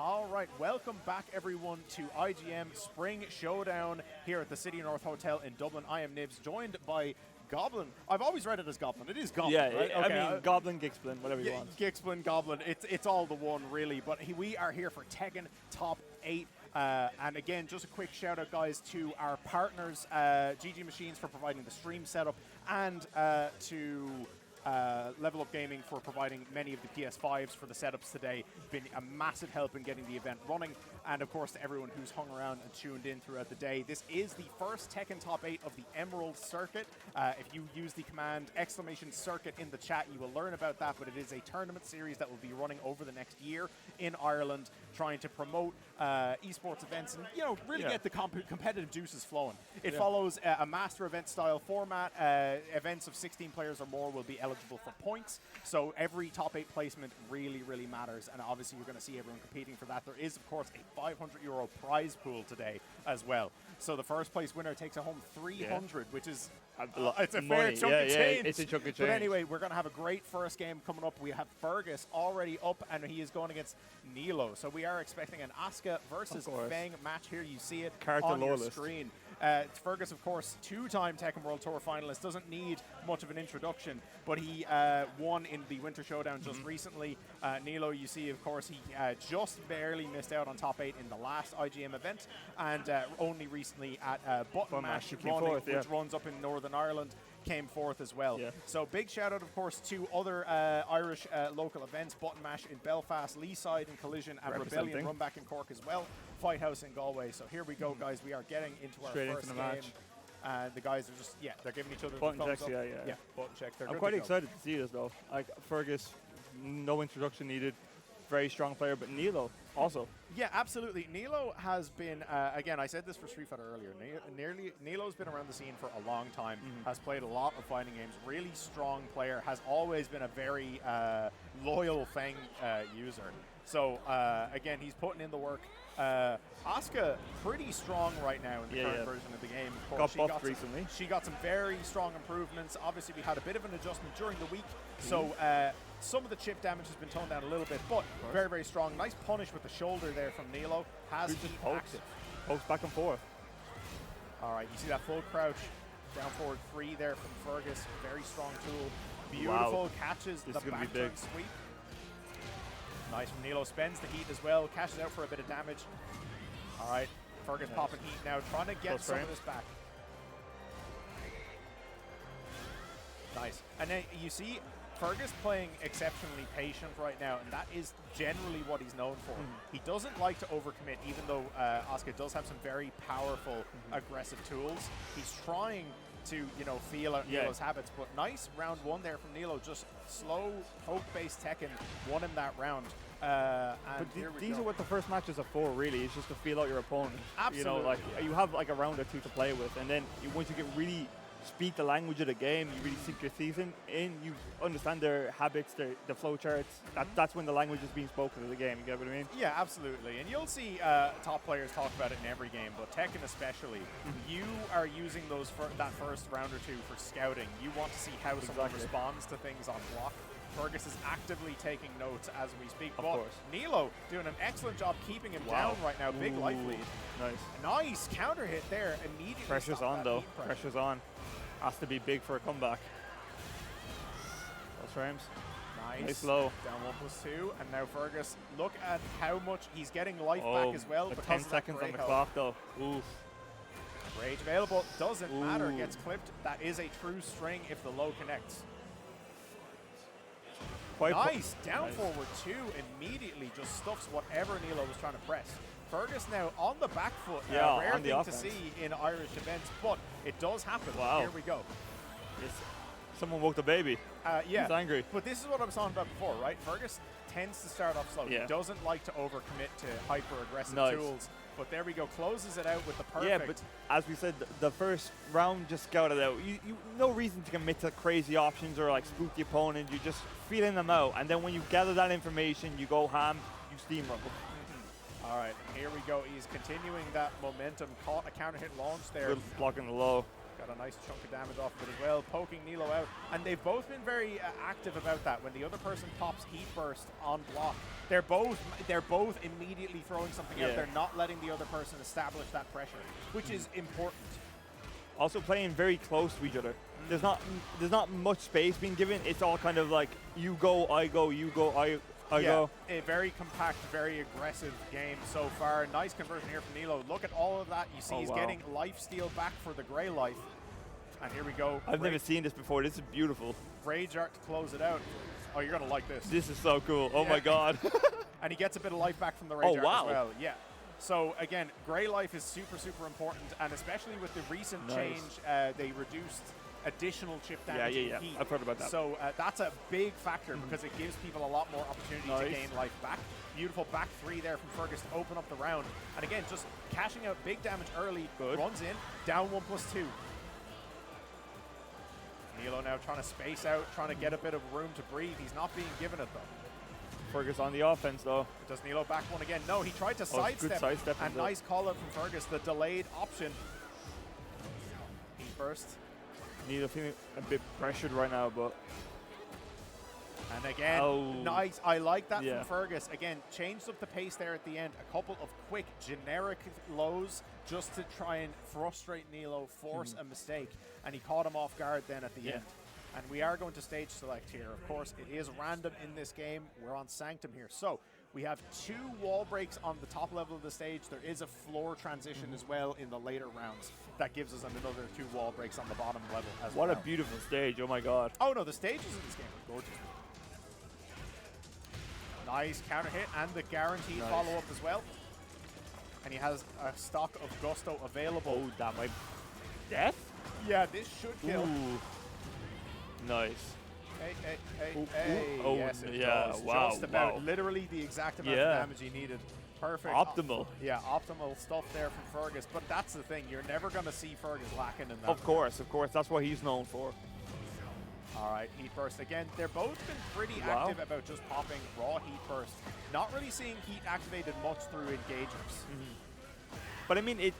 All right, welcome back everyone to IGM Spring Showdown here at the City North Hotel in Dublin. I am Nibs, joined by Goblin. I've always read it as Goblin. It is Goblin, yeah, right? Okay, I mean, Goblin, Gixblin, whatever you want. Gixblin, Goblin. It's all the one, really. But we are here for Tekken Top 8. And again, just a quick shout out, guys, to our partners, GG Machines, for providing the stream setup, and to Level Up Gaming for providing many of the PS5s for the setups today. Been a massive help in getting the event running, and of course to everyone who's hung around and tuned in throughout the day. This is the first Tekken Top 8 of the Emerald Circuit. If you use the command !circuit in the chat, you will learn about that, but it is a tournament series that will be running over the next year in Ireland, trying to promote esports events and, you know, really get the competitive juices flowing. It follows a master event style format. Events of 16 players or more will be eligible for points, so every top 8 placement really matters, and obviously you're going to see everyone competing for that. There is, of course, a €500 prize pool today as well, so the first place winner takes home 300, which is it's a fair chunk of change. It's a chunk of change. But anyway, we're going to have a great first game coming up. We have Fergus already up, and he is going against Nilo, so we are expecting an Asuka versus Feng match here. You see it on your screen. Fergus, of course, 2-time Tekken World Tour finalist, doesn't need much of an introduction, but he won in the Winter Showdown just recently. Nilo, you see, of course, he just barely missed out on top 8 in the last IGM event, and only recently at Button Mash, which runs up in Northern Ireland, came fourth as well. So big shout out, of course, to other Irish local events: Button Mash in Belfast, Leaside in Collision, and Rebellion Runback in Cork as well, Fight House in Galway. So here we go, guys. We are getting into our first game. Match. And the guys are just, they're giving each other button the thumbs checks, up. Yeah, button check. I'm quite excited to see this, though. Like, Fergus, no introduction needed. Very strong player, but Nilo also. Yeah, absolutely. Nilo has been, again, I said this for Street Fighter earlier, Nilo's been around the scene for a long time, has played a lot of fighting games, really strong player, has always been a very loyal Feng user. So, again, he's putting in the work. Asuka, pretty strong right now in the current version of the game. Of course, got buffed recently. She got some very strong improvements. Obviously, we had a bit of an adjustment during the week, so some of the chip damage has been toned down a little bit, but very strong. Nice punish with the shoulder there from Nilo. Has heat active. Pokes back and forth. All right, you see that full crouch, down forward 3 there from Fergus. Very strong tool. Beautiful catches the back turn sweep. Nice from Nilo. Spends the heat as well. Cashes out for a bit of damage. All right, Fergus popping heat now, trying to get some of this back. Nice. And then you see Fergus playing exceptionally patient right now, and that is generally what he's known for. He doesn't like to overcommit, even though Asuka does have some very powerful, aggressive tools. He's trying to, feel out Nilo's habits, but nice round 1 there from Nilo. Just slow poke-based Tekken won him that round. And but these are what the first matches are for, really. It's just to feel out your opponent. Absolutely. You have like a round or 2 to play with, and then once you get really speak the language of the game, you really sink your teeth in, you understand their habits, the flow charts. That's when the language is being spoken of the game. You get what I mean? Yeah, absolutely. And you'll see top players talk about it in every game, but Tekken especially, you are using that first round or 2 for scouting. You want to see how someone responds to things on block. Fergus is actively taking notes as we speak. Of course. Nilo doing an excellent job keeping him down right now. Big life lead. Nice counter hit there. Immediately. Pressure's on, though. Pressure's on. Has to be big for a comeback. Those frames. Nice. Low. Down 1+2. And now Fergus, look at how much he's getting life back as well. 10 seconds on the clock, though. Oof. Rage available. Doesn't matter. Gets clipped. That is a true string if the low connects. Nice. Down forward 2. Immediately just stuffs whatever Nilo was trying to press. Fergus now on the back foot. Rare thing to see in Irish events, but it does happen. Here we go. Someone woke the baby. He's angry. But this is what I was talking about before, right? Fergus tends to start off slow. He doesn't like to overcommit to hyper-aggressive tools. But there we go. Closes it out with the perfect. Yeah, but as we said, the first round just scouted out. You no reason to commit to crazy options or like spook the opponent. You're just feeling them out. And then when you gather that information, you go ham, you steamroll. All right, here we go. He's continuing that momentum. Caught a counter hit launch there. Good blocking the low. Got got a nice chunk of damage off of it as well, poking Nilo out. And they've both been very active about that. When the other person pops Heat Burst on block, they're both immediately throwing something out. They're not letting the other person establish that pressure, which is important. Also playing very close to each other. There's not much space being given. It's all kind of like you go, I go, you go, I go. A very compact, very aggressive game so far. Nice conversion here from Nilo. Look at all of that. You see he's getting life steal back for the Grey life. And here we go. I've never seen this before. This is beautiful. Rage Art to close it out. Oh, you're going to like this. This is so cool. Oh my god. And he gets a bit of life back from the Rage Art as well. Yeah. So again, Grey life is super, super important. And especially with the recent change, they reduced additional chip damage. Yeah. I've heard about that. So that's a big factor because it gives people a lot more opportunity to gain life back. Beautiful back three there from Fergus to open up the round. And again, just cashing out big damage early. Runs in, down 1+2. Nilo now trying to space out, trying to get a bit of room to breathe. He's not being given it though. Fergus on the offense though. Does Nilo back one again? No, he tried to sidestep. And nice call out from Fergus, the delayed option. Heat burst. Nilo feeling a bit pressured right now, but. And again, nice. I like that from Fergus. Again, changed up the pace there at the end. A couple of quick, generic lows just to try and frustrate Nilo, force a mistake. And he caught him off guard then at the end. And we are going to stage select here. Of course, it is random in this game. We're on Sanctum here. So we have 2 wall breaks on the top level of the stage. There is a floor transition as well in the later rounds. That gives us another 2 wall breaks on the bottom level as well. What a beautiful stage. Oh my god. Oh no, the stages in this game are gorgeous. Nice counter hit and the guaranteed follow-up as well. And he has a stock of Gusto available. Oh, that might... Death? Yeah, this should kill. Ooh. Nice. Hey. Oh, yes, it yeah, does. wow. Just about literally the exact amount of damage he needed. Perfect. Optimal. Yeah, optimal stuff there from Fergus. But that's the thing. You're never going to see Fergus lacking in that. Of course. That's what he's known for. All right, Heat Burst. Again, they're both been pretty active about just popping raw Heat Burst. Not really seeing Heat activated much through engagers. But I mean,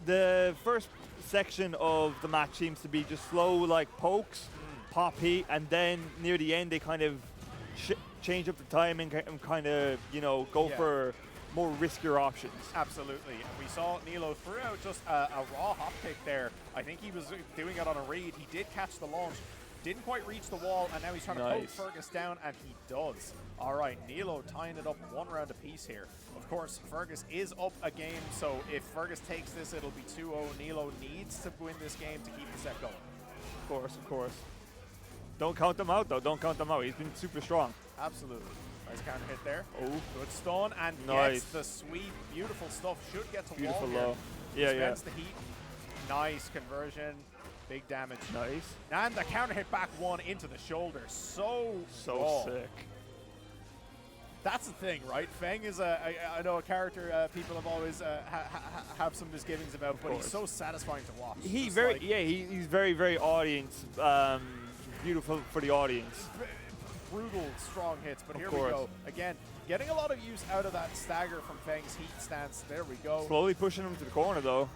the first section of the match seems to be just slow, like pokes, pop Heat, and then near the end they kind of change up the timing and kind of, go for more riskier options. Absolutely. And we saw Nilo threw out just a raw hop kick there. I think he was doing it on a read. He did catch the launch. Didn't quite reach the wall, and now he's trying to poke Fergus down, and he does. All right, Nilo tying it up 1 round apiece here. Of course, Fergus is up a game, so if Fergus takes this, it'll be 2-0. Nilo needs to win this game to keep the set going. Of course. Don't count them out, though. Don't count them out. He's been super strong. Absolutely. Nice counter hit there. Oh. Good stun, and gets the sweep. Beautiful stuff. Should get to wall low. Here. Spends the heat. Nice conversion. Big damage. Nice. And the counter hit back 1 into the shoulder. So sick. That's the thing, right? Feng is I know a character people have always have some misgivings about, but he's so satisfying to watch. He's very, very audience beautiful for the audience. Brutal, strong hits, but here we go. Again, getting a lot of use out of that stagger from Feng's Heat stance. There we go. Slowly pushing him to the corner, though.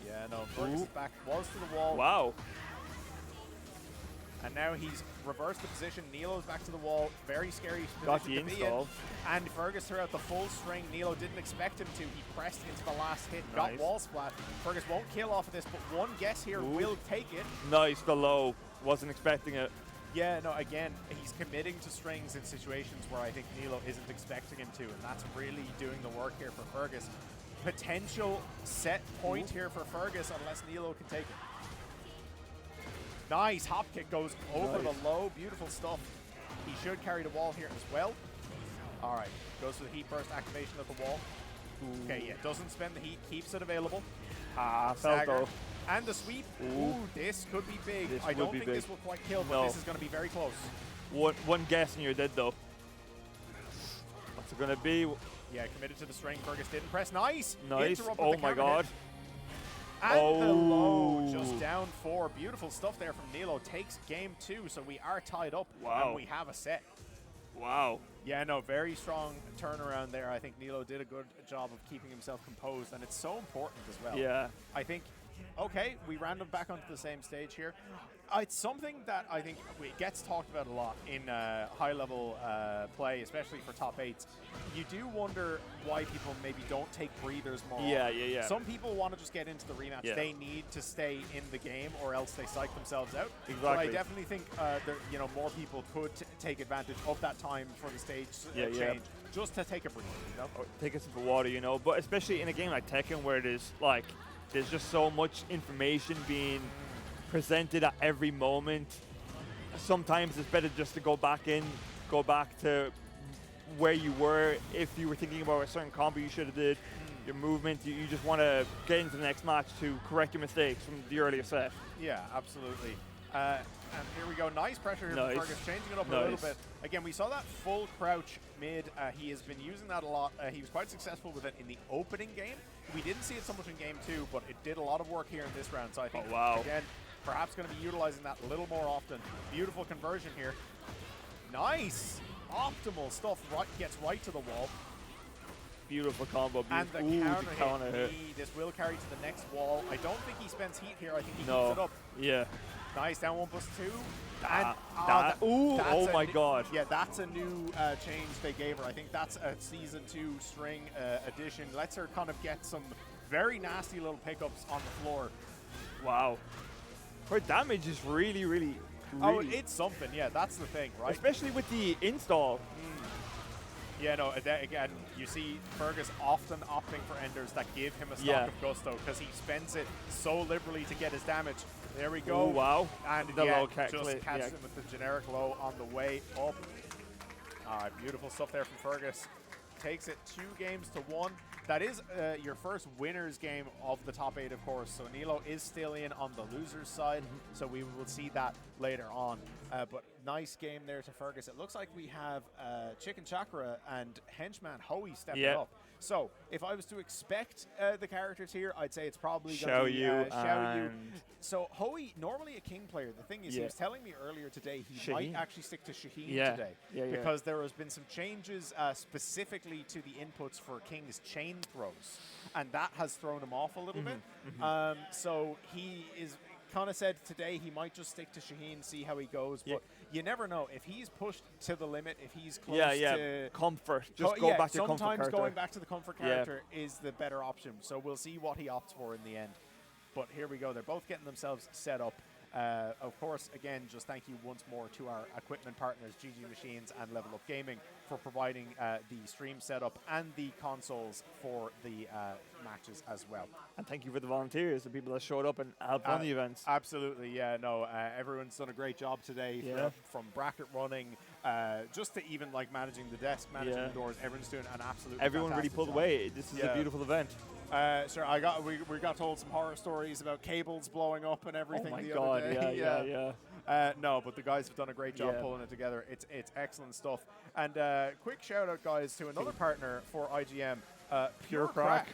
Yeah, no, Fergus' back was to the wall. Wow. And now he's reversed the position. Nilo's back to the wall. Very scary position Got the install. And Fergus threw out the full string. Nilo didn't expect him to. He pressed into the last hit, got wall splat. Fergus won't kill off of this, but one guess here will take it. Nice, the low. Wasn't expecting it. Yeah, no, again, he's committing to strings in situations where I think Nilo isn't expecting him to, and that's really doing the work here for Fergus. Potential set point here for Fergus unless Nilo can take it. Nice hop kick goes over the low. Beautiful stuff. He should carry the wall here as well. All right, goes for the heat burst activation of the wall. Okay, yeah, doesn't spend the heat, keeps it available. Felt though. And the sweep. Ooh, this could be big. I don't think this will quite kill, but this is going to be very close. One guess and you're dead though. What's it going to be? Yeah, committed to the string. Fergus didn't press. Nice. Oh my god. And the low, just down 4. Beautiful stuff there from Nilo. Takes game 2, so we are tied up. Wow. And we have a set. Wow. Yeah, no, very strong turnaround there. I think Nilo did a good job of keeping himself composed, and it's so important as well. Yeah. I think Okay, we ran them back onto the same stage here. It's something that I think it gets talked about a lot in high-level play, especially for top 8s. You do wonder why people maybe don't take breathers more often. Some people want to just get into the rematch. Yeah. They need to stay in the game or else they psych themselves out. Exactly. But I definitely think more people could take advantage of that time for the stage change just to take a breather, Or take a sip of water, But especially in a game like Tekken where there's just so much information being presented at every moment. Sometimes it's better just to go back to where you were. If you were thinking about a certain combo you should have did, your movement, you just want to get into the next match to correct your mistakes from the earlier set. Yeah, absolutely. And here we go. Nice pressure here from Fergus, changing it up a little bit. Again, we saw that full crouch mid. He has been using that a lot. He was quite successful with it in the opening game. We didn't see it so much in game 2, but it did a lot of work here in this round. So I think, again, perhaps going to be utilizing that a little more often. Beautiful conversion here. Nice. Optimal stuff. Gets right to the wall. Beautiful combo. And the counter hit. This will carry to the next wall. I don't think he spends heat here. I think he keeps it up. Yeah. Nice, down 1+2. Oh my god. Yeah, that's a new change they gave her. I think that's a Season 2 string addition. Lets her kind of get some very nasty little pickups on the floor. Wow. Her damage is really Oh, it's something. Yeah, that's the thing, right? Especially with the install. Yeah, no, again, you see Fergus often opting for enders that give him a stock of gusto because he spends it so liberally to get his damage. There we go. Ooh, wow. And the low just catches him with the generic low on the way up. All right, beautiful stuff there from Fergus. Takes it 2-1. That is your first winner's game of the top 8, of course. So Nilo is still in on the loser's side, so we will see that later on. But nice game there to Fergus. It looks like we have Chicken Chakra and Henchman Hoey stepping up. So if I was to expect the characters here, I'd say it's probably going to be Xiaoyu. So Hoey, normally a King player. The thing is, he was telling me earlier today he might actually stick to Shaheen today because there has been some changes specifically to the inputs for King's chain throws, and that has thrown him off a little bit. So he is kind of said today he might just stick to Shaheen, see how he goes. But you never know. If he's pushed to the limit, if he's close to comfort, just go back to comfort. Sometimes going back to the comfort character is the better option. So we'll see what he opts for in the end. But here we go. They're both getting themselves set up. Of course, again, just thank you once more to our equipment partners, GG Machines and Level Up Gaming, for providing the stream setup and the consoles for the matches as well. And thank you for the volunteers, the people that showed up and helped run the events. Absolutely, yeah. No, everyone's done a great job today, from bracket running, just to even like managing the desk, managing the doors. Everyone's doing an absolute. Everyone really pulled away. This is a beautiful event. Sure, we got told some horror stories about cables blowing up and everything. Oh my the god! Other day. Yeah. No, but the guys have done a great job pulling it together. It's excellent stuff. And quick shout out, guys, to another partner for IGM, Pure Crack.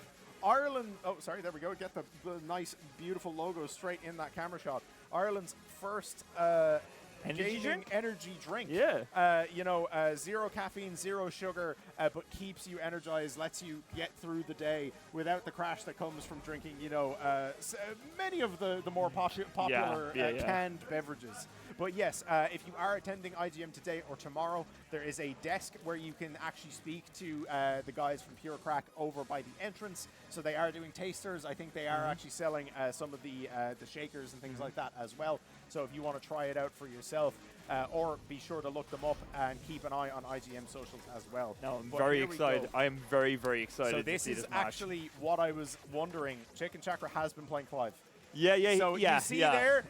Ireland. Oh, sorry. There we go. Get the nice, beautiful logo straight in that camera shot. Ireland's first energy drink. Yeah. Zero caffeine, zero sugar, but keeps you energized, lets you get through the day without the crash that comes from drinking, many of the more popular canned beverages. But yes, if you are attending IGM today or tomorrow, there is a desk where you can actually speak to the guys from Pure Crack over by the entrance. So they are doing tasters. I think they are actually selling some of the shakers and things like that as well. So if you want to try it out for yourself, or be sure to look them up and keep an eye on IGM socials as well. No, I'm very excited. I am very, very excited. So this is actually what I was wondering. Chicken Chakra has been playing Clive. So you see there,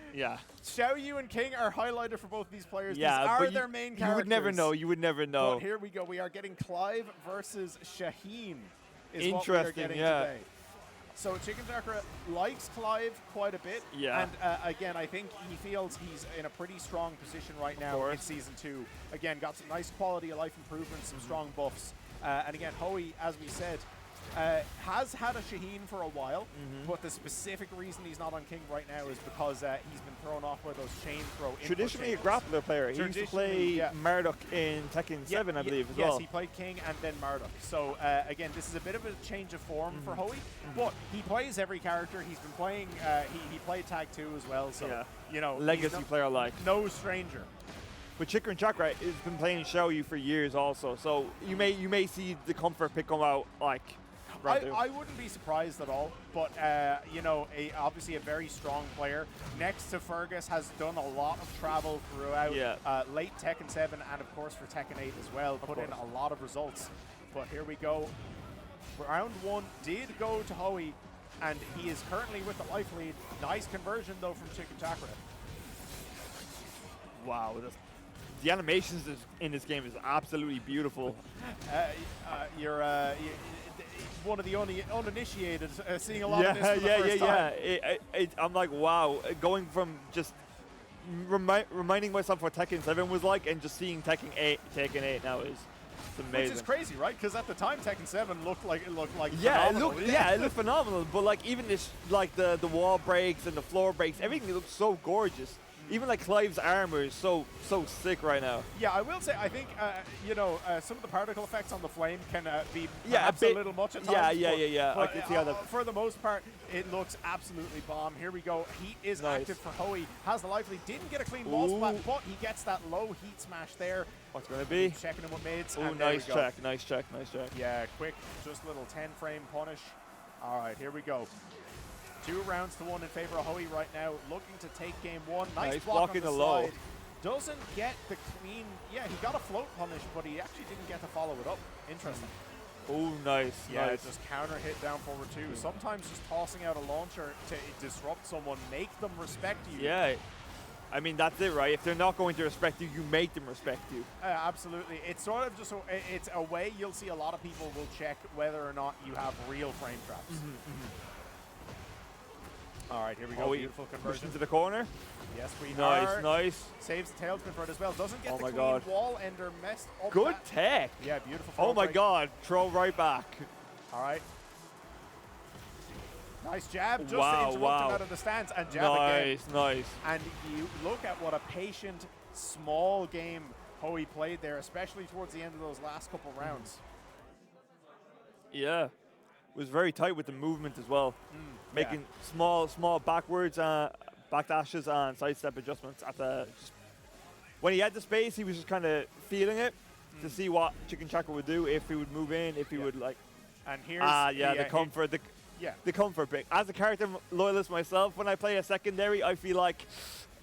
Xiaoyu and King are highlighted for both these players. Yeah, these are their main characters. You would never know. You would never know. But here we go. We are getting Clive versus Shaheen. Interesting, what we are getting today. So Chicken Chakra likes Clive quite a bit. Yeah. And again, I think he feels he's in a pretty strong position right now in Season 2. Again, got some nice quality of life improvements, some strong buffs. And again, Hoey, as we said, has had a Shaheen for a while, but the specific reason he's not on King right now is because he's been thrown off by those chain throw input Traditionally a changes. grappler player. He used to play Marduk in Tekken 7, I believe, as well. Yes, he played King and then Marduk. So, again, this is a bit of a change of form for Hoey, but he plays every character. He's been playing, he played Tag 2 as well, so, you know. Legacy player like. No stranger. But Chicken Chakra has been playing Xiaoyu for years also, so you may see the comfort pick come out like. I wouldn't be surprised at all, but you know, obviously a very strong player. Next to Fergus, has done a lot of travel throughout late Tekken 7 and of course for Tekken 8 as well. Put in a lot of results. But here we go. Round 1 did go to Hoey, and he is currently with the life lead. Nice conversion though from Chicken Chakra. Wow. The animations in this game is absolutely beautiful. You're one of the uninitiated, seeing a lot of this for the first time. I'm like, wow, going from just reminding myself what Tekken 7 was like and just seeing Tekken 8 now is amazing. Which is crazy, right? Because at the time Tekken 7 looked like phenomenal. It looked phenomenal, but like even this, like the wall breaks and the floor breaks, everything looks so gorgeous. Even like Clive's armor is so sick right now. Yeah, I will say, I think, you know, some of the particle effects on the flame can be a little much at times. Yeah. But, I can see how that. For the most part, it looks absolutely bomb. Here we go. Heat is active for Hoey. Has the life lead. Didn't get a clean wall splat, but he gets that low heat smash there. What's going to be? Checking him with mids. Oh, nice check. Yeah, quick, just a little 10-frame punish. All right, here we go. 2 rounds to 1 in favor of Hoey right now, looking to take game 1. Nice block on the slide. Doesn't get the clean. Yeah, he got a float punish, but he actually didn't get to follow it up. Interesting. Oh, nice. Yeah, just counter hit down forward 2. Sometimes just tossing out a launcher to disrupt someone, make them respect you. Yeah. I mean, that's it, right? If they're not going to respect you, you make them respect you. Absolutely. It's sort of just it's a way you'll see a lot of people will check whether or not you have real frame traps. All right, here we go. Beautiful conversion to the corner. Yes, we are. Nice. Saves the tailspin for it as well. Doesn't get the clean wall ender messed up. Good tech. Yeah, beautiful. Oh my God. Throw right back. All right. Nice jab. Just to interrupt him out of the stance and jab again. Nice. And you look at what a patient, small game Hoey played there, especially towards the end of those last couple rounds. Yeah. Was very tight with the movement as well. Making small backwards, backdashes and sidestep adjustments at the. When he had the space, he was just kind of feeling it to see what Chicken Chakra would do, if he would move in, if he would like. And here's the comfort, the comfort pick. As a character loyalist myself, when I play a secondary, I feel like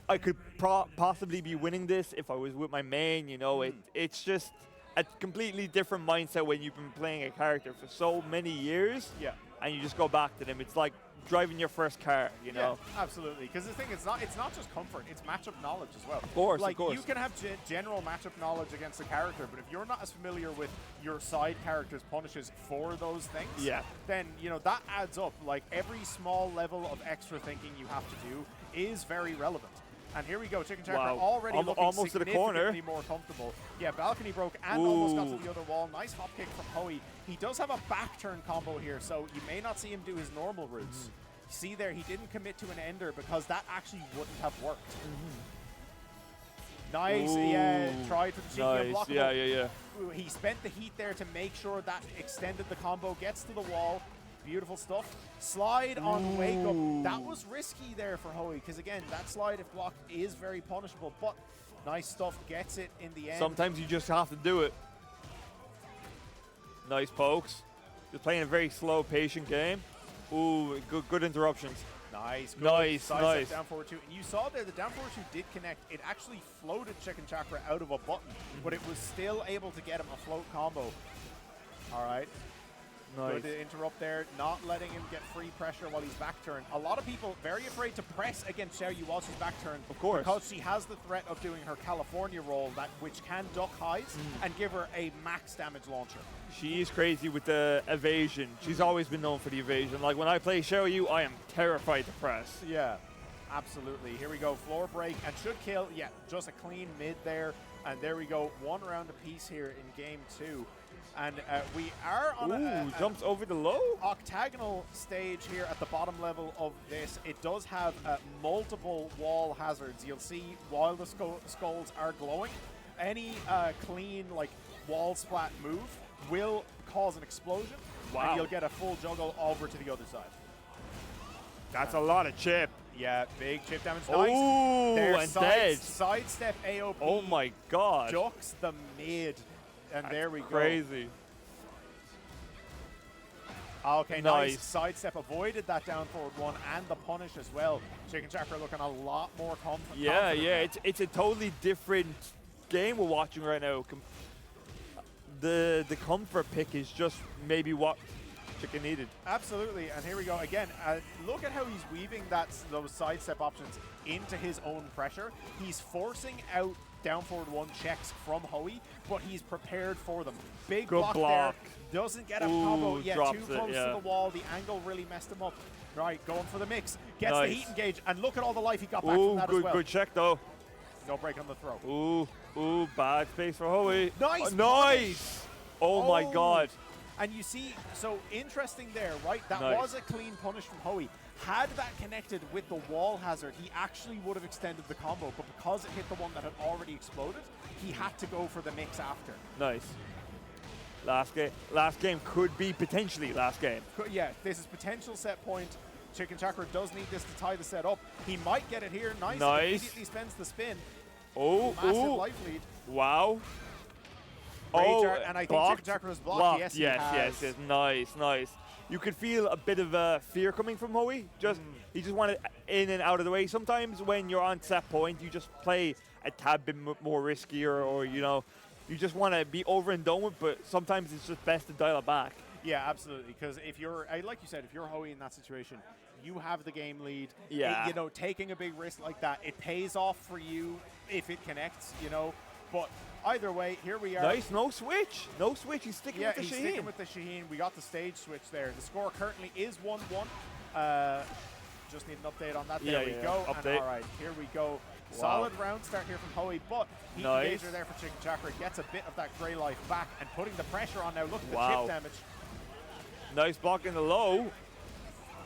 I could possibly be winning this if I was with my main. You know, it's just a completely different mindset when you've been playing a character for so many years. Yeah. And you just go back to them. It's like driving your first car, you know? Yeah, absolutely. Because the thing is, it's not just comfort, it's matchup knowledge as well. Of course, like, you can have general matchup knowledge against a character, but if you're not as familiar with your side character's punishes for those things, then, you know, that adds up. Like, every small level of extra thinking you have to do is very relevant. And here we go, Chicken Chakra already looking almost to the corner. More comfortable. Yeah, balcony broke and almost got to the other wall. Nice hop kick from Hoey. He does have a back turn combo here, so you may not see him do his normal routes. See there, he didn't commit to an ender because that actually wouldn't have worked. Nice, tried for the cheeky unblockable. Yeah. He spent the heat there to make sure that extended the combo, gets to the wall. Beautiful stuff. Slide on wake up. That was risky there for Hoey because, again, that slide, if blocked, is very punishable. But nice stuff. Gets it in the end. Sometimes you just have to do it. Nice pokes. Just playing a very slow, patient game. Ooh, good interruptions. Nice. Nice. Down forward 2. And you saw there the down forward 2 did connect. It actually floated Chicken Chakra out of a button, but it was still able to get him a float combo. All right. Nice. Good to interrupt there, not letting him get free pressure while he's back turned. A lot of people very afraid to press against Xiaoyu while she's back turned. Of course. Because she has the threat of doing her California roll, which can duck highs and give her a max damage launcher. She is crazy with the evasion. She's always been known for the evasion. Like when I play Xiaoyu, I am terrified to press. Yeah. Absolutely. Here we go. Floor break and should kill. Yeah, just a clean mid there. And there we go, 1 round apiece here in game 2. And we are on jumps over the low. Octagonal stage here at the bottom level of this. It does have multiple wall hazards. You'll see while the skulls are glowing, any clean like wall splat move will cause an explosion. Wow. And you'll get a full juggle over to the other side. That's a lot of chip. Yeah, big chip damage. Oh, nice. and dead. Sidestep AOP. Oh my god. Ducks the mid. And That's there we go. Crazy. Okay, nice. Sidestep avoided that down forward 1 and the punish as well. Chicken Chakra looking a lot more confident. Yeah. It's a totally different game we're watching right now. The comfort pick is just maybe what Chicken needed. Absolutely, and here we go again. Look at how he's weaving those sidestep options into his own pressure. He's forcing out down forward 1 checks from Hoey, but he's prepared for them. Big Good block. there. Doesn't get a combo. Yeah, too close to the wall. The angle really messed him up. Right, going for the mix. Gets Nice. the heat engage, and look at all the life he got back from that as well. Good check though. No break on the throw. Bad space for Hoey. Nice. Nice. Oh my god. And you see, so interesting there, right? That Nice. was a clean punish from Hoey. Had that connected with the wall hazard, he actually would have extended the combo, but because it hit the one that had already exploded, he had to go for the mix after. Nice. Last game could be potentially last game. Yeah, this is potential set point. Chicken Chakra does need this to tie the set up. He might get it here. Nice. Immediately spends the spin. Massive life lead. Wow. And I think Chicken Chakra is blocked. Yes, yes. Nice. You could feel a bit of fear coming from Hoey. He just wanted in and out of the way. Sometimes when you're on set point, you just play a tad bit more riskier, or you just want to be over and done with. But sometimes it's just best to dial it back. Yeah, absolutely. Because if you're, like you said, if you're Hoey in that situation, you have the game lead. Yeah. Taking a big risk like that, it pays off for you if it connects. But either way, here we are. Nice, no switch. He's sticking with the Shaheen. He's sticking with the Shaheen. We got the stage switch there. The score currently is 1-1. Just need an update on that. There we go. Update. And all right, here we go. Wow. Solid round start here from Hoey, but heat engager there for Chicken Chakra. Gets a bit of that grey life back and putting the pressure on now. Look at the chip damage. Nice block in the low.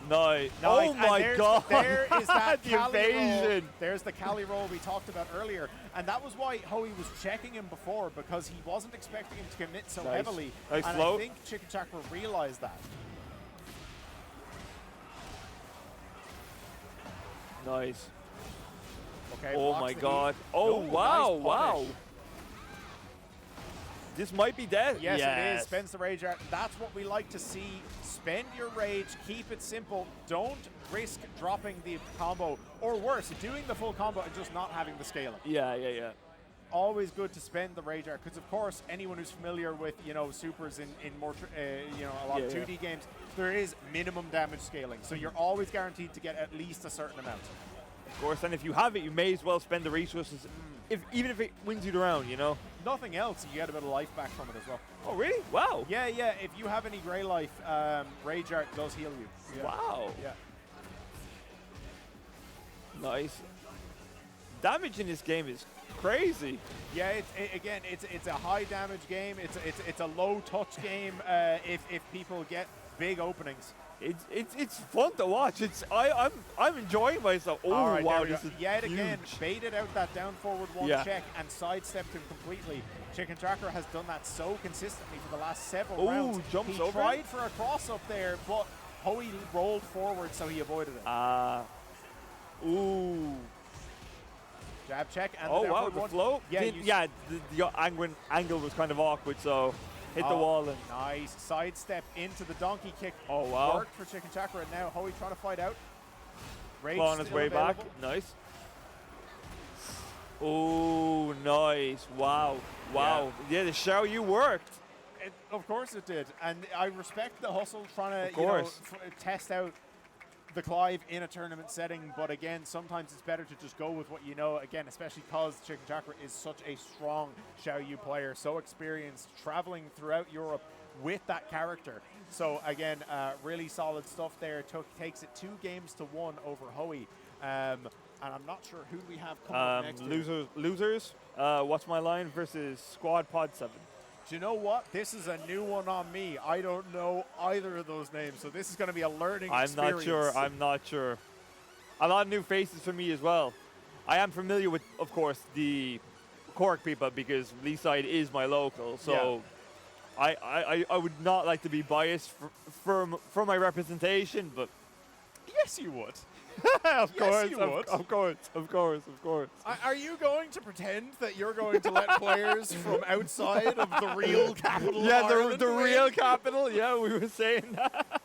Nice. Oh my god. There is that the Cali evasion. roll. There's the Cali roll we talked about earlier. And that was why Hoey was checking him before, because he wasn't expecting him to commit so heavily. Nice and float. I think Chicken Chakra realized that. Nice. Okay, oh my god. Oh, wow. This might be death. Yes, it is. Spends the rage art. That's what we like to see. Spend your rage. Keep it simple. Don't risk dropping the combo. Or worse, doing the full combo and just not having the scaling. Yeah. Always good to spend the rage art, because of course anyone who's familiar with supers in more a lot of 2D games, there is minimum damage scaling, so you're always guaranteed to get at least a certain amount. Of course, and if you have it, you may as well spend the resources, even if it wins you the round, Nothing else, you get a bit of life back from it as well. Oh really? Wow. Yeah. If you have any grey life, rage art does heal you. Yeah. Wow. Yeah. Nice. Damage in this game is crazy. Yeah, it's a high damage game. It's a low touch game. If people get big openings, it's fun to watch. I'm enjoying myself. Oh right, wow! This is yet huge. again baited out that down forward one check and sidestepped him completely. Chicken Chakra has done that so consistently for the last several rounds. Jumps he over. Tried for a cross up there, but Hoey rolled forward, so he avoided it. Ooh. Jab check and the flow. Yeah, the angle was kind of awkward, so hit the wall and nice sidestep into the donkey kick. Oh wow! Worked for Chicken Chakra, and now Hoey trying to fight out. Rage on his way available. back. Nice. Oh, nice! Wow! Yeah, the show you worked. Of course it did, and I respect the hustle trying to test out the Clive in a tournament setting, but again, sometimes it's better to just go with what you know, again, especially because Chicken Chakra is such a strong Xiaoyu player, so experienced, traveling throughout Europe with that character. So again, really solid stuff there. Takes it 2-1 over Hoey. And I'm not sure who we have coming up next here. Losers. What's my line versus Squad Pod 7. Do you know what? This is a new one on me. I don't know either of those names, so this is going to be a learning experience. I'm not sure. A lot of new faces for me as well. I am familiar with, of course, the Cork people because Leaside is my local, so I would not like to be biased for my representation, but yes, you would. of course, you would. Of course. Are you going to pretend that you're going to let players from outside of the real capital? Yeah, of Ireland the win? real capital. Yeah, we were saying that.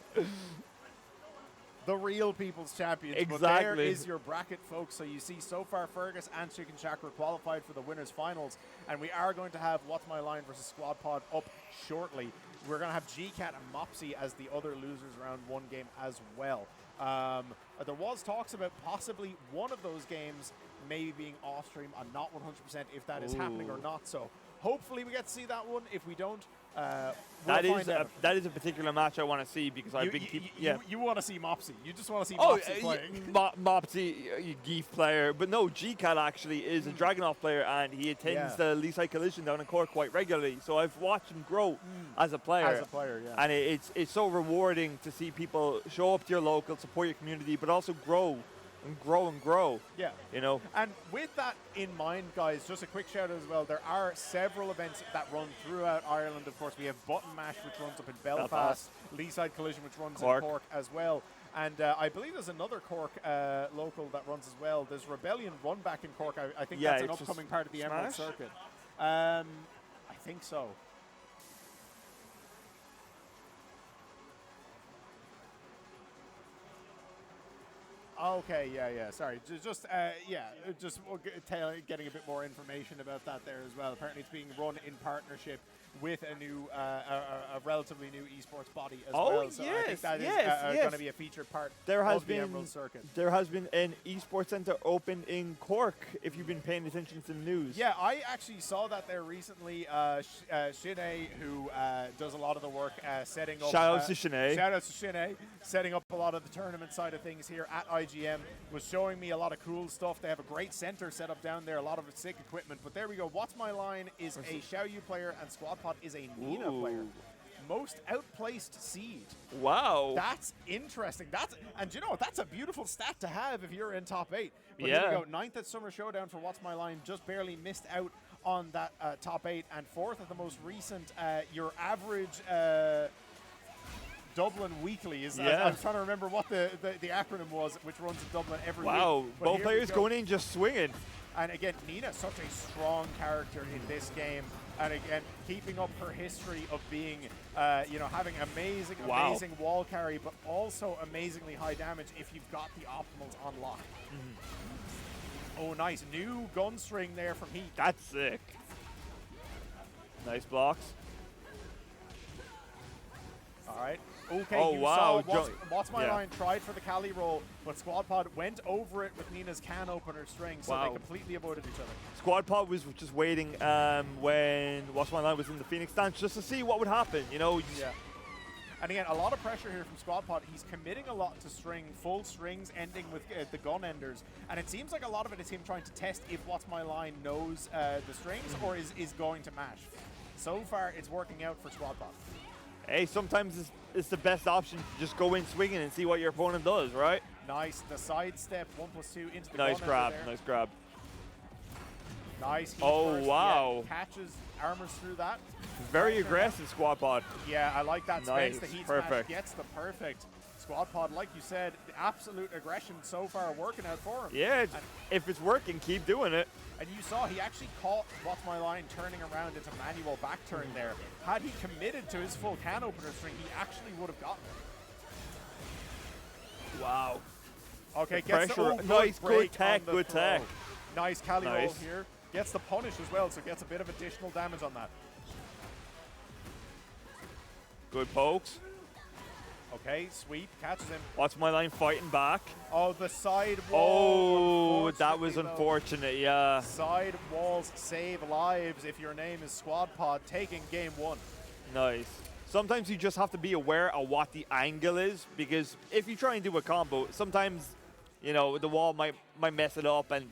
The real People's Champions. Exactly. But there is your bracket, folks. So you see, so far, Fergus and Chicken Shack were qualified for the winners' finals, and we are going to have What's My Line versus Squad Pod up shortly. We're going to have GCAT and Mopsy as the other losers round one game as well. There was talks about possibly one of those games maybe being off stream. I'm not 100% if that is happening or not. So hopefully we get to see that one. If we don't, that is a particular match I want to see because I've been you want to see Mopsy. You just want to see Mopsy playing. Mopsy, Geef player, but no, GCAT actually is a Dragunov player and he attends the Leaside Collision down in Cork quite regularly. So I've watched him grow as a player. And it's so rewarding to see people show up to your local, support your community, but also grow. And grow. Yeah. You know. And with that in mind, guys, just a quick shout out as well. There are several events that run throughout Ireland. Of course, we have Button Mash, which runs up in Belfast. Leaside Collision, which runs in Cork as well. And I believe there's another Cork local that runs as well. There's Rebellion Run back in Cork. I think that's an upcoming part of the Emerald Circuit. I think so. Okay, sorry. Just getting a bit more information about that there as well. Apparently it's being run in partnership with a new, a relatively new esports body as well. So I think that is going to be a featured part of the Emerald Circuit. There has been an esports center opened in Cork, if you've been paying attention to the news. Yeah, I actually saw that there recently. Shine, who does a lot of the work setting up. Shout out to Shine. Shout out to Shine, setting up a lot of the tournament side of things here at IGM, was showing me a lot of cool stuff. They have a great center set up down there, a lot of sick equipment. But there we go. What's My Line is a Xiaoyu player and Squad Pod is a Nina player. Most outplaced seed. Wow. That's interesting. And you know what? That's a beautiful stat to have if you're in top 8. But here we go. 9th at Summer Showdown for What's My Line. Just barely missed out on that top 8. And 4th at the most recent. Your average Dublin Weekly is. I was trying to remember what the acronym was, which runs in Dublin every week. Wow. Both players going in just swinging. And again, Nina's such a strong character in this game. And again, keeping up her history of being, having amazing wall carry, but also amazingly high damage if you've got the optimals unlocked. Oh, nice. New gun string there from Heat. That's sick. Nice blocks. All right. Okay, oh, wow. What's My Line tried for the Cali roll, but Squad Pod went over it with Nina's can opener string, so they completely avoided each other. Squad Pod was just waiting when What's My Line was in the Phoenix stance just to see what would happen, you know? Yeah. And again, a lot of pressure here from Squad Pod. He's committing a lot to string, full strings ending with the gun enders. And it seems like a lot of it is him trying to test if What's My Line knows the strings or is going to mash. So far, it's working out for Squad Pod. Hey, sometimes it's the best option to just go in swinging and see what your opponent does, right? Nice. The sidestep, 1+2 into the nice grab. Nice grab. Nice. Oh, wow. Yeah, catches, armors through that. Very aggressive, Squad Pod. Yeah, I like that nice. space. The Heat perfect. Smash gets the perfect. Squad Pod, like you said, the absolute aggression so far working out for him. Yeah, if it's working, keep doing it. And you saw he actually caught What's My Line turning around into manual back turn there. Had he committed to his full can opener string, he actually would have gotten it. Wow. Okay, gets pressure. The nice, good tech, good tech. Nice Cali roll here. Gets the punish as well, so gets a bit of additional damage on that. Good pokes. Okay, sweep, catches him. What's My Line fighting back? Oh, the side wall. Oh, that was unfortunate, yeah. Side walls save lives if your name is Squad Pod, taking game 1. Nice. Sometimes you just have to be aware of what the angle is, because if you try and do a combo, sometimes You know, the wall might mess it up, and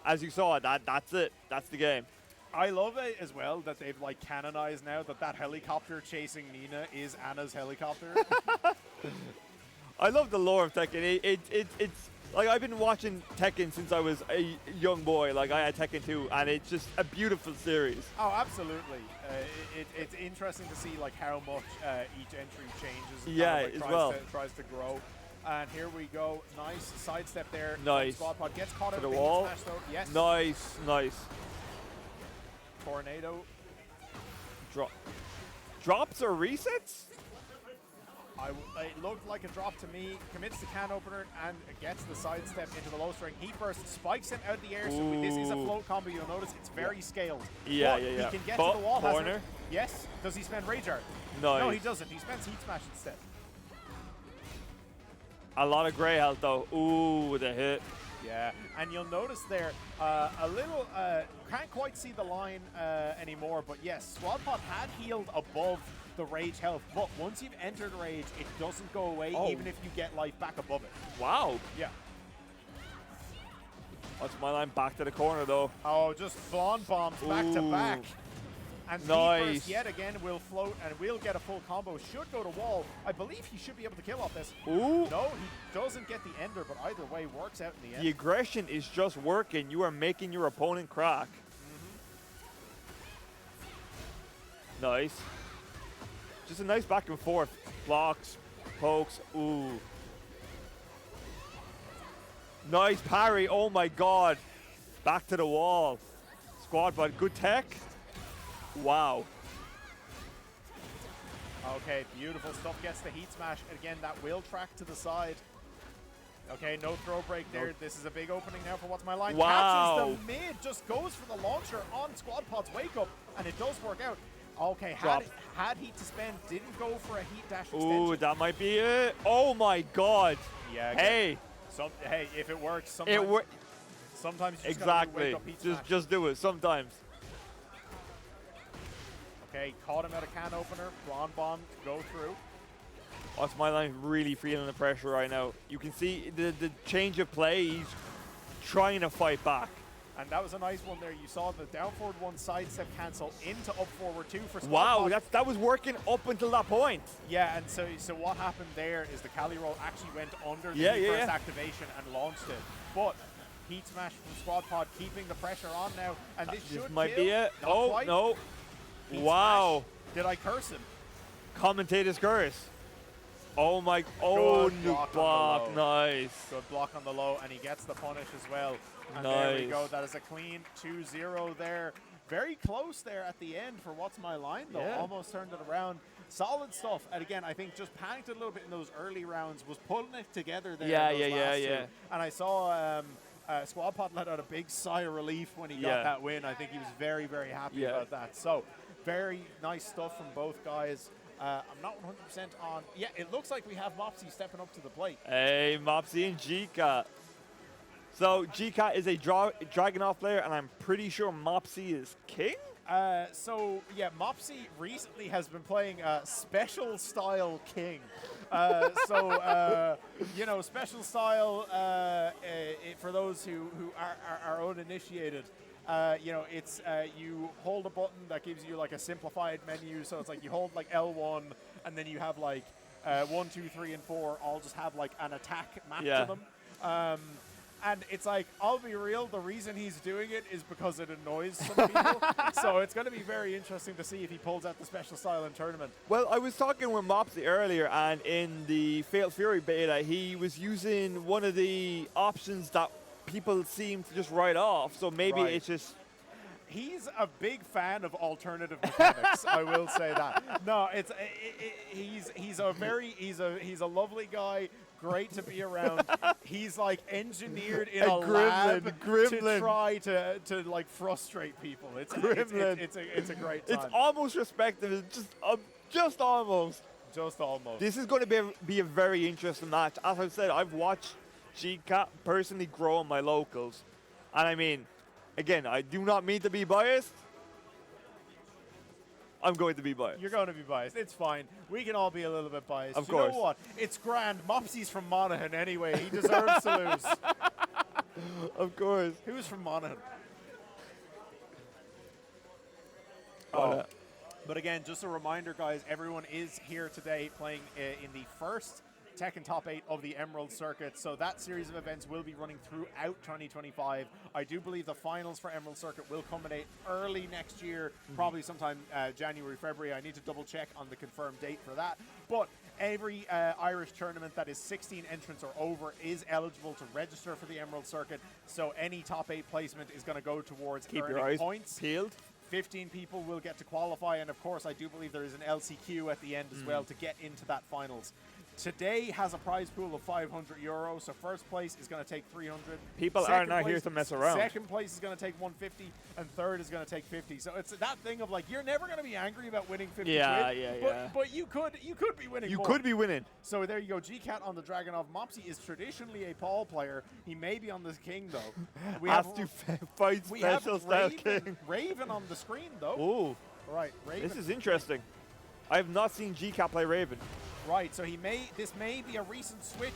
as you saw, that's it. That's the game. I love it as well that they've like canonized now that helicopter chasing Nina is Anna's helicopter. I love the lore of Tekken. It's like I've been watching Tekken since I was a young boy. Like I had Tekken 2, and it's just a beautiful series. Oh, absolutely. It's interesting to see like how much each entry changes. And Yeah, kind of, like, as well. Tries to grow. And here we go. Nice sidestep there. Nice. Squad pod gets caught To out the of wall. Smash, though. Yes. Nice, nice. Tornado. Drops or resets? It looked like a drop to me. Commits the can opener and gets the sidestep into the low string. He first spikes him out of the air. So this is a float combo. You'll notice it's very scaled. Yeah, but yeah. He can get to the wall. Corner. Yes. Does he spend Rage Art? Nice. No, he doesn't. He spends Heat Smash instead. A lot of gray health though. Ooh, with a hit. Yeah, and you'll notice there a little, can't quite see the line anymore, but yes, Squad Pod had healed above the Rage health, but once you've entered Rage, it doesn't go away even if you get life back above it. Wow. Yeah. That's my line back to the corner though. Oh, just Fawn bombs back to back. And Nice. First yet again will float and will get a full combo. Should go to wall. I believe he should be able to kill off this. Ooh. No, he doesn't get the ender, but either way works out in the end. The aggression is just working. You are making your opponent crack. Nice. Just a nice back and forth. Blocks, pokes. Ooh. Nice parry. Oh my god. Back to the wall. Squad bot. Good tech. Wow. Okay, beautiful stuff. Gets the Heat Smash. Again, that will track to the side. Okay, no throw break there. This is a big opening now for What's My Line. Wow. Catches the mid, just goes for the launcher on Squad Pod's wake up, and it does work out. Okay, had Heat to spend, didn't go for a Heat dash extension. Ooh, that might be it. Oh my god. Yeah. Hey. Hey, if it works, sometimes It works. Sometimes you just Exactly. gotta wake up Heat Smash. Just do it sometimes. Okay, caught him at a can opener. Blonde bomb to go through. What's My Line really feeling the pressure right now. You can see the change of play. He's trying to fight back. And that was a nice one there. You saw the down forward one sidestep cancel into up forward two for Squad Wow, Pod. that was working up until that point. Yeah, and so what happened there is the Cali roll actually went under the first activation and launched it. But Heat Smash from Squad Pod keeping the pressure on now, and this should might kill. be it. Not Oh quite. no! Heat Wow! Smash. Did I curse him? Commentator's curse. Oh my! Oh, Good nuke block on the block! low. Nice. Good block on the low, and he gets the punish as well. And Nice. there we go. That is a clean 2-0 there. Very close there at the end for What's My Line, though. Yeah. Almost turned it around. Solid stuff. And again, I think just panicked a little bit in those early rounds, was pulling it together there. Yeah, in those last yeah. two. And I saw Squad Pod let out a big sigh of relief when he got that win. I think he was very, very happy about that. So, very nice stuff from both guys. I'm not 100% on. Yeah, it looks like we have Mopsy stepping up to the plate. Hey, Mopsy and G-Cat. So G-Cat is a Dragunov player, and I'm pretty sure Mopsy is king? So yeah, Mopsy recently has been playing Special Style King. You know, Special Style, for those who are uninitiated, you know, it's you hold a button that gives you like a simplified menu. So it's like you hold like L1, and then you have like 1, 2, 3, and 4 all just have like an attack map to them. And it's like, I'll be real, the reason he's doing it is because it annoys some people. So it's going to be very interesting to see if he pulls out the Special Style in tournament. Well, I was talking with Mopsy earlier, and in the Fatal Fury beta, he was using one of the options that people seem to just write off. So maybe it's just... He's a big fan of alternative mechanics. I will say that. No, he's a lovely guy. Great to be around. He's like engineed in a lab to try to like frustrate people. It's a great time. It's almost respected. It's just almost. Just almost. This is going to be a very interesting match. As I said, I've watched G-Cat personally grow in my locals, and I mean, again, I do not mean to be biased. I'm going to be biased. You're going to be biased. It's fine. We can all be a little bit biased. Of You know course. what? It's grand. Mopsy's from Monaghan anyway. He deserves to lose. Of course. Who's from Monaghan? Oh. But again, just a reminder, guys, everyone is here today playing in the first Tekken Top 8 of the Emerald Circuit. So that series of events will be running throughout 2025. I do believe the finals for Emerald Circuit will culminate early next year, probably sometime January, February. I need to double check on the confirmed date for that. But every Irish tournament that is 16 entrants or over is eligible to register for the Emerald Circuit. So any top 8 placement is going to go towards Keep earning your eyes points. peeled. 15 people will get to qualify, and of course I do believe there is an LCQ at the end as well to get into that finals. Today has a prize pool of €500, so first place is going to take 300. People are not here to mess around. Second place is going to take 150, and third is going to take 50. So it's that thing of like, you're never going to be angry about winning 50 quid, but you could be winning You more. could be winning. So there you go. GCat on the Dragonov. Mopsy is traditionally a Paul player. He may be on the King though. We Has to fight we have special style Raven, King. Raven on the screen though. Oh, Right, Raven. this is interesting. I have not seen GCat play Raven. Right, so this may be a recent switch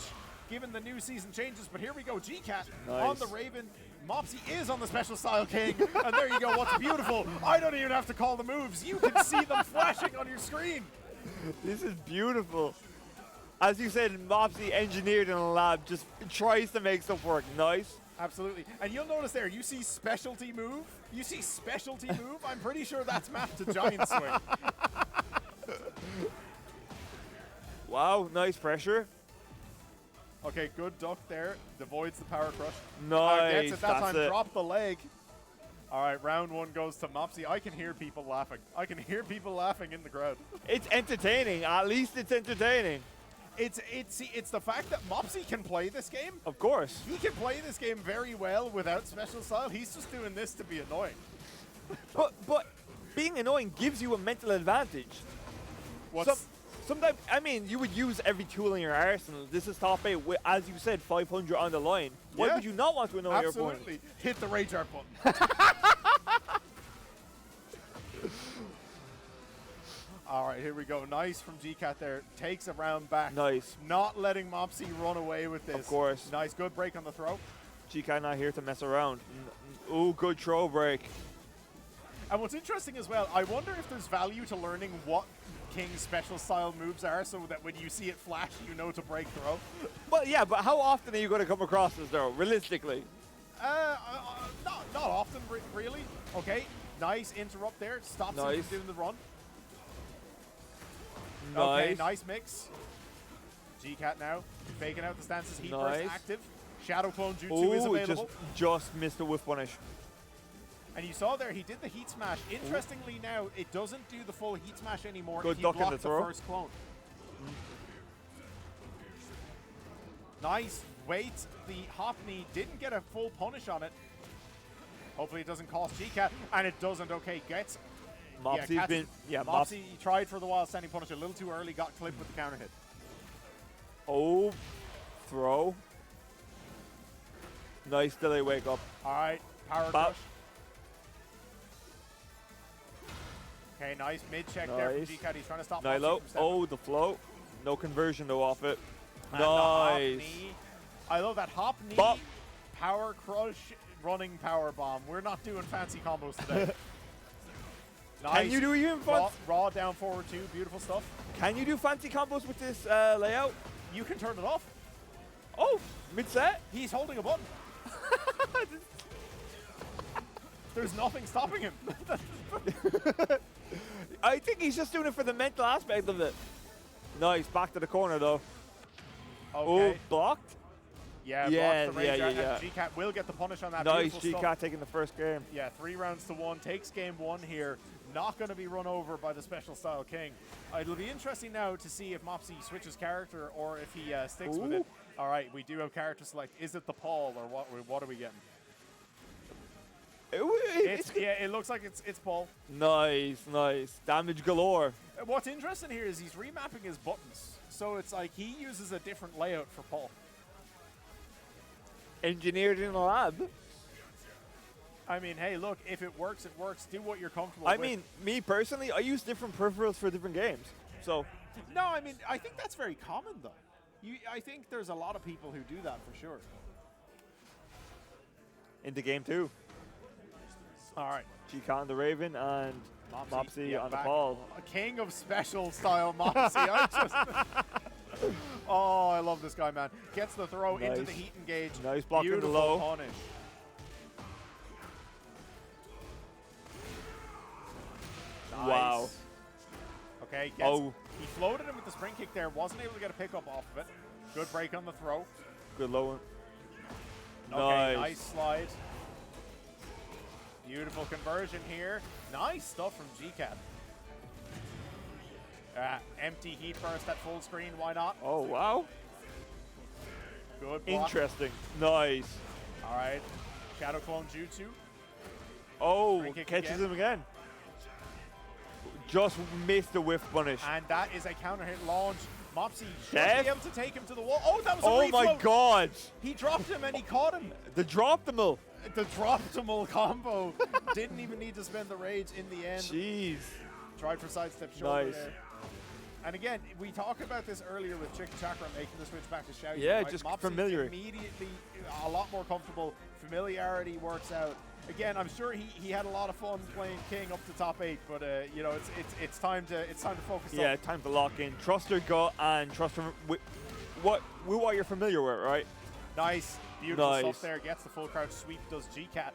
given the new season changes, but here we go. GCat on the Raven. Mopsy is on the special style King, and there you go. What's beautiful? I don't even have to call the moves. You can see them flashing on your screen. This is beautiful. As you said, Mopsy engineered in a lab, just tries to make stuff work. Nice. Absolutely. And you'll notice there, you see specialty move. You see specialty move. I'm pretty sure that's mapped to giant swing. Wow, nice pressure. Okay, good duck there. Avoids the power crush. Nice. Gets it that That's time. it. Drop the leg. All right, round one goes to Mopsy. I can hear people laughing. I can hear people laughing in the crowd. It's entertaining. At least it's entertaining. It's the fact that Mopsy can play this game. Of course. He can play this game very well without special style. He's just doing this to be annoying. But being annoying gives you a mental advantage. Sometimes, I mean, you would use every tool in your arsenal. This is top 8, as you said, 500 on the line. Why Yeah. would you not want to annoy your opponent? Absolutely. Hit the rage art button. All right, here we go. Nice from GCat there. Takes a round back. Nice. Not letting Mopsy run away with this. Of course. Nice, good break on the throw. GCat not here to mess around. Ooh, good throw break. And what's interesting as well, I wonder if there's value to learning what King's special style moves are so that when you see it flash, you know to break throw. Well, yeah, but how often are you going to come across this, though, realistically? Not often, really. Okay, nice interrupt there. Stops him Nice. from doing the run. Nice. Okay, nice mix. GCat now, faking out the stances. Heat burst Nice. active. Shadow Clone Jutsu is Ooh, available. just missed a whiff punish. And you saw there, he did the heat smash. Interestingly now, it doesn't do the full heat smash anymore Good if you duck in block the the throw. first clone. Nice. Wait, the hop knee didn't get a full punish on it. Hopefully it doesn't cost GCat, and it doesn't. Okay, gets... Mopsy's been... Yeah, Mopsy tried for the wild standing punish a little too early, got clipped with the counter hit. Oh, throw. Nice delay wake up. All right, power Bop. crush. Okay, nice mid-check there from Nice. GCat. He's trying to stop Nilo. Mopsy from stepping. Oh, the flow. No conversion though off it. And the hop Nice. knee. I love that hop knee, Bop. power crush, running power bomb. We're not doing fancy combos today. Nice. Can you do even raw down forward two? Beautiful stuff. Can you do fancy combos with this layout? You can turn it off. Oh, mid-set. He's holding a button. There's nothing stopping him. I think he's just doing it for the mental aspect of it. Nice, back to the corner though. Okay. Oh, blocked. Yeah, Yeah, blocks the rage yeah, art, yeah, and GCat will get the punish on that. Nice, Beautiful GCat stuff. taking the first game. Yeah, 3 rounds to 1. Takes game 1 here. Not going to be run over by the special style King. It'll be interesting now to see if Mopsy switches character or if he sticks with it. All right, we do have character select. Is it the Paul or what are we getting? It looks like it's Paul. Nice, nice. Damage galore. What's interesting here is he's remapping his buttons. So it's like he uses a different layout for Paul. Engineered in a lab. I mean, hey, look, if it works, it works. Do what you're comfortable I with. mean, me personally, I use different peripherals for different games. So, No, I mean, I think that's very common, though. I think there's a lot of people who do that for sure. into game 2. All right. G-Con the Raven and Mopsy yeah, on the back. ball. A king of special style Mopsy. Oh, I love this guy, man. Gets the throw into the heat engage. Nice block in the Beautiful low. punish. Nice. Wow. Okay, he floated him with the spring kick there. Wasn't able to get a pickup off of it. Good break on the throw. Good low one. Okay, nice slide. Beautiful conversion here. Nice stuff from GCat. Empty heat burst at full screen, why not? Oh, wow. Good block. Interesting. Nice. All right, Shadow Clone Jutsu. Oh, Free kick catches again. him again. Just missed the whiff punish. And that is a counter hit launch. Mopsy should Death? be able to take him to the wall. Oh, that was a Oh refloat. my god. He dropped him and he caught him. The drop-the-mill. The drop-to-mill combo. Didn't even need to spend the rage in the end. Jeez. Tried for sidestep shoulder Nice. there. And again, we talked about this earlier with Chicken Chakra making the switch back to Xiao Yu. Yeah, right? just Mopsy familiar. Immediately, a lot more comfortable. Familiarity works out. Again, I'm sure he had a lot of fun playing King up to top 8, but you know, it's time to focus. Yeah, up. time to lock in. Trust your gut and trust with what you're familiar with, right? Nice, beautiful Nice. stuff there. Gets the full crouch sweep. Does GCat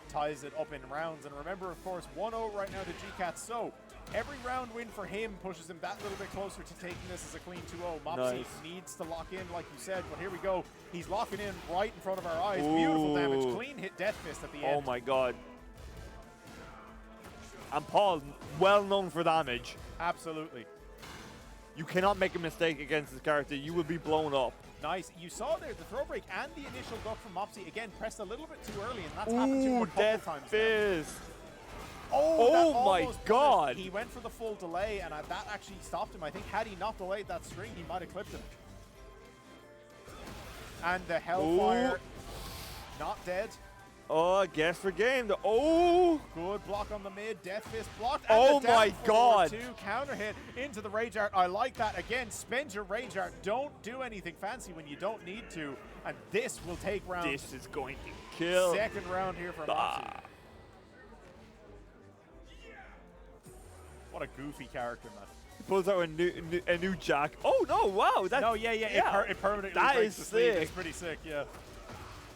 ties it up in rounds? And remember, of course, 1-0 right now to GCat. So every round win for him pushes him that little bit closer to taking this as a clean 2-0. Mopsy Nice. needs to lock in, like you said, but here we go. He's locking in right in front of our eyes. Ooh. Beautiful damage. Clean hit Death Fist at the end. Oh my god. And Paul, well known for damage. Absolutely. You cannot make a mistake against this character. You will be blown up. Nice. You saw there the throw break and the initial duck from Mopsy. Again, pressed a little bit too early, and that's happened to him Ooh, a couple Death times now. Fist. Oh, that Oh my almost god. punished. He went for the full delay, and that actually stopped him. I think had he not delayed that string, he might have clipped him. And the Hellfire, not dead. Oh, guess for game. Oh. Good block on the mid. Death Fist blocked. And Oh the my down god. 4-2 counter hit into the Rage Art. I like that. Again, spend your Rage Art. Don't do anything fancy when you don't need to. And this will take round. This is going to kill. Second round here for Mopsy. Ah. What a goofy character, man. Pulls out a new jack. Oh no! Wow. That's, No, yeah. It permanently That breaks is the sleeve. sick. It's pretty sick, yeah.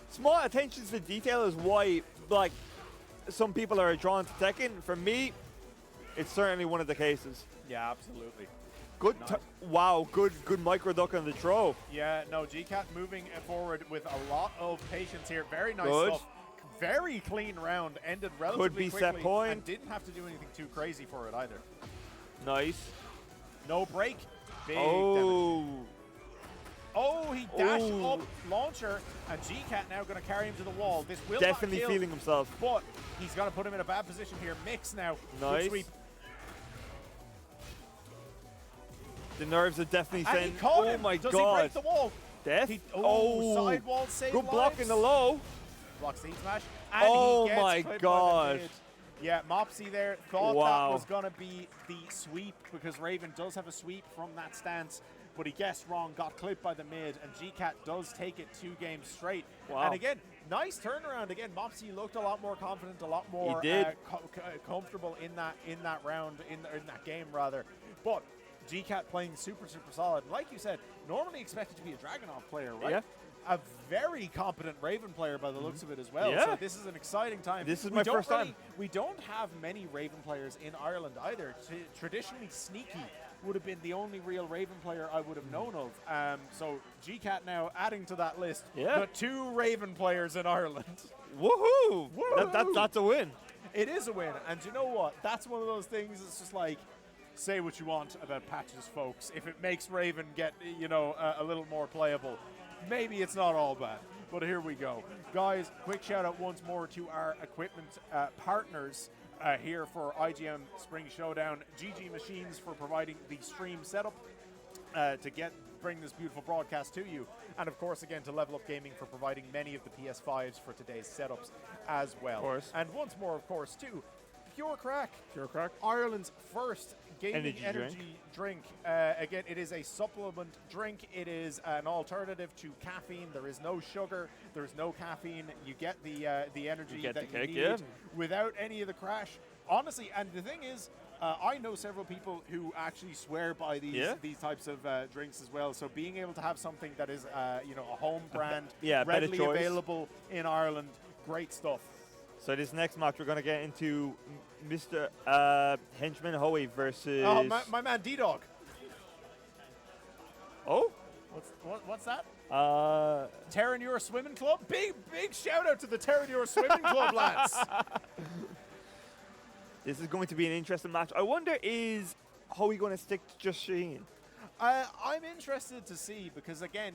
Small attention to detail is why, like, some people are drawn to Tekken. For me, it's certainly one of the cases. Yeah, absolutely. Good. Nice. Wow. Good micro duck on the throw. Yeah, no, GCat moving forward with a lot of patience here. Very nice Good. stuff. Very clean round. Ended relatively be quickly. set point. And didn't have to do anything too crazy for it either. Nice. No break. Big damage. Oh. Oh, he dashed Ooh. up launcher, and GCat now going to carry him to the wall. This will Definitely not kill, feeling himself. but he's going to put him in a bad position here. Mix now. Good Nice. sweep. The nerves are definitely And saying, he caught oh him. my Does god. he break the wall? Death. Sidewall save Good block in the lives. low. Blocks the heat smash. And Oh he gets my clipped God. by the mid. Yeah, Mopsy there thought Wow. that was going to be the sweep because Raven does have a sweep from that stance, but he guessed wrong, got clipped by the mid, and GCat does take it 2 games straight. Wow. And again, nice turnaround. Again, Mopsy looked a lot more confident, a lot more did. comfortable in that round, in that game rather. But GCat playing super solid. Like you said, normally expected to be a Dragunov player, right? Yeah. A very competent Raven player by the looks of it as well. Yeah. So this is an exciting time. This is We my don't first time. We don't have many Raven players in Ireland either. Traditionally, Sneaky would have been the only real Raven player I would have known of. So GCat now adding to that list. Yeah. The 2 Raven players in Ireland. Woohoo! Woohoo! That's a win. It is a win, and you know what? That's one of those things. It's just like, say what you want about patches, folks. If it makes Raven get, a little more playable, maybe it's not all bad. But here we go, guys. Quick shout out once more to our equipment partners here for IGM Spring Showdown. GG Machines for providing the stream setup. bring this beautiful broadcast to you. And of course, again, to Level Up Gaming for providing many of the PS5s for today's setups as well. Of course. And once more, of course, too, Pure Crack. Pure Crack. Ireland's first gaming Energy drink. Again, it is a supplement drink. It is an alternative to caffeine. There is no sugar. There is no caffeine. You get the energy that you need without any of the crash. Honestly, and the thing is, I know several people who actually swear by these types of drinks as well. So being able to have something that is, a home brand, readily available in Ireland, great stuff. So this next match, we're going to get into Mr. Henchman Hoey versus... Oh, my man D-Dog. Oh? What's that? Terranure Swimming Club? Big shout out to the Terranure Swimming Club, lads. This is going to be an interesting match. I wonder, is Hoey going to stick to just Shaheen? I'm interested to see, because again,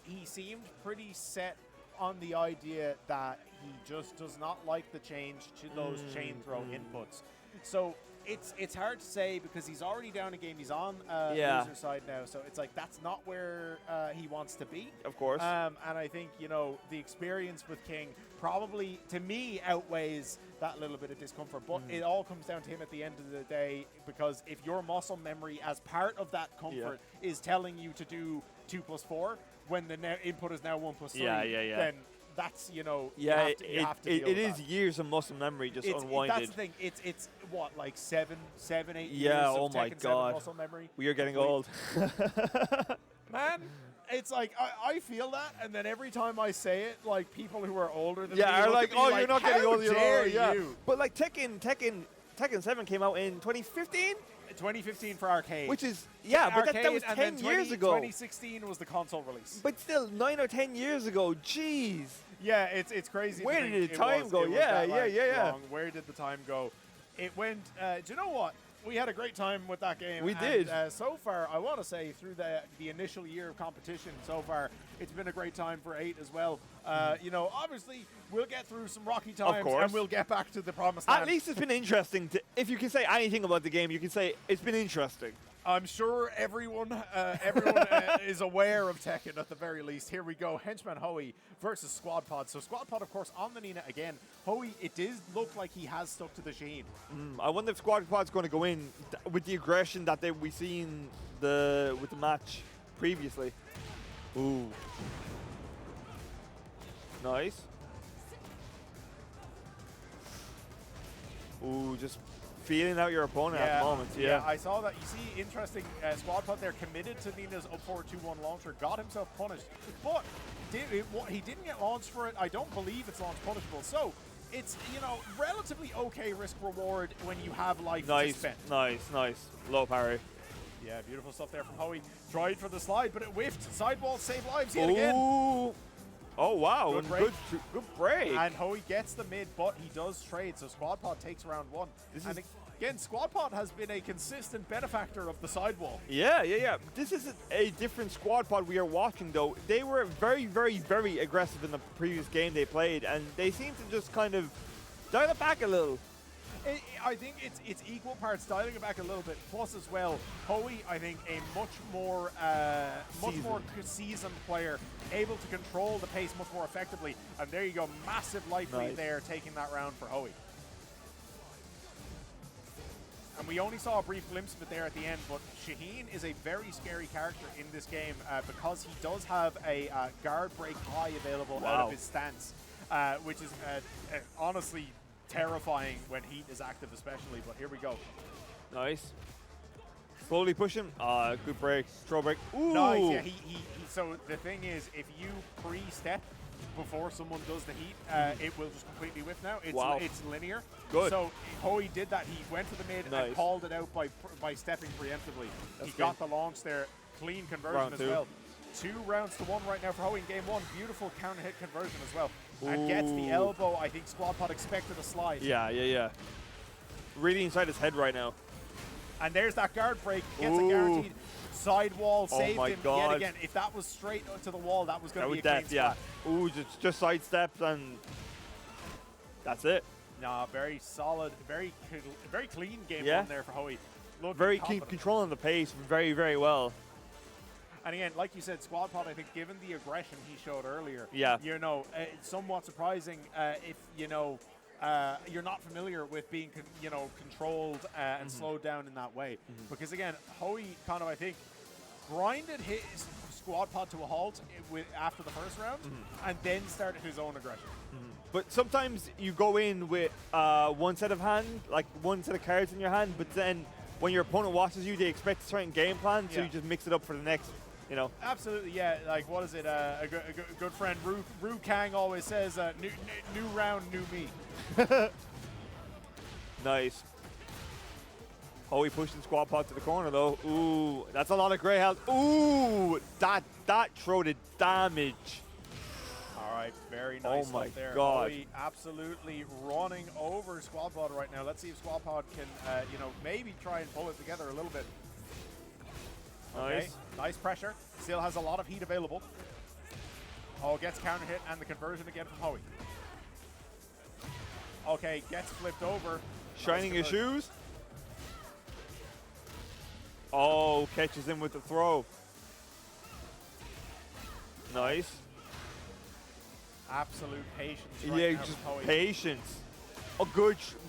he seemed pretty set on the idea that he just does not like the change to those chain throw inputs. So it's hard to say, because he's already down a game. He's on loser side now, so it's like that's not where he wants to be. Of course. And I think, the experience with King probably, to me, outweighs that little bit of discomfort. But it all comes down to him at the end of the day, because if your muscle memory as part of that comfort is telling you to do 2 + 4 when the input is now 1 + 3, then that's, you have to deal with it is years of muscle memory just unwinded. That's the thing. It's what, like 7, 8 years oh of my Tekken 7 God. muscle memory. We are getting old. Man, it's like I feel that, and then every time I say it, like people who are older than me are look like, at me oh, like, you're not getting old, how dare yeah. you? But like Tekken 7 came out in 2015, 2015 for arcade, which is but that was 10 years ago. 2016 was the console release. But still, 9 or 10 years ago. Jeez. Yeah, it's crazy. Where did the time go? Yeah. Where did the time go? It went. Do you know what? We had a great time with that game. We did. So far, I want to say, through the initial year of competition so far, it's been a great time for 8 as well. Obviously, we'll get through some rocky times, and we'll get back to the promised land. At least it's been interesting. If you can say anything about the game, you can say it's been interesting. I'm sure everyone is aware of Tekken at the very least. Here we go. Henchman Hoey versus Squad Pod. So Squad Pod, of course, on the Nina again. Hoey, it does look like he has stuck to the Sheen. I wonder if Squad Pod's going to go in with the aggression that we seen with the match previously. Ooh. Nice. Ooh, just feeling out your opponent at the moment. Yeah, I saw that. You see, interesting Squad Pod there, committed to Nina's up 4-2-1 launcher, got himself punished, but he didn't get launched for it. I don't believe it's launch punishable. So it's, relatively okay risk reward when you have life to spend. Nice. Low parry. Yeah, beautiful stuff there from Hoey. Tried for the slide, but it whiffed. Sidewall save lives yet again. Oh, wow. Good break. And Hoey gets the mid, but he does trade, so Squad Pod takes round 1. Again, Squad Pod has been a consistent benefactor of the sidewall. Yeah. This is a different Squad Pod we are watching, though. They were very, very, very aggressive in the previous game they played, and they seem to just kind of dial it back a little. I think it's equal parts dialing it back a little bit. Plus, as well, Hoey, I think, a much more seasoned player, able to control the pace much more effectively. And there you go, massive life lead there, taking that round for Hoey. And we only saw a brief glimpse of it there at the end, but Shaheen is a very scary character in this game because he does have a guard break high available out of his stance, which is honestly terrifying when heat is active especially, but here we go. Nice. Slowly push him. Good break. Throw break. Ooh. Nice, yeah, so the thing is, if you pre-step before someone does the heat, it will just completely whiff now. It's linear. Good. So Hoey did that. He went for the mid and called it out by stepping preemptively. He got the launch there. Clean conversion as well. 2 rounds to 1 right now for Hoey in game 1. Beautiful counter hit conversion as well. And gets the elbow. I think Squad Pod expected a slide. Yeah. Really inside his head right now. And there's that guard break. Gets a guaranteed sidewall. Saved him yet again. If that was straight to the wall, that was going to be a clean spot. Ooh, just sidesteps and that's it. No, very solid, very clean game 1 there for Hoey. Very controlling the pace very, very well. And again, like you said, Squad Pod, I think, given the aggression he showed earlier, Yeah. you know, it's somewhat surprising if, you know, you're not familiar with being, you know, controlled and slowed down in that way. Because again, Hoey kind of, I think, grinded his Squad Pod to a halt after the first round and then started his own aggression. But sometimes you go in with one set of hand, like one set of cards in your hand, but then when your opponent watches you, they expect a certain game plan, so you just mix it up for the next, you know. Absolutely, yeah. Like, what is it? A good friend, Ru Kang, always says, new round, new me. Nice. Oh, he pushed the Squad Pod to the corner, though. Ooh, that's a lot of gray health. Ooh, that throw did damage. All right, very nice Oh my stuff there. God. Hoey absolutely running over Squad Pod right now. Let's see if Squad Pod can, you know, maybe try and pull it together a little bit. Okay, Nice. nice pressure. Still has a lot of heat available. Oh, gets counter hit and the conversion again from Hoey. Okay, gets flipped over. Shining Nice his shoes. Oh, catches him with the throw. Nice. Absolute patience right Yeah, now just from Hoey. patience. A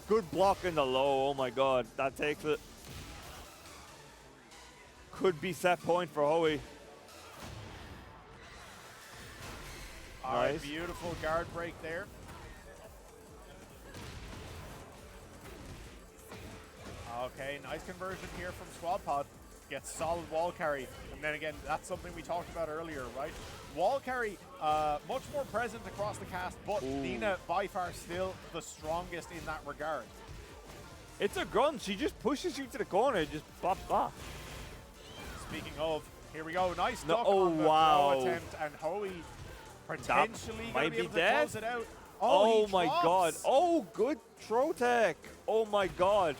good block in the low. Oh my God, that takes it. Could be set point for Hoey. All right, Nice. beautiful guard break there. Okay, nice conversion here from Squad Pod. Gets solid wall carry. And then again, that's something we talked about earlier, right? Wall carry, much more present across the cast, but Nina by far still the strongest in that regard. It's a gun. She just pushes you to the corner. Just bop, bop. Speaking of, here we go. Nice No, duck oh, on the wow. throw attempt, and Hoey potentially going might to be be able dead. to close it out. Oh he my drops. God. Oh, good throw tech. Oh my God.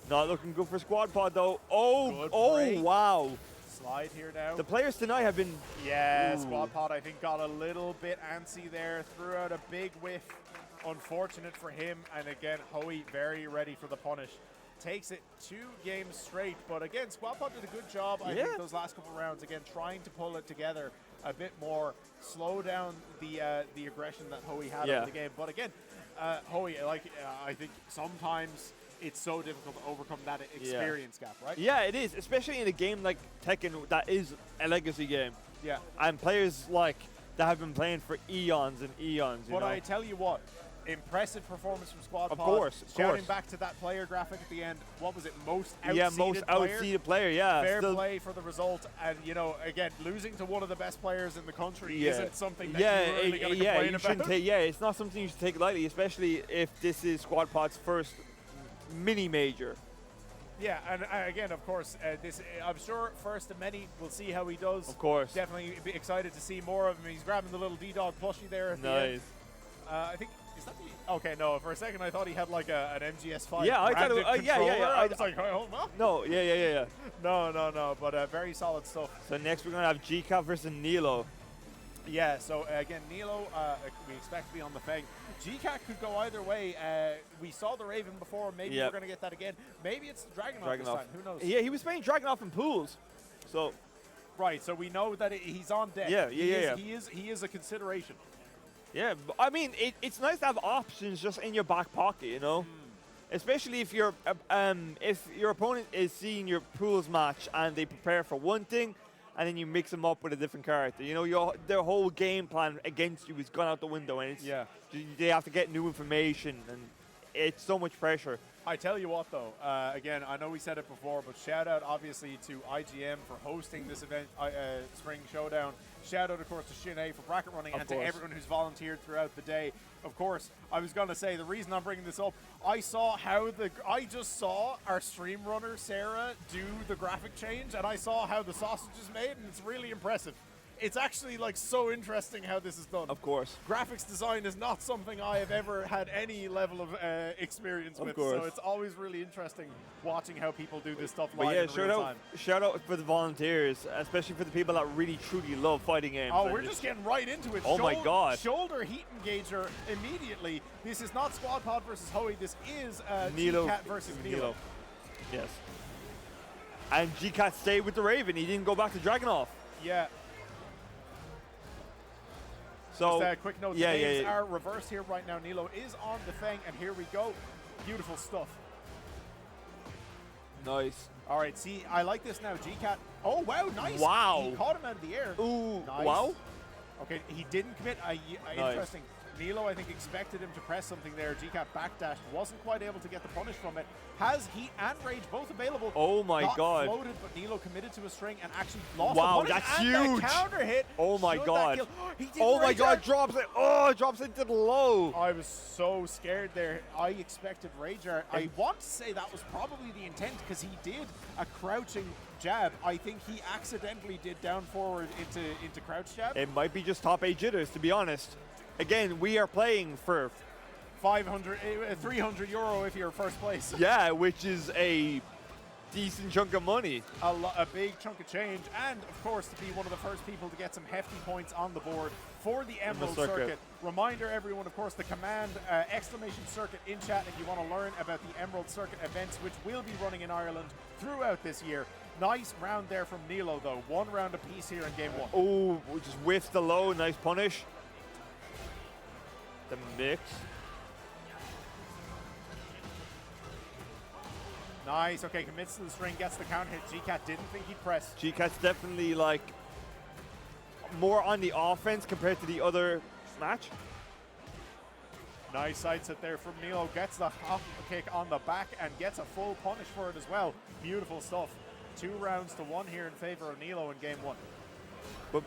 Not looking good for Squad Pod though. Oh, Good oh break. wow. Slide here now. The players tonight have been. Yeah, Ooh. Squad Pod, I think, got a little bit antsy there. Threw out a big whiff. Unfortunate for him. And again, Hoey very ready for the punish. Takes it 2 games straight. But again, Squad Pod did a good job, I think, those last couple rounds. Again, trying to pull it together a bit more. Slow down the aggression that Hoey had in the game. But again, Hoey, I think sometimes it's so difficult to overcome that experience gap, right? Yeah, it is, especially in a game like Tekken that is a legacy game. Yeah. And players like that have been playing for eons and eons. You But know? I tell you what, impressive performance from Squad Pod. Of course. Shouting back to that player graphic at the end, what was it? Most outseeded Yeah, most player? outseeded player. Yeah. Fair still- play for the result, and you know, again, losing to one of the best players in the country isn't something that you're really going to complain you shouldn't about. take. Yeah, it's not something you should take lightly, especially if this is Squad Pod's first mini major. Yeah, and again, of course, I'm sure first of many. We'll see how he does. Of course. Definitely be excited to see more of him. He's grabbing the little D-Dog plushie there at the Nice. end. I think, is that the... Okay, no, for a second I thought he had like an MGS5 Yeah, I thought it branded was- yeah. controller. I was like, oh, well. No, yeah. No, but very solid stuff. So next we're gonna have GCAP versus Nilo. Yeah, so again, Nilo, we expect to be on the Feng. GCAT could go either way. We saw the Raven before. Maybe we're going to get that again. Maybe it's the Dragunov this time. Who knows? Yeah, he was playing Dragunov in pools. So right, so we know that he's on deck. Yeah. He is a consideration. yeah, I mean, it's nice to have options just in your back pocket, you know. Especially if your opponent is seeing your pools match and they prepare for one thing, and then you mix them up with a different character. You know, their whole game plan against you is gone out the window, and it's they have to get new information, and it's so much pressure. I tell you what, though, again, I know we said it before, but shout out obviously to IGM for hosting this event, Spring Showdown. Shout out, of course, to Shin-A for bracket running, and to everyone who's volunteered throughout the day. Of course, I was going to say, the reason I'm bringing this up, I just saw our stream runner, Sarah, do the graphic change, and I saw how the sausage is made, and it's really impressive. It's actually like so interesting how this is done. Of course. Graphics design is not something I have ever had any level of experience with, so it's always really interesting watching how people do this stuff live in real time. Shout out for the volunteers, especially for the people that really truly love fighting games. Oh, we're just getting right into it. Oh my God. Shoulder heat engager immediately. This is not Squad Pod versus Hoey. This is Nilo GCAT versus Nilo. Yes. And GCat stayed with the Raven. He didn't go back to Dragunov. Yeah. So, just a quick note, the names are reversed here right now. Nilo is on the Feng, and here we go. Beautiful stuff. Nice. All right, see, I like this now. GCat. Oh, wow, nice. Wow. He caught him out of the air. Ooh, nice. wow. Okay, he didn't commit. Nice. Interesting. Nilo, I think, expected him to press something there. GCat backdashed, wasn't quite able to get the punish from it. Has Heat and Rage both available. Oh my God. Floated, but Nilo committed to a string and actually lost wow, the punish. that's and huge. The counter hit. Oh my God. He did oh my God, Rager. drops it. Oh, drops into the low. I was so scared there. I expected Rager. I want to say that was probably the intent because he did a crouching jab. I think he accidentally did down forward into crouch jab. It might be just top 8 jitters, to be honest. Again, we are playing for 300 euro if you're first place. Yeah, which is a decent chunk of money. A big chunk of change, and of course to be one of the first people to get some hefty points on the board for the Emerald Circuit. Reminder everyone, of course, the command exclamation circuit in chat if you want to learn about the Emerald Circuit events, which will be running in Ireland throughout this year. Nice round there from Nilo though. 1 round apiece here in game 1. Oh, just whiffed the low, nice punish. The mix. Nice, okay, commits to the string, gets the counter hit. GCat didn't think he'd press. GCat's definitely like more on the offense compared to the other match. Nice side set there from Nilo, gets the hop kick on the back and gets a full punish for it as well. Beautiful stuff. 2 rounds to 1 here in favor of Nilo in game 1. But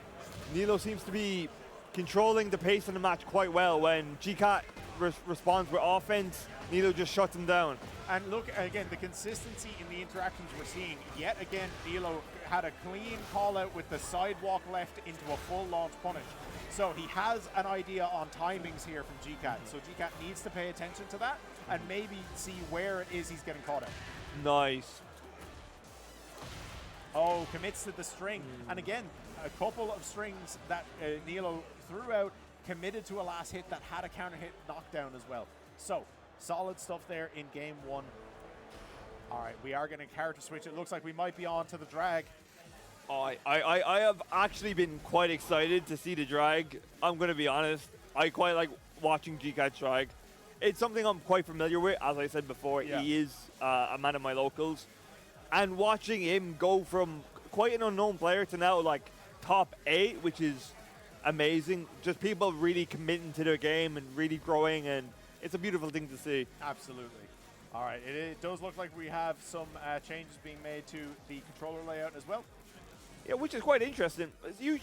Nilo seems to be controlling the pace of the match quite well. When GCat responds with offense, Nilo just shuts him down. And look, again, the consistency in the interactions we're seeing. Yet again, Nilo had a clean call out with the sidewalk left into a full launch punish. So he has an idea on timings here from GCat. So GCat needs to pay attention to that and maybe see where it is he's getting caught out. Nice. Oh, commits to the string. And again, a couple of strings that Nilo threw out, committed to a last hit that had a counter hit knockdown as well. So, solid stuff there in game 1. All right, we are going to character switch. It looks like we might be on to the drag. I have actually been quite excited to see the drag. I'm going to be honest. I quite like watching GCat drag. It's something I'm quite familiar with. As I said before, he is a man of my locals. And watching him go from quite an unknown player to now like top 8, which is amazing. Just people really committing to their game and really growing, and it's a beautiful thing to see. Absolutely. All right, it does look like we have some changes being made to the controller layout as well. Yeah, which is quite interesting.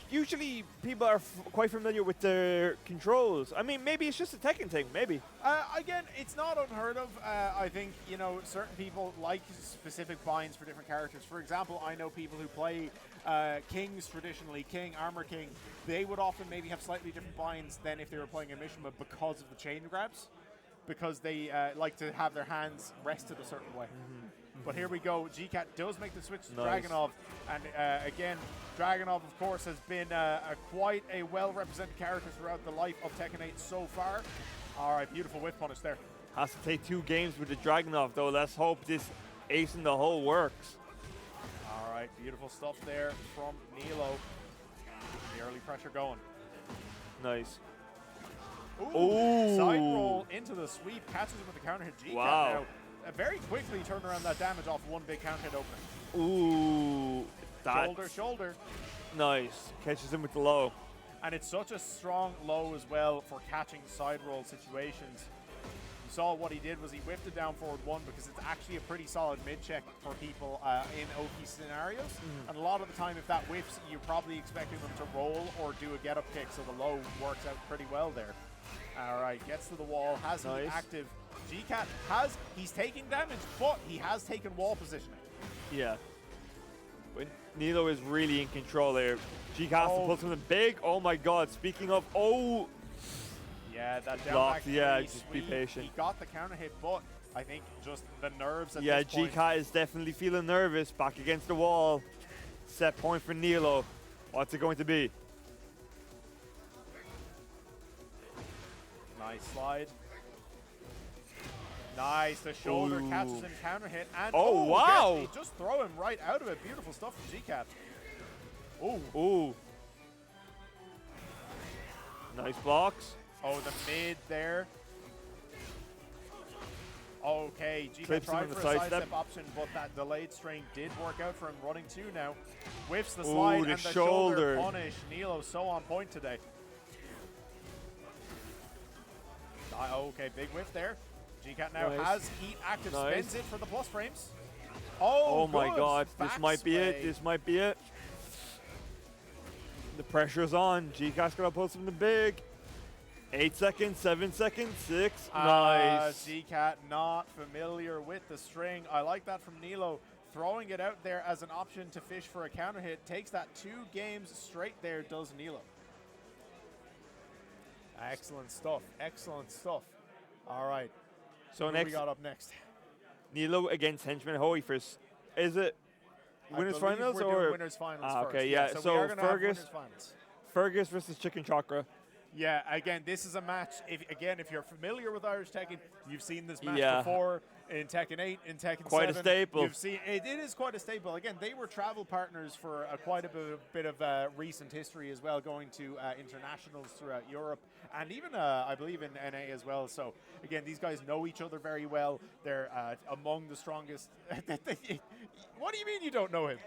Usually people are quite familiar with their controls. I mean, maybe it's just a Tekken thing, maybe. Again, it's not unheard of. I think, you know, certain people like specific binds for different characters. For example, I know people who play Kings traditionally, King, Armor King. They would often maybe have slightly different binds than if they were playing a mission, but because of the chain grabs. Because they like to have their hands rested a certain way. But here we go. GCat does make the switch to Dragunov. And again, Dragunov, of course, has been quite a well-represented character throughout the life of Tekken 8 so far. All right, beautiful whip punish there. Has to take 2 games with the Dragunov, though. Let's hope this ace in the hole works. All right, beautiful stuff there from Nilo. Keeping the early pressure going. Nice. Ooh, side roll into the sweep, catches him with the counter hit. GCat now very quickly turned around that damage off 1 big counter hit opener. Ooh. Shoulder. Nice. Catches him with the low. And it's such a strong low as well for catching side roll situations. You saw what he did was he whipped it down forward 1 because it's actually a pretty solid mid-check for people in OP scenarios. And a lot of the time, if that whiffs, you're probably expecting them to roll or do a get-up kick, so the low works out pretty well there. All right, gets to the wall, has he active. GCat he's taking damage, but he has taken wall positioning. Yeah. But Nilo is really in control there. GCat has to pull something big. Oh my God, speaking of, yeah, that down locked, back yeah, three just sweep. be patient. He got the counter hit, but I think just the nerves at this point. GCat is definitely feeling nervous, back against the wall. Set point for Nilo. What's it going to be? Nice slide. Nice. The shoulder Ooh. catches him, counter hit, and Oh, wow. He just throw him right out of it. Beautiful stuff from GCat. Oh. Ooh. Nice blocks. Oh, the mid there. Okay, GCat Clips him tried in the for a sidestep. sidestep option, but that delayed string did work out for him. Running two now. Whiffs the slide Ooh, the and the shoulder. punish. Nilo so on point today. Okay, big whiff there. GCat now Nice. has heat active, Nice. spends it for the plus frames. Oh my good. god, this might be it. Backsway. This might be it. The pressure's on. GCat's gonna pull something big. 8 seconds, 7 seconds, 6. Nice. GCat not familiar with the string. I like that from Nilo. Throwing it out there as an option to fish for a counter hit. Takes that 2 games straight there, does Nilo. Excellent stuff. Excellent stuff. All right. So Who next, we got up next? Nilo against Henchman Hoey first. Is it winners I believe finals we're or doing winners finals Ah, first. okay, yeah. So, So we are gonna have Fergus- winners finals. Fergus versus Chicken Chakra? Yeah, again, this is a match. If you're familiar with Irish Tekken, you've seen this match Yeah. before in Tekken 8, in Tekken 7. Quite a staple. You've seen it is quite a staple. Again, they were travel partners for quite a bit of recent history as well, going to internationals throughout Europe and even I believe in NA as well. So again, these guys know each other very well. They're among the strongest. What do you mean you don't know him?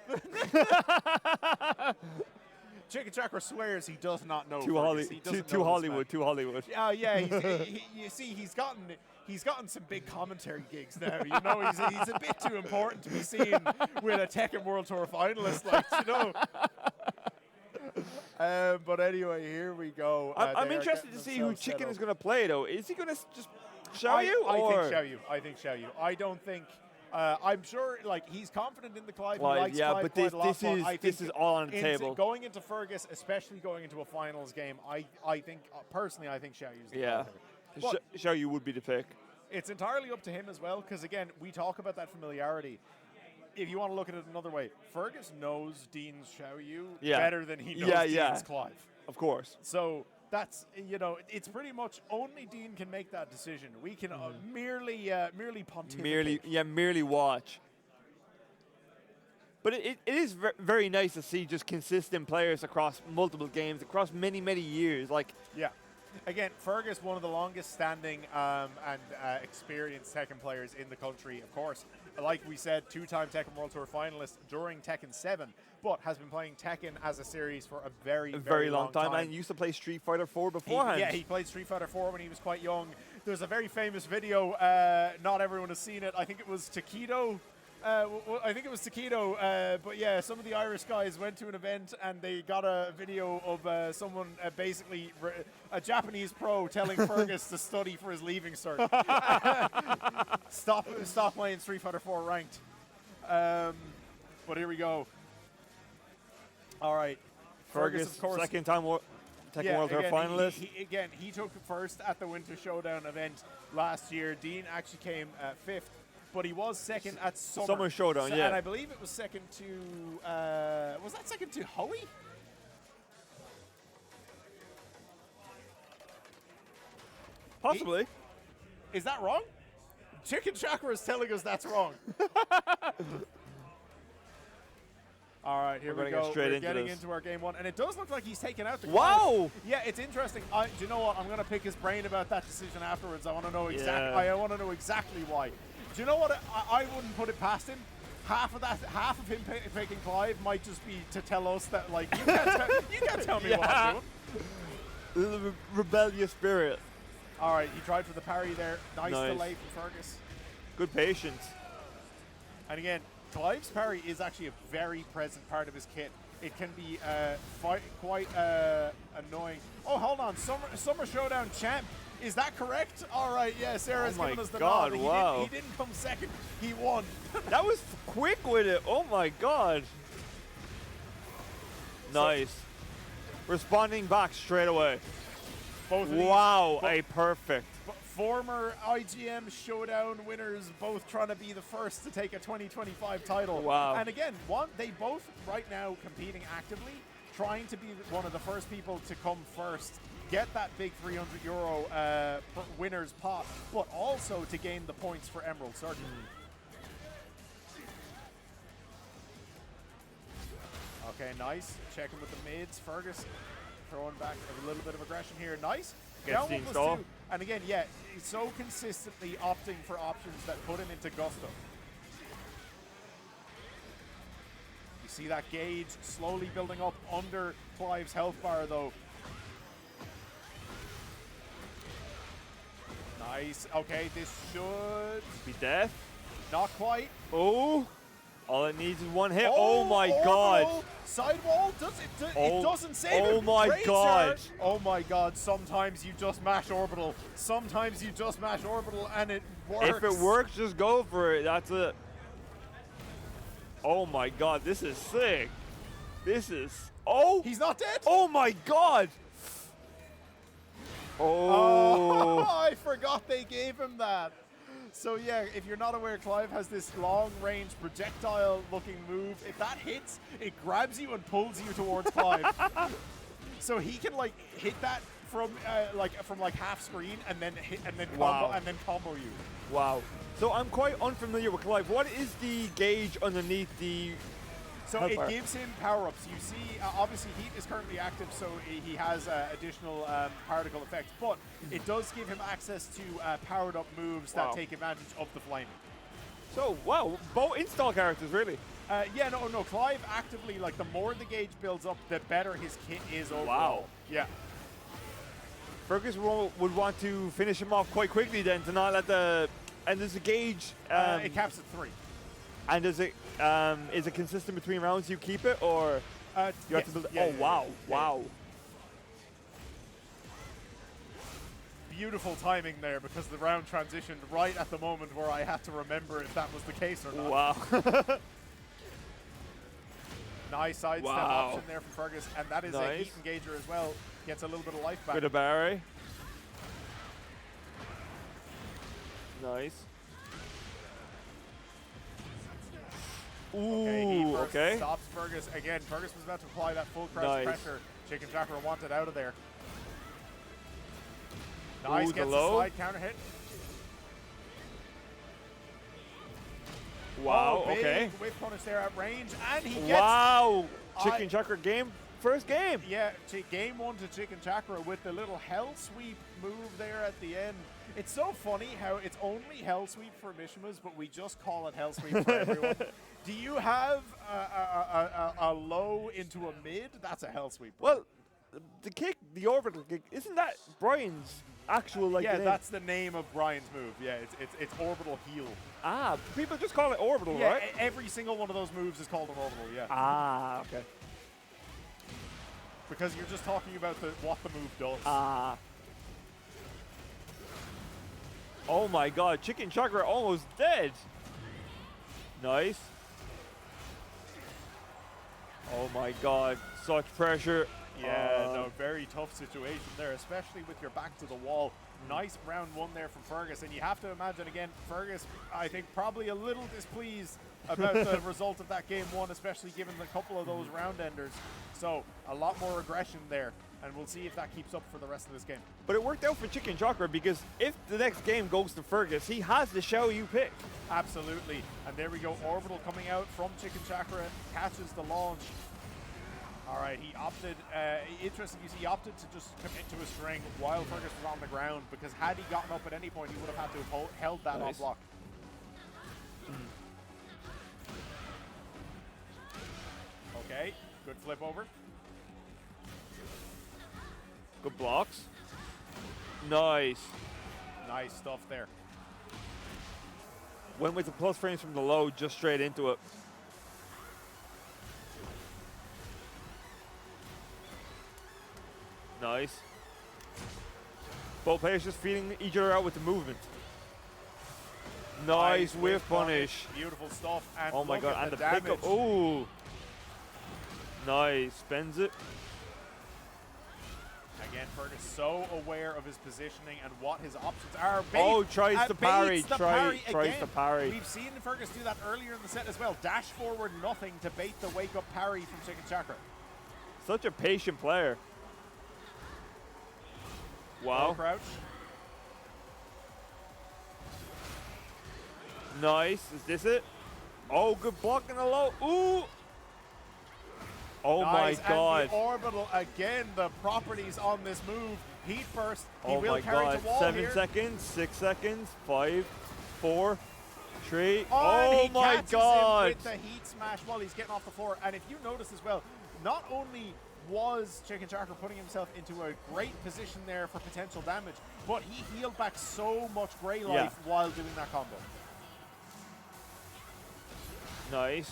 Chicken Chakra swears he does not know. Too Fergus. He doesn't know this Hollywood. man. Too Hollywood. Yeah. You see, he's gotten some big commentary gigs now. You know, he's a bit too important to be seen with a Tekken World Tour finalist, like, you know. But anyway, here we go. I'm They are interested getting to see who themselves set Chicken up. is going to play, though. Is he going to just show you? I or? think Xiao Yu. I don't think. I'm sure, like, he's confident in the Clive. He Clive, likes yeah, Clive but quite a lot, but I this think is all on the into table. Going into Fergus, especially going into a finals game, I think personally, I think Xiao Yu's the Yeah. player. But Show you would be the pick. it's entirely up to him as well, because again, we talk about that familiarity. If you want to look at it another way, Fergus knows Dean's Xiao Yu Yeah. better than he knows Yeah. Dean's Clive. Of course. So that's, you know, it's pretty much only Dean can make that decision. We can merely pontificate. Merely watch. But it is very nice to see just consistent players across multiple games, across many, many years. Like, Yeah. Again, Fergus, one of the longest standing and experienced Tekken players in the country, of course. Like we said, 2-time Tekken World Tour finalist during Tekken 7, but has been playing Tekken as a series for a very long time, and used to play Street Fighter 4 beforehand. He played Street Fighter 4 when he was quite young. There's a very famous video, not everyone has seen it. I think it was Takedo. But yeah, some of the Irish guys went to an event and they got a video of someone basically, a Japanese pro telling Fergus to study for his leaving cert. Stop playing Street Fighter 4 ranked. But here we go. All right. Fergus, of course, second time Tekken World Tour again, finalist. He took first at the Winter Showdown event last year. Dean actually came 5th. But he was second at Summer Showdown, yeah. And I believe it was second to, was that second to Hoey? Possibly. Is that wrong? Chicken Chakra is telling us that's wrong. All right, here We're we gonna go. get straight We're into getting this. into our game one, and it does look like he's taken out the Wow! Yeah, it's interesting. Do you know what? I'm going to pick his brain about that decision afterwards. I want to know exactly. Yeah. I want to know exactly why. Do you know what? I wouldn't put it past him. Half of him picking Clive might just be to tell us that, like, you can't tell me what I'm doing. The rebellious spirit. All right, he tried for the parry there. Nice Nice. delay from Fergus. Good patience. And again, Clive's parry is actually a very present part of his kit. It can be quite annoying. Oh, hold on. Summer Showdown champ. Is that correct? All right, yeah, Sarah's giving us the God, nod. wow. He didn't come second. He won. That was quick with it. Oh my god. Nice. Responding back straight away. Both of these- Wow, a perfect. former IGM Showdown winners, both trying to be the first to take a 2025 title. Wow. And again, they both right now competing actively trying to be one of the first people to come first, get that big €300 winner's pot, but also to gain the points for Emerald Circuit. Okay, nice. Checking with the mids. Fergus throwing back a little bit of aggression here. Nice. Gets the install. And again, yeah, he's so consistently opting for options that put him into gusto. You see that gauge slowly building up under Clive's health bar, though. Nice. Okay, this should be death. Not quite. Oh. All it needs is one hit. Oh my god. Sidewall? It doesn't save it. Oh my god. Oh my god. Sometimes you just mash orbital. Sometimes you just mash orbital and it works. If it works, just go for it. That's it. Oh my god. This is sick. This is... Oh. He's not dead. Oh my god. Oh. I forgot they gave him that. So yeah, if you're not aware, Clive has this long-range projectile-looking move. If that hits, it grabs you and pulls you towards Clive. So he can like hit that from half screen and then combo you. Wow. So I'm quite unfamiliar with Clive. What is the gauge underneath the? So it gives him power-ups. You see, obviously heat is currently active, so he has additional particle effects, but it does give him access to powered-up moves that take advantage of the flaming. So, wow, both install characters, really. Yeah, no, Clive actively, like, the more the gauge builds up, the better his kit is overall. Wow. Yeah. Fergus would want to finish him off quite quickly then, to not let the... And there's a gauge... it caps at 3. And is it consistent between rounds? You keep it, or you have to build? Yeah, wow! Beautiful timing there, because the round transitioned right at the moment where I had to remember if that was the case or not. Wow! Nice sidestep option there from Fergus, and that is a heat engager as well. Gets a little bit of life back. Good Barry. Nice. Ooh, okay. Stops Fergus. Again, Fergus was about to apply that full crouch pressure. Chicken Chakra wanted out of there. Nice, gets the slide counter hit. Wow, okay. Whip punish there at range, and he gets... Wow! Chicken Chakra first game. Yeah, game 1 to Chicken Chakra with the little Hell Sweep move there at the end. It's so funny how it's only Hell Sweep for Mishimas, but we just call it Hell Sweep for everyone. Do you have a low into a mid? That's a Hell Sweep. Well, the kick, the orbital kick, isn't that Brian's actual like Yeah, name? that's the name of Brian's move. Yeah, it's orbital heal. Ah, people just call it orbital, right? Every single one of those moves is called an orbital, yeah. Ah, okay. Because you're just talking about what the move does. Ah. Oh my god, Chicken Chakra almost dead. Nice. Oh my god, such pressure. Yeah, no, very tough situation there, especially with your back to the wall. Nice round 1 there from Fergus, and you have to imagine, again, Fergus, I think, probably a little displeased about the result of that game 1, especially given a couple of those round enders. So, a lot more aggression there, and we'll see if that keeps up for the rest of this game. But it worked out for Chicken Chakra, because if the next game goes to Fergus, he has the Shao you pick. Absolutely, and there we go, Orbital coming out from Chicken Chakra, catches the launch. All right, he opted, interesting, you see, he opted to just commit to a string while Fergus was on the ground, because had he gotten up at any point, he would have had to have held that on block. Okay, good flip over. Good blocks. Nice. Nice stuff there. Went with the plus frames from the low, just straight into it. Nice. Both players just feeding each other out with the movement. Nice whiff punish. Beautiful stuff. And oh my god, and the damage. pickup. Ooh. Nice. Spends it. Again, Fergus so aware of his positioning and what his options are. Tries to parry. Tries to parry. We've seen Fergus do that earlier in the set as well. Dash forward nothing to bait the wake-up parry from Chicken Chakra. Such a patient player. Wow. Crouch. Nice. Is this it? Oh, good block in the low. Ooh. Oh Nice. my God. And the orbital again. The properties on this move. Heat burst. He Oh will my carry God. to wall 7 here. seconds. 6 seconds. 5, 4, 3. And Oh he my catches God. him with the heat smash while he's getting off the floor. And if you notice as well, not only was Chicken Chakra putting himself into a great position there for potential damage, but he healed back so much Grey life while doing that combo. Nice.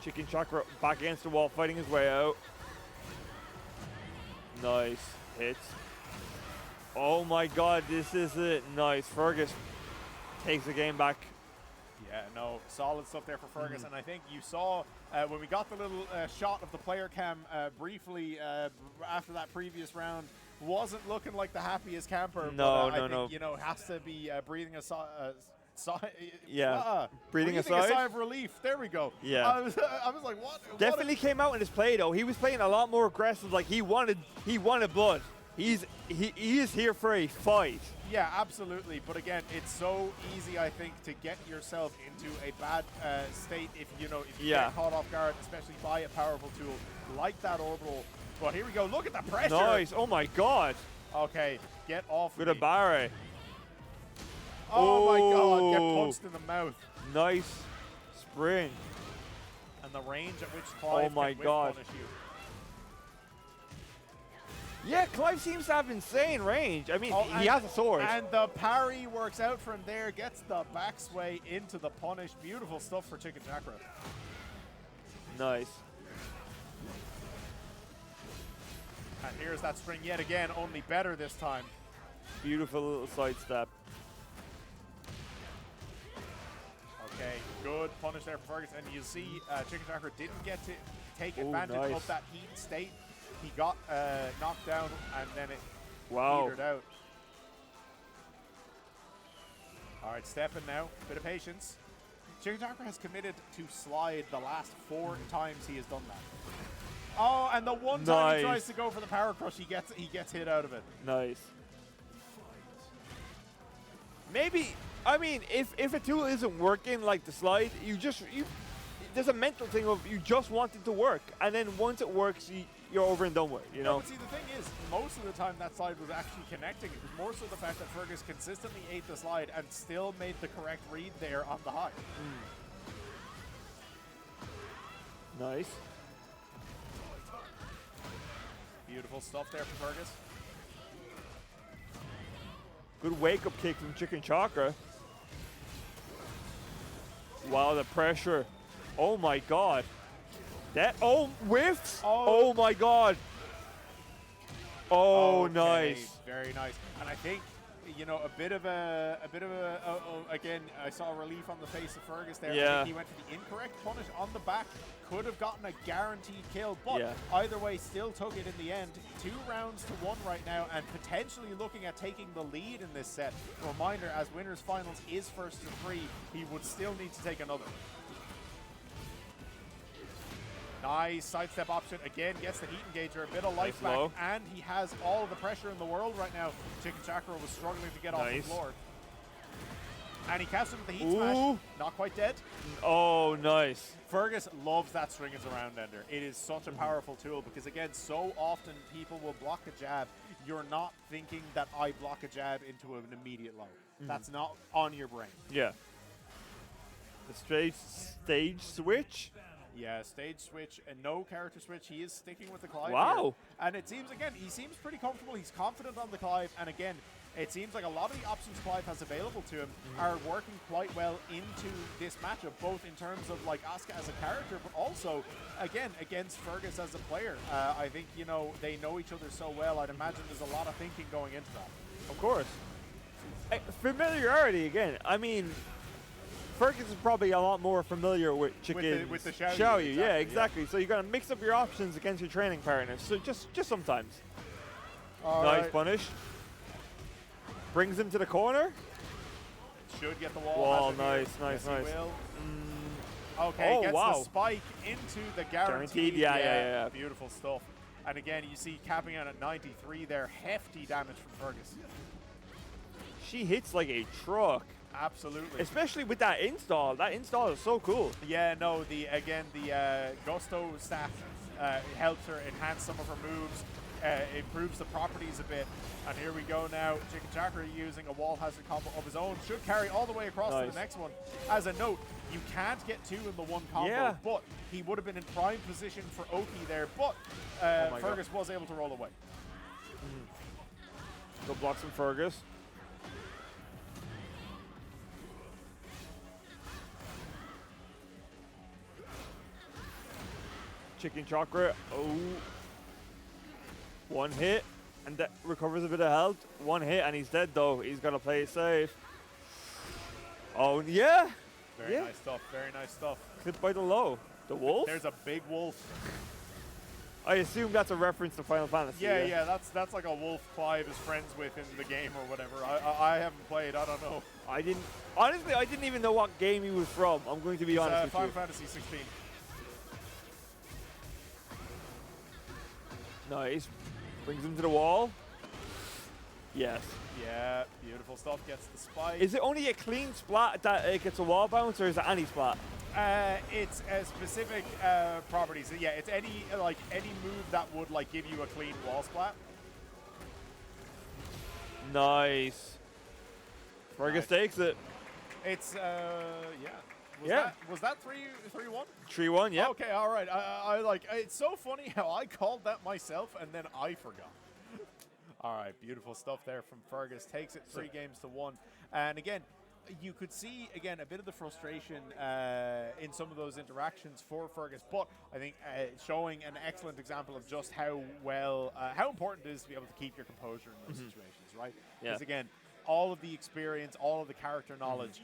Chicken Chakra back against the wall, fighting his way out. Nice hits. Oh my God, this is it. Nice. Fergus takes the game back. Yeah, no, solid stuff there for Fergus. And I think you saw when we got the little shot of the player cam briefly after that previous round, wasn't looking like the happiest camper. No, but, no, I think, no. you know, has to be breathing a Breathing a sigh of relief. There we go. Yeah. I was like, what? Definitely came out in his play though. He was playing a lot more aggressive. Like he wanted blood. He is here for a fight. Yeah, absolutely. But again, it's so easy, I think, to get yourself into a bad state if you get caught off guard, especially by a powerful tool like that orbital. But here we go. Look at the pressure. Nice. Oh my God. Okay, get off. Good a barre. Oh my God, get punched in the mouth. Nice spring. And the range at which Clive Oh my can God. punish you. Yeah, Clive seems to have insane range. I mean, he has a sword. And the parry works out from there, gets the back sway into the punish. Beautiful stuff for Chicken Chakra. Nice. And here's that string yet again, only better this time. Beautiful little sidestep. Okay, good punish there for Fergus. And you see Chicken Chakra didn't get to take advantage of that heat state. He got knocked down and then it petered out. All right, stepping now. Bit of patience. Chicken Chakra has committed to slide the last 4 times he has done that. Oh, and the one time he tries to go for the power crush, he gets hit out of it. Nice. Maybe, I mean, if a tool isn't working like the slide, there's a mental thing of you just want it to work, and then once it works, you're over and done with, you know? But see, the thing is, most of the time that slide was actually connecting. It was more so the fact that Fergus consistently ate the slide and still made the correct read there on the high. Nice. Beautiful stuff there for Fergus. Good wake-up kick from Chicken Chakra. Wow, the pressure. Oh my God. Whiffs. Oh my God. Oh, okay, nice. Very nice. And I think, again, I saw relief on the face of Fergus there. Yeah. I think he went for the incorrect punish on the back. Could have gotten a guaranteed kill, but either way, still took it in the end. 2 rounds to 1 right now, and potentially looking at taking the lead in this set. Reminder, as winners finals is first to 3, he would still need to take another. Nice sidestep option. Again, gets the heat engager, a bit of life back, and he has all of the pressure in the world right now. Chicken Chakra was struggling to get off the floor. And he catches him with the heat smash. Not quite dead. Oh, nice. Fergus loves that string as a round ender. It is such a powerful tool because, again, so often people will block a jab. You're not thinking that I block a jab into an immediate low. That's not on your brain. Yeah. The stage switch. Yeah, stage switch and no character switch. He is sticking with the Clive Wow. here. And it seems, again, he seems pretty comfortable. He's confident on the Clive. And again, it seems like a lot of the options Clive has available to him are working quite well into this matchup, both in terms of like Asuka as a character, but also, again, against Fergus as a player. I think, they know each other so well. I'd imagine there's a lot of thinking going into that. Of course. Familiarity, again. I mean, Fergus is probably a lot more familiar with Chicken with the Xiaoyu. Yeah, exactly. Yeah. So you got to mix up your options against your training partners. So just sometimes. Nice punish. Brings him to the corner. Should get the wall. Nice. Will. Okay, Oh, gets wow. the spike into the Guaranteed, yeah. Beautiful stuff. And again, you see capping out at 93 there. Hefty damage from Fergus. She hits like a truck. Absolutely. Especially with that install. That install is so cool. Yeah, no, the Gusto staff helps her enhance some of her moves, improves the properties a bit. And here we go now. Chicken Chakra using a wall hazard combo of his own. Should carry all the way across to the next one. As a note, you can't get two in the one combo, but he would have been in prime position for Oki there, but Fergus was able to roll away. Good blocks from Fergus. Chicken Chakra. Oh. One hit. And that recovers a bit of health. One hit and he's dead though. He's got to play it safe. Oh, yeah. Very nice stuff. Very nice stuff. Clipped by the low. The wolf? There's a big wolf. I assume that's a reference to Final Fantasy. Yeah, that's like a wolf Clive is friends with in the game or whatever. I haven't played. I don't know. Honestly, I didn't even know what game he was from. I'm going to be honest with Final you. Fantasy 16. Nice. Brings him to the wall. Yes. Yeah, beautiful stuff. Gets the spike. Is it only a clean splat that gets a wall bounce, or is it any splat? It's specific properties. Yeah, it's any move that would give you a clean wall splat. Nice. Fergus takes it. It's Was that 3-1? 3-1. Yeah. Okay. All right. I it's so funny how I called that myself and then I forgot. All right, beautiful stuff there from Fergus. Takes it 3-1. And again, you could see, again, a bit of the frustration in some of those interactions for Fergus, but I think showing an excellent example of just how important it is to be able to keep your composure in those situations, right? Because again, all of the experience, all of the character knowledge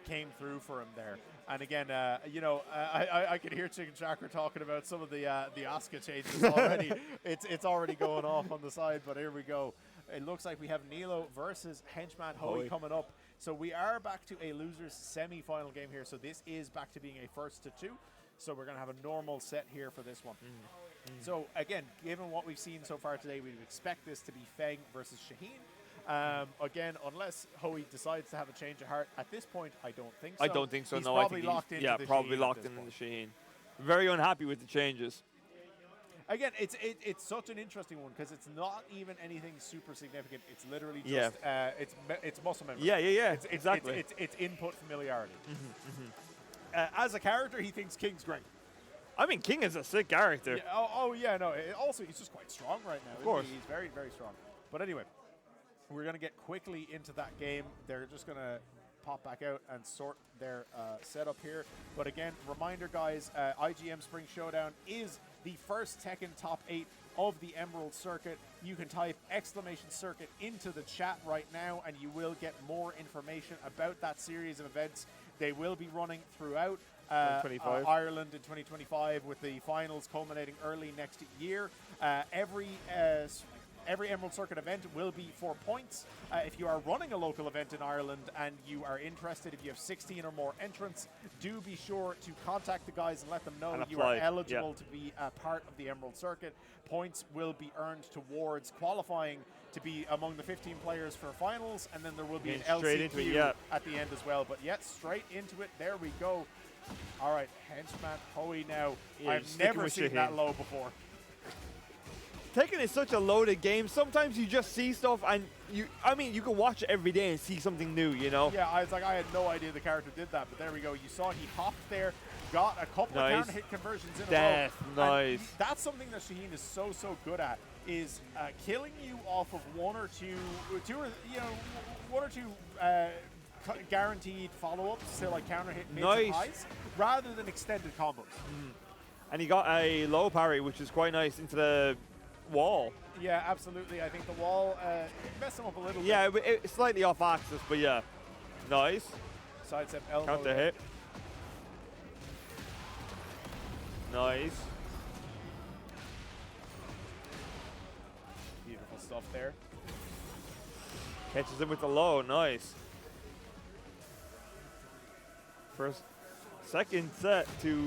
came through for him there. And again, I could hear Chicken Chakra talking about some of the Asuka changes already. It's already going off on the side, but here we go. It looks like we have Nilo versus Henchman Hoey coming up. So we are back to a loser's semi-final game here. So this is back to being a 1st to 2. So we're going to have a normal set here for this one. So again, given what we've seen so far today, we would expect this to be Feng versus Shaheen. Again, unless Hoey decides to have a change of heart at this point, I don't think so. I don't think so. He's no, probably I think locked into the probably Shaheen locked at in this the point. Shaheen. Very unhappy with the changes. Again, it's such an interesting one because it's not even anything super significant. It's literally just it's muscle memory. Yeah. It's, exactly. It's input familiarity. As a character, he thinks King's great. I mean, King is a sick character. Yeah, no. Also, he's just quite strong right now. Of course, he's very, very strong. But anyway, we're gonna get quickly into that game. They're just gonna pop back out and sort their setup here. But again, reminder, guys, IGM Spring Showdown is the first Tekken Top 8 of the Emerald Circuit. You can type !circuit into the chat right now and you will get more information about that series of events. They will be running throughout Ireland in 2025 with the finals culminating early next year. Every Emerald Circuit event will be 4 points. If you are running a local event in Ireland and you are interested, if you have 16 or more entrants, do be sure to contact the guys and let them know you are eligible to be a part of the Emerald Circuit. Points will be earned towards qualifying to be among the 15 players for finals, and then there will be an LCQ at the end as well. But yet, straight into it, there we go. All right, Henchman Hoey now. I've never seen that low before. Tekken is such a loaded game. Sometimes you just see stuff and you can watch it every day and see something new, you know? Yeah, I had no idea the character did that, but there we go. You saw he hopped there, got a couple of counter hit conversions in a row. Nice. And that's something that Shaheen is so good at, is killing you off of one or two guaranteed follow-ups to counter hit mids and highs, rather than extended combos. And he got a low parry, which is quite nice, into the wall. Yeah, absolutely. I think the wall messed him up a little bit. Yeah, it's slightly off axis, but yeah. Nice. Sidestep elbow. Counter hit. Nice. Beautiful stuff there. Catches him with the low. Nice. First second set to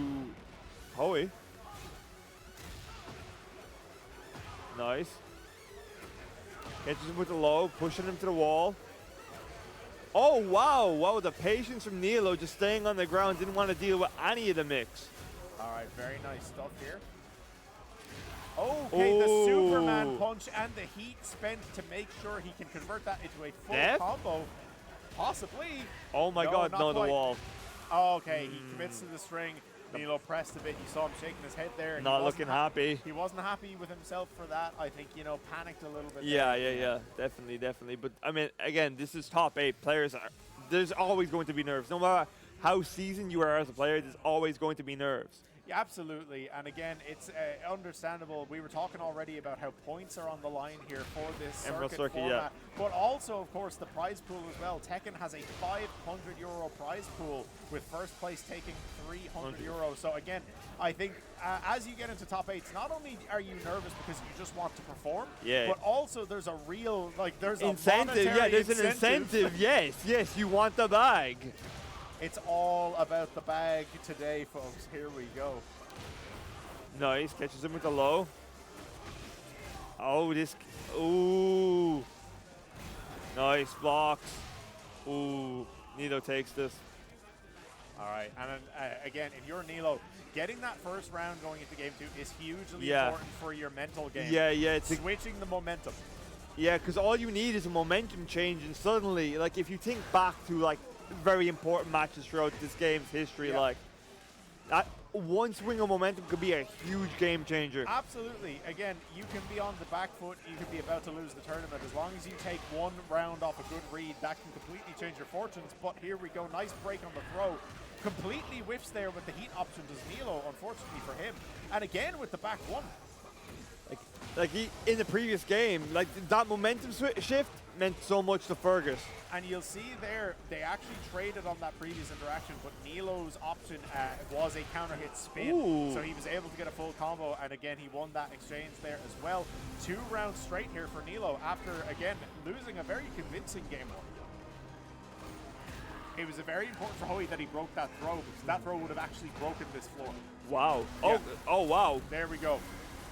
Hoey. Nice. Catches him with the low, pushing him to the wall. Oh, wow. Wow, the patience from Nilo just staying on the ground. Didn't want to deal with any of the mix. All right, very nice stuff here. Okay, the Superman punch and the heat spent to make sure he can convert that into a full combo. Possibly. Oh my God, no, the wall. Oh, okay, he commits to the string. Nilo pressed a bit. You saw him shaking his head there. Not looking happy. He wasn't happy with himself for that. I think, you know, panicked a little bit. Yeah. Definitely. But, I mean, again, this is top 8. Players there's always going to be nerves. No matter how seasoned you are as a player, there's always going to be nerves. Yeah, absolutely. And again, it's understandable. We were talking already about how points are on the line here for this circuit format. Yeah. But also, of course, the prize pool as well. Tekken has a €500 prize pool with first place taking €300. So again, I think as you get into top 8s, not only are you nervous because you just want to perform, but also there's a real, there's incentive. A monetary there's an incentive. Yes, you want the bag. It's all about the bag today, folks. Here we go. Nice. Catches him with the low. Oh, this. Ooh. Nice blocks. Ooh. Nilo takes this. All right. And again, if you're Nilo, getting that first round going into game 2 is hugely important for your mental game. Yeah. It's switching the momentum. Yeah, because all you need is a momentum change, and suddenly, if you think back to, very important matches throughout this game's history, that one swing of momentum could be a huge game changer. Absolutely. Again, you can be on the back foot, you could be about to lose the tournament. As long as you take one round off a good read, that can completely change your fortunes. But here we go, nice break on the throw. Completely whiffs there with the heat option does Nilo, unfortunately for him. And again with the back one. In the previous game, that momentum shift meant so much to Fergus. And you'll see there, they actually traded on that previous interaction, but Nilo's option was a counter hit spin. Ooh. So he was able to get a full combo, and again, he won that exchange there as well. 2 rounds straight here for Nilo after, again, losing a very convincing game 1. It was very important for Hoey that he broke that throw, because that throw would have actually broken this floor. Wow. Yeah. Oh, wow. There we go.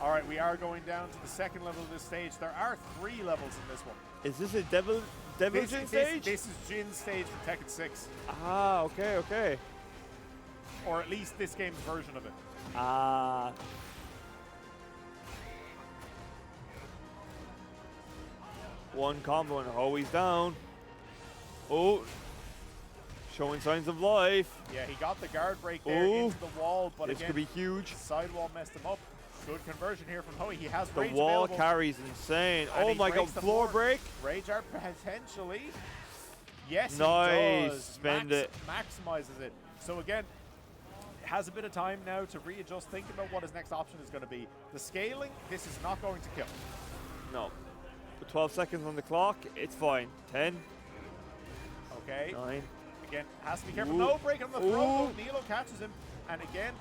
All right, we are going down to the second level of this stage. There are 3 levels in this one. Is this a Devil Jin stage? This is Jin's stage for Tekken 6. Ah, okay. Or at least this game's version of it. Ah. One combo and Hoey's down. Oh. Showing signs of life. Yeah, he got the guard break there into the wall, but this again, could be huge. Sidewall messed him up. Good conversion here from Hoey. He has the rage wall available. carries insane. And oh my God, floor break. Rage art potentially. Yes, nice. He does. Spend it. Maximizes it. So again, has a bit of time now to readjust, think about what his next option is going to be. The scaling, this is not going to kill. No. With 12 seconds on the clock, it's fine. 10. Okay. 9. Again, has to be careful. No break on the throw. Nilo catches him. And again.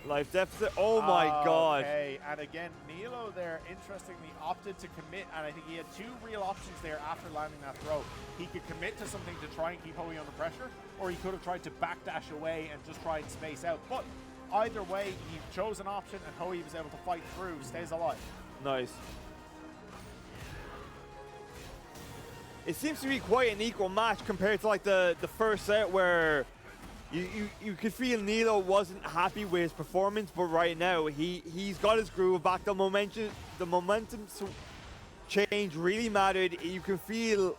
Life deficit. Oh my God. Okay, and again, Nilo there, interestingly, opted to commit, and I think he had 2 real options there after landing that throw. He could commit to something to try and keep Hoey under pressure, or he could have tried to backdash away and just try and space out. But either way, he chose an option, and Hoey was able to fight through, stays alive. Nice. It seems to be quite an equal match compared to the first set where you could feel Nilo wasn't happy with his performance, but right now he's got his groove back. The momentum change really mattered. You can feel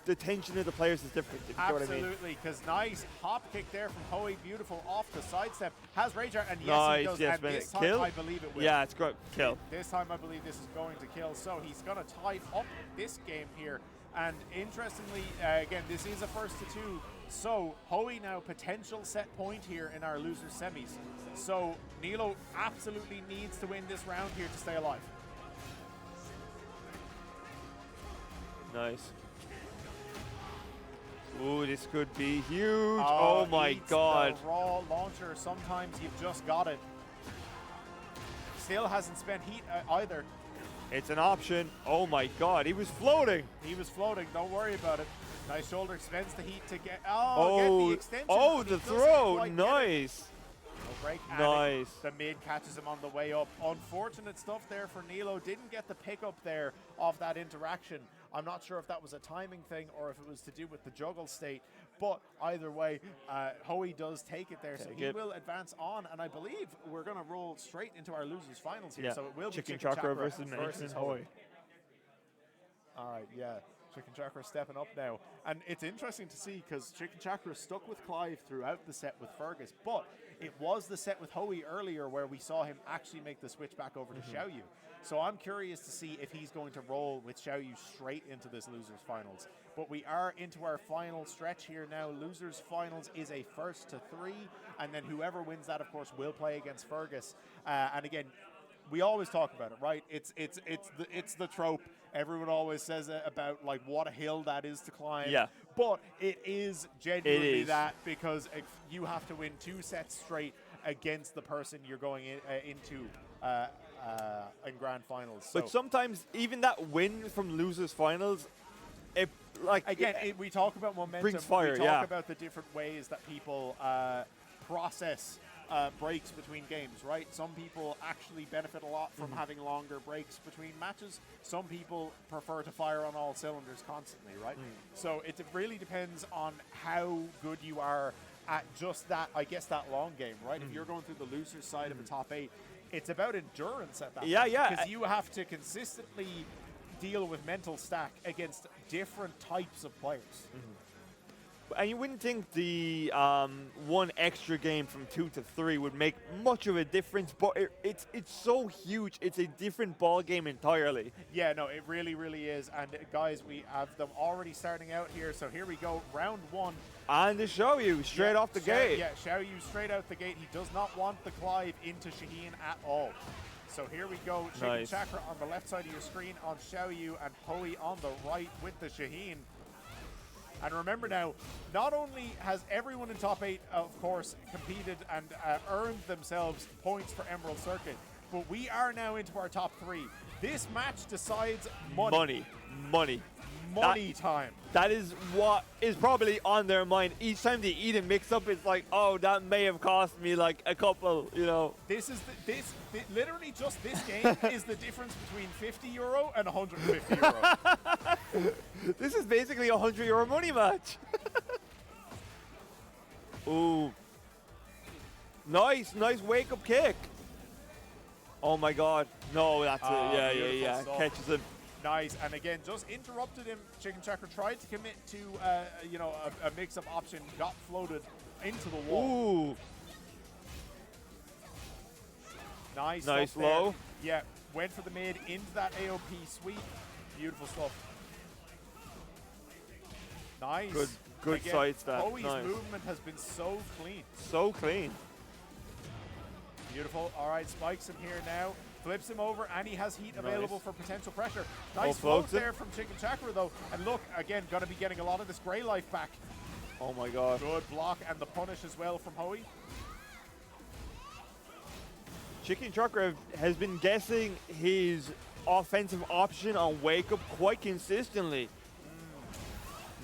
the tension of the players is different. If you know what I mean. Absolutely, because nice hop kick there from Hoey, beautiful off the sidestep. Has Rage Art, and yes, nice, he does. yes, and this time kill? I believe it will. Yeah, it's good. Kill. This time I believe this is going to kill. So he's going to tie up this game here. And interestingly, again, this is a first to 2. So Hoey now potential set point here in our loser semis. So Nilo absolutely needs to win this round here to stay alive. Nice. Ooh, this could be huge. Oh my God. The raw launcher, sometimes you've just got it. Still hasn't spent heat either. It's an option. Oh my God, he was floating. He was floating, don't worry about it. Nice shoulder, spends the heat to get, get the extension. Oh, but he the doesn't throw, quite get it. nice. No break. And Nice. the mid catches him on the way up. Unfortunate stuff there for Nilo. Didn't get the pickup there of that interaction. I'm not sure if that was a timing thing or if it was to do with the juggle state. But either way, Hoey does take it there, so he will advance on. And I believe we're going to roll straight into our losers finals here. Yeah. So it will Chicken be Chicken Chakra Chakra versus Hoey. All right, yeah. Chicken Chakra stepping up now. And it's interesting to see because Chicken Chakra stuck with Clive throughout the set with Fergus, but it was the set with Hoey earlier where we saw him actually make the switch back over to Xiaoyu. So I'm curious to see if he's going to roll with Xiaoyu straight into this losers finals. But we are into our final stretch here now. Losers finals is a 1st to 3, and then whoever wins that, of course, will play against Fergus. And again, we always talk about it, right? It's the trope. Everyone always says about like what a hill that is to climb. Yeah. But it is genuinely that, because if you have to win 2 sets straight against the person you're going into in grand finals. So But sometimes even that win from losers finals, it we talk about momentum. brings fire. We talk about the different ways that people process breaks between games, right? Some people actually benefit a lot from having longer breaks between matches. Some people prefer to fire on all cylinders constantly, right? So it really depends on how good you are at just that, I guess, that long game, right? If you're going through the loser side of a top 8, it's about endurance at that point. Because you have to consistently deal with mental stack against different types of players. And you wouldn't think the one extra game from 2 to 3 would make much of a difference, but it's so huge. It's a different ball game entirely. Yeah, no, it really, really is. And guys, we have them already starting out here. So here we go, round 1. And to show you straight off the gate. Yeah, Xiaoyu straight out the gate. He does not want the Clive into Shaheen at all. So here we go, Chicken Chakra on the left side of your screen on Xiaoyu, and Hoey on the right with the Shaheen. And remember now, not only has everyone in top 8, of course, competed and earned themselves points for Emerald Circuit, but we are now into our top 3. This match decides money. Money time. That is what is probably on their mind. Each time they eat a mix-up, it's like, oh, that may have cost me like a couple, you know. Literally just this game is the difference between €50 and €150. This is basically a €100 money match. Ooh. Nice wake-up kick. Oh my God. No, that's it. Yeah. Stuff. Catches him. Nice, and again, just interrupted him. Chicken Chakra tried to commit to, a mix-up option, got floated into the wall. Ooh. Nice low. Yeah, went for the mid, into that AOP sweep. Beautiful stuff. Nice. Good again, side step. Hoey's Nice. movement has been so clean. So clean. Beautiful. All right, spikes him here now. Flips him over, and he has heat available for potential pressure. Nice float there from Chicken Chakra, though. And look, again, going to be getting a lot of this Grey Life back. Oh my God. Good block, and the punish as well from Hoey. Chicken Chakra has been guessing his offensive option on Wake Up quite consistently.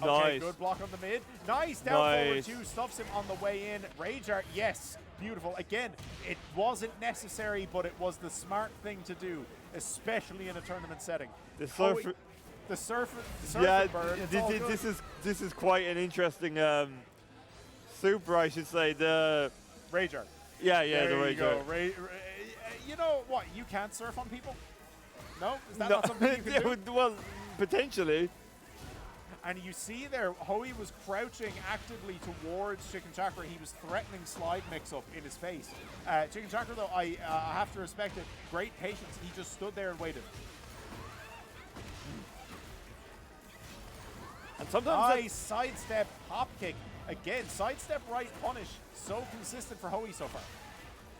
Okay, Nice. good block on the mid. Nice, down forward 2, stuffs him on the way in. Rage Art, yes, beautiful. Again, it wasn't necessary, but it was the smart thing to do, especially in a tournament setting. The surfer. The surfer Yeah, bird. this is quite an interesting super, I should say. The Rage Art. Yeah, there the Rage Art. You know what? You can't surf on people? No? Is that not something you can do? Well, potentially. And you see there, Hoey was crouching actively towards Chicken Chakra. He was threatening slide mix-up in his face. Chicken Chakra, though, I have to respect it. Great patience. He just stood there and waited. And sometimes nice sidestep hop kick. Again, sidestep right punish. So consistent for Hoey so far.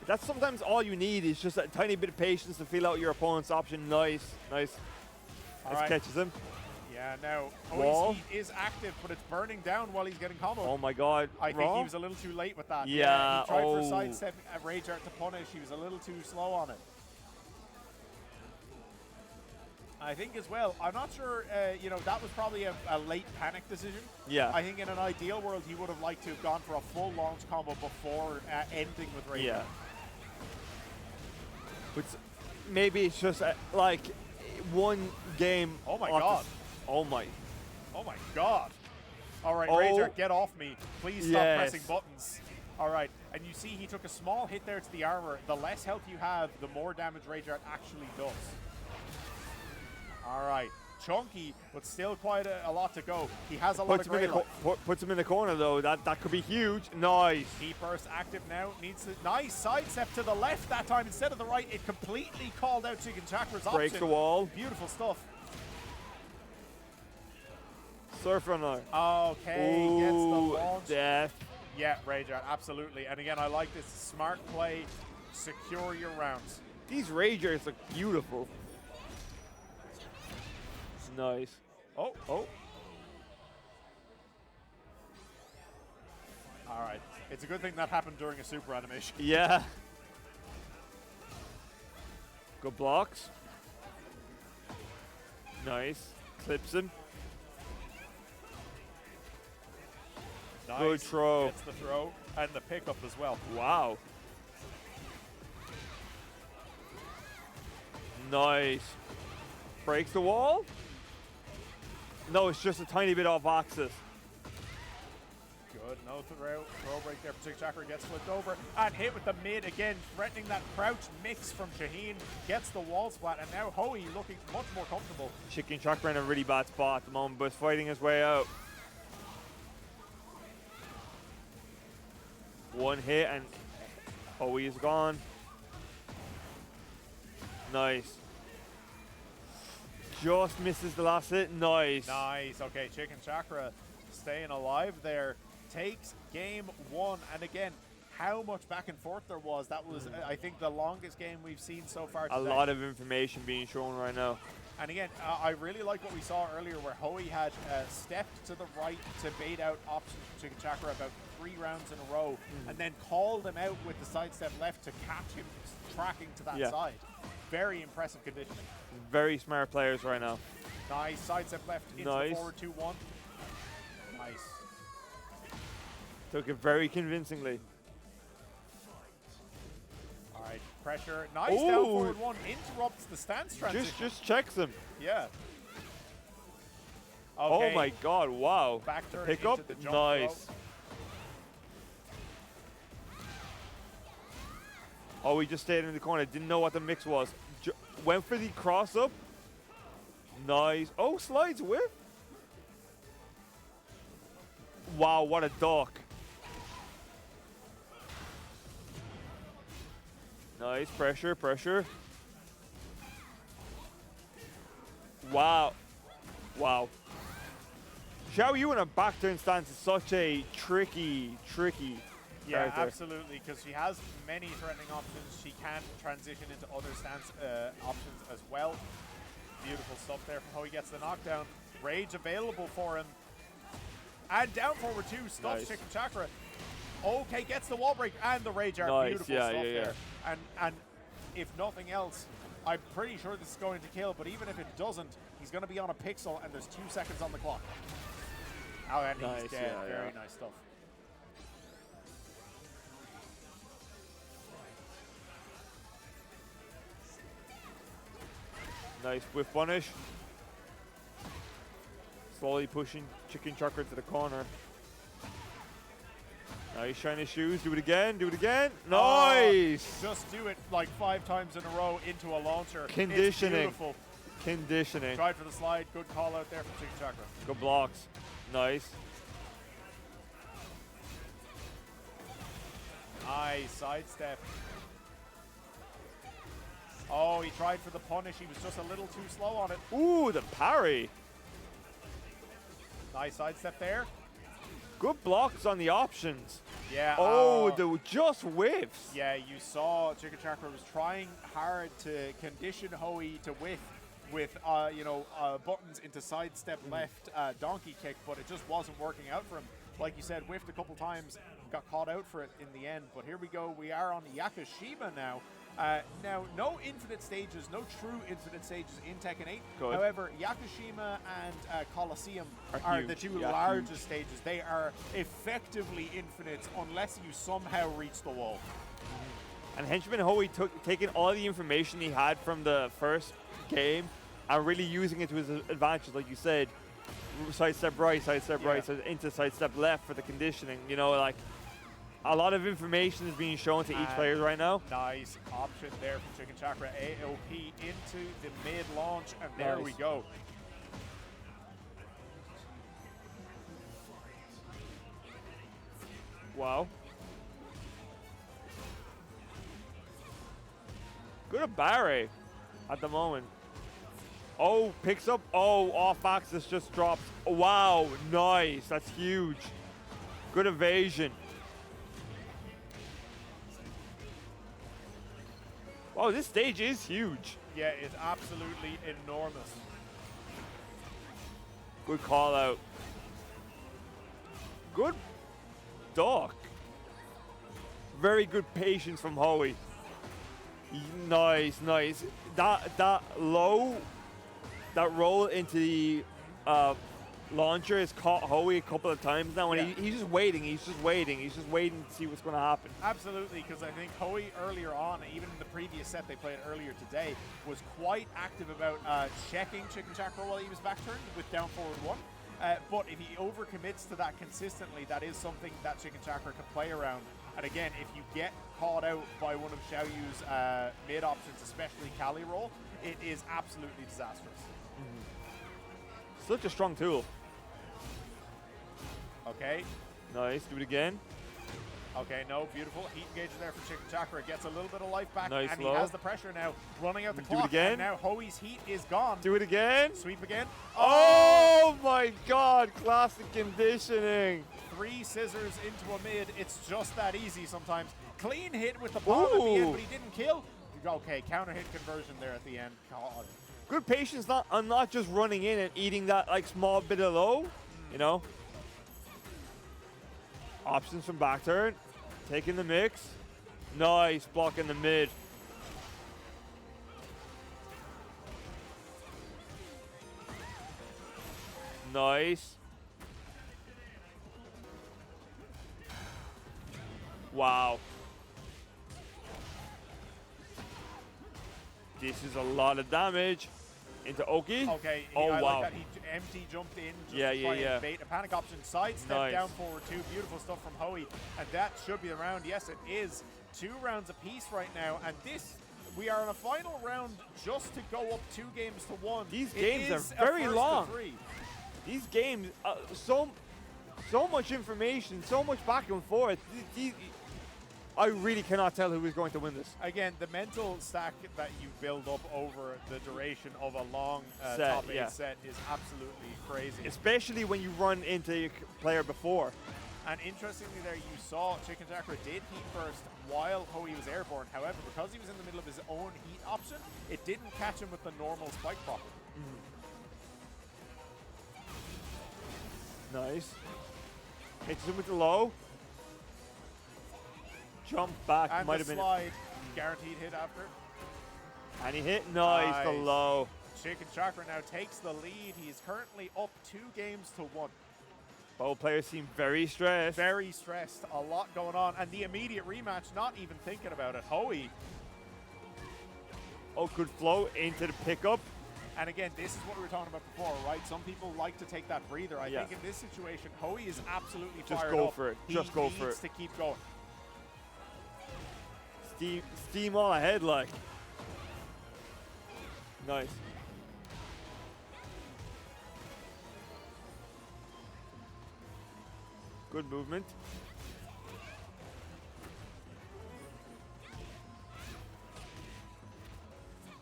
that's sometimes all you need is just a tiny bit of patience to feel out your opponent's option. Nice. Catches him. Yeah, now Hoey's heat is active, but it's burning down while he's getting comboed. Oh my God. I think he was a little too late with that. Yeah. He tried for a sidestep Rage Art to punish. He was a little too slow on it. I think as well. I'm not sure, you know, that was probably a late panic decision. Yeah. I think in an ideal world, he would have liked to have gone for a full launch combo before ending with Rage. Yeah. But maybe it's just like one game. Oh my off God. the oh my. Oh my God. All right, Oh. Rager, get off me. Please stop Yes. pressing buttons. All right, and you see he took a small hit there to the armor. The less health you have, the more damage Rager actually does. All right, chunky, but still quite a lot to go. He has a lot of great life. Puts him in the corner though. That could be huge. Nice. Key burst active now. Needs to nice sidestep to the left that time instead of the right. It completely called out Chicken Chakra's option. Breaks the wall. Beautiful stuff. Surfer now. Okay, Ooh, gets the launch. death. Yeah, Rager, absolutely. And again, I like this smart play. Secure your rounds. These Ragers look beautiful. Nice. Oh. All right. It's a good thing that happened during a super animation. Yeah. Good blocks. Nice. Clips him. Nice. Good throw. Gets the throw and the pickup as well. Wow. Nice. Breaks the wall. No, it's just a tiny bit off axis. Good. No throw break there. Chicken Chakra gets flipped over and hit with the mid again, threatening that crouch mix from Shaheen. Gets the wall splat, and now Hoey looking much more comfortable. Chicken Chakra in a really bad spot at the moment, but fighting his way out. One hit and Hoey is gone. Nice. Just misses the last hit. Nice. Nice. Okay, Chicken Chakra staying alive there. Takes game one. And again, how much back and forth there was. That was, I think, the longest game we've seen so far today. A lot of information being shown right now. And again, I really like what we saw earlier where Hoey had stepped to the right to bait out options from Chicken Chakra about 3 rounds in a row, and then called him out with the sidestep left to catch him tracking to that side. Very impressive conditioning. Very smart players right now. Nice. Sidestep left into the forward 2-1. Nice. Took it very convincingly. All right. Pressure. Nice. Ooh. Down forward 1. Interrupts the stance transition. Just checks him. Yeah. Okay. Okay. Oh my God! Wow. Back turn Pick up. into the jump Nice. throw. Oh, he just stayed in the corner. Didn't know what the mix was. Went for the cross up. Nice. Oh, slides whip. Wow, what a duck. Nice. Pressure, pressure. Wow. Wow. Xiao Yu in a back turn stance is such a tricky Yeah, character. absolutely, because she has many threatening options. She can transition into other stance options as well. Beautiful stuff there from Hoey. Gets the knockdown. Rage available for him. And down forward 2, stuffs Nice. Chicken Chakra. Okay, gets the wall break and the Rage art. Nice, Beautiful yeah, stuff yeah, yeah. there. And if nothing else, I'm pretty sure this is going to kill, but even if it doesn't, he's going to be on a pixel and there's 2 seconds on the clock. Oh, and Nice, he's dead. yeah, Very yeah. nice stuff. Nice whiff punish. Slowly pushing Chicken Chakra to the corner. Nice shiny shoes. Do it again. Do it again. Nice. Just do it like 5 times in a row into a launcher. Conditioning. It's beautiful. Conditioning. Tried for the slide. Good call out there from Chicken Chakra. Good blocks. Nice. Nice sidestep. Oh, he tried for the punish. He was just a little too slow on it. Ooh, the parry. Nice sidestep there. Good blocks on the options. Yeah. Oh, the just whiffs. Yeah, you saw Chicken Chakra was trying hard to condition Hoey to whiff with buttons into sidestep left donkey kick, but it just wasn't working out for him. Like you said, whiffed a couple times, got caught out for it in the end. But here we go. We are on Yakashima now. Now, no infinite stages, no true infinite stages in Tekken 8. Good. However, Yakushima and Colosseum are the huge. two largest stages. They are effectively infinite unless you somehow reach the wall. And Henchman Hoey taking all the information he had from the first game and really using it to his advantage, like you said. Sidestep right, sidestep right, into sidestep left for the conditioning. You know, like a lot of information is being shown to each player right now. Nice option there from Chicken Chakra. AOP into the mid launch, and there we go. Wow. Good at Barry at the moment. Oh, picks up. Oh, off axis just drops. Wow, nice. That's huge. Good evasion. Wow, this stage is huge. Yeah, it's absolutely enormous. Good call out. Good duck. Very good patience from Hoey. Nice, nice. That low, that roll into the launcher has caught Hoey a couple of times now, and he's just waiting. He's just waiting to see what's going to happen. Absolutely, because I think Hoey earlier on, even in the previous set they played earlier today, was quite active about checking Chicken Chakra while he was back turned with down forward one. But if he overcommits to that consistently, that is something that Chicken Chakra can play around. And again, if you get caught out by one of Xiaoyu's mid options, especially Kali roll, it is absolutely disastrous. Such a strong tool. Okay. Nice, do it again. Okay, no, beautiful. Heat engager there for Chicken Chakra. Gets a little bit of life back, nice and low. He has the pressure now. Running out the clock. Do it again. And now Hoey's heat is gone. Do it again. Sweep again. Oh my God, classic conditioning. 3 scissors into a mid. It's just that easy sometimes. Clean hit with the bomb at the end, but he didn't kill. Okay, counter hit conversion there at the end. God. Good patience on not just running in and eating that like small bit of low, you know. Options from back turn, taking the mix. Nice, blocking the mid. Nice. Wow. This is a lot of damage into Oki. Okay, oh I wow. like that he empty jumped in. Just Yeah. Bait a panic option, sidestep down forward 2. Beautiful stuff from Hoey, and that should be the round. Yes, it is. 2 rounds apiece right now, and this, we are in a final round just to go up 2 games to 1. These games are very long. These games, so much information, so much back and forth. I really cannot tell who is going to win this. Again, the mental stack that you build up over the duration of a long set, top 8 set is absolutely crazy. Especially when you run into your player before. And interestingly there, you saw Chicken Chakra did heat first while Hoey was airborne. However, because he was in the middle of his own heat option, it didn't catch him with the normal spike proc. Nice. Hits him with the low. Jump back, and might have been slide, guaranteed hit after. And he hit, nice, the low. Chicken Chakra now takes the lead. He's currently up 2 games to 1. Both players seem very stressed. Very stressed, a lot going on, and the immediate rematch, not even thinking about it. Hoey. Oh, good flow into the pickup. And again, this is what we were talking about before, right? Some people like to take that breather. I think in this situation, Hoey is absolutely fired up. Just go for it. Just go for it. He needs to keep going. Steam all ahead, like. Nice. Good movement.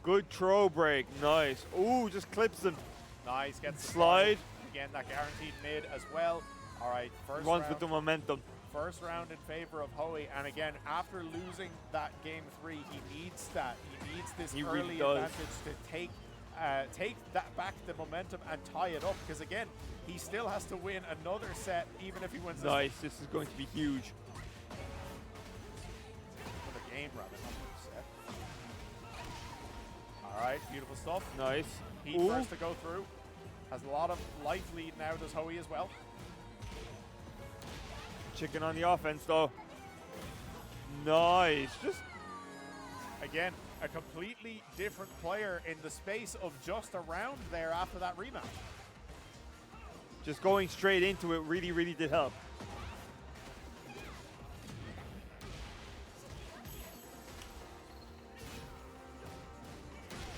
Good throw break, nice. Ooh, just clips him. Nice, gets the slide. Again, that guaranteed mid as well. All right, first runs round. with the momentum. First round in favor of Hoey, and again, after losing that game 3, he needs that. He needs this early advantage to take that back, the momentum, and tie it up. Because again, he still has to win another set, even if he wins. Nice, this is going to be huge. Another game, rather, not another set. right, beautiful stuff. Nice. Heat first to go through. Has a lot of life lead now, does Hoey as well. Chicken on the offense, though. Nice. Just again, a completely different player in the space of just a round there after that rematch. Just going straight into it really, really did help.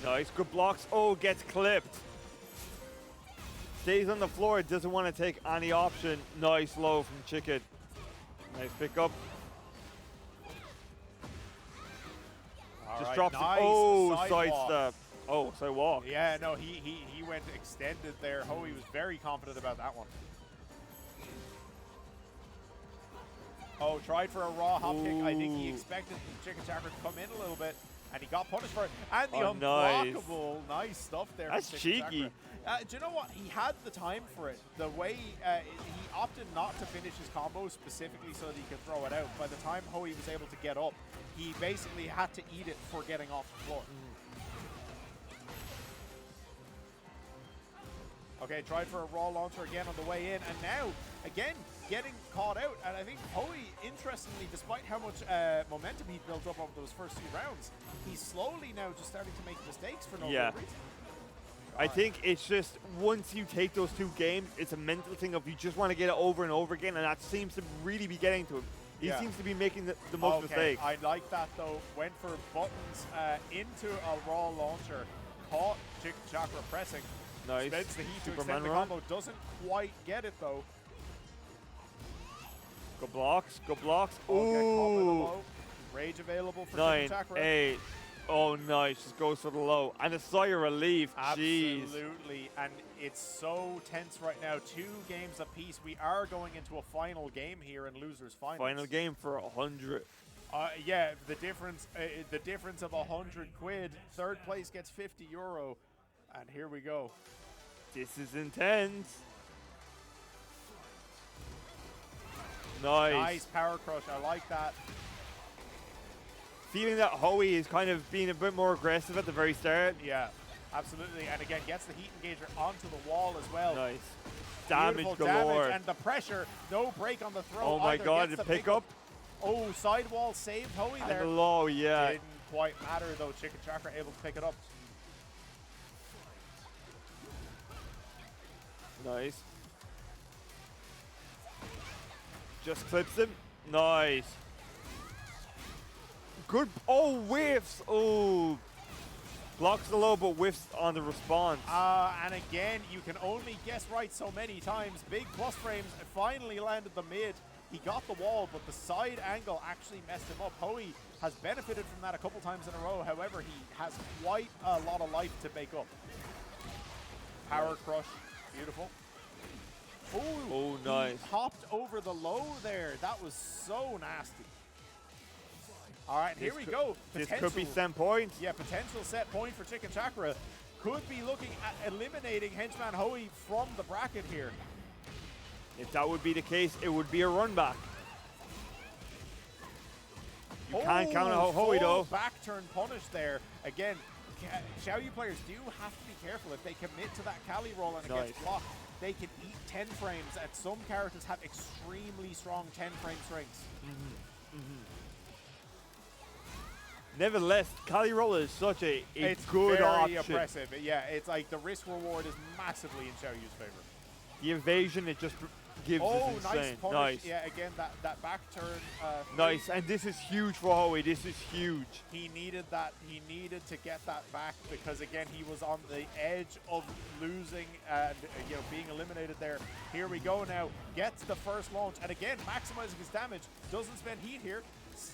Nice, good blocks. Oh, gets clipped. Stays on the floor, doesn't want to take any option. Nice low from Chicken. Nice pickup. Just drops nice. it. Oh, sidewalk. sidestep. Oh, sidewalk. Yeah, no, he went extended there. Hoey was very confident about that one. Oh, tried for a raw hop kick. I think he expected Chicken Chakra to come in a little bit, and he got punished for it. And the unblockable, nice stuff there. That's cheeky. Do you know what? He had the time for it. The way he opted not to finish his combo specifically so that he could throw it out. By the time Hoey was able to get up, he basically had to eat it for getting off the floor. Okay, tried for a raw launcher again on the way in, and now, again, getting caught out. And I think Hoey, interestingly, despite how much momentum he built up over those first few rounds, he's slowly now just starting to make mistakes for no real reason. I think it's just, once you take those two games, it's a mental thing of you just want to get it over and over again, and that seems to really be getting to him. He seems to be making the most mistakes. I like that, though. Went for buttons into a raw launcher, caught Chicken Chakra pressing. Nice. Spends the heat Superman to extend the run. combo. Doesn't quite get it, though. Good blocks, good blocks. Ooh. Rage available for 9, Chicken Chakra. 8. Oh, nice. Just goes for the low. And a sigh of relief. Jeez. Absolutely. And it's so tense right now. 2 games apiece. We are going into a final game here in losers finals. Final game for 100. Yeah, the difference of 100 quid. Third place gets 50 euro. And here we go. This is intense. Nice. Nice power crush. I like that. Feeling that Hoey is kind of being a bit more aggressive at the very start. Yeah, absolutely. And again, gets the heat engager onto the wall as well. Nice. Damage galore. Damage and the pressure. No break on the throw. Oh my god, the pickup. Oh, sidewall saved Hoey there. And the low, yeah. Didn't quite matter though. Chicken Chakra able to pick it up. Nice. Just clips him. Nice. Good. Oh, whiffs. Oh. Blocks the low, but whiffs on the response. And again, you can only guess right so many times. Big plus frames finally landed the mid. He got the wall, but the side angle actually messed him up. Hoey has benefited from that a couple times in a row. However, he has quite a lot of life to bake up. Power crush. Beautiful. Ooh, oh, nice. He hopped over the low there. That was so nasty. All right, here we go. This could be set points. Yeah, potential set point for Chicken Chakra. Could be looking at eliminating Henchman Hoey from the bracket here. If that would be the case, it would be a run back. You can't count out Hoey though. Back turn punish there. Again, Xiaoyu players do have to be careful. If they commit to that Kali roll and it gets blocked, they can eat 10 frames, and some characters have extremely strong 10 frame strings. Nevertheless, Kali roll is such a good option. It's very oppressive. Yeah, it's like the risk reward is massively in Xiaoyu's favor. The evasion, it just gives is insane. Nice punish. Nice. Yeah, again, that back turn. Nice, and this is huge for Hoey. This is huge. He needed that. He needed to get that back because, again, he was on the edge of losing and being eliminated there. Here we go now. Gets the first launch, and again, maximizing his damage. Doesn't spend heat here.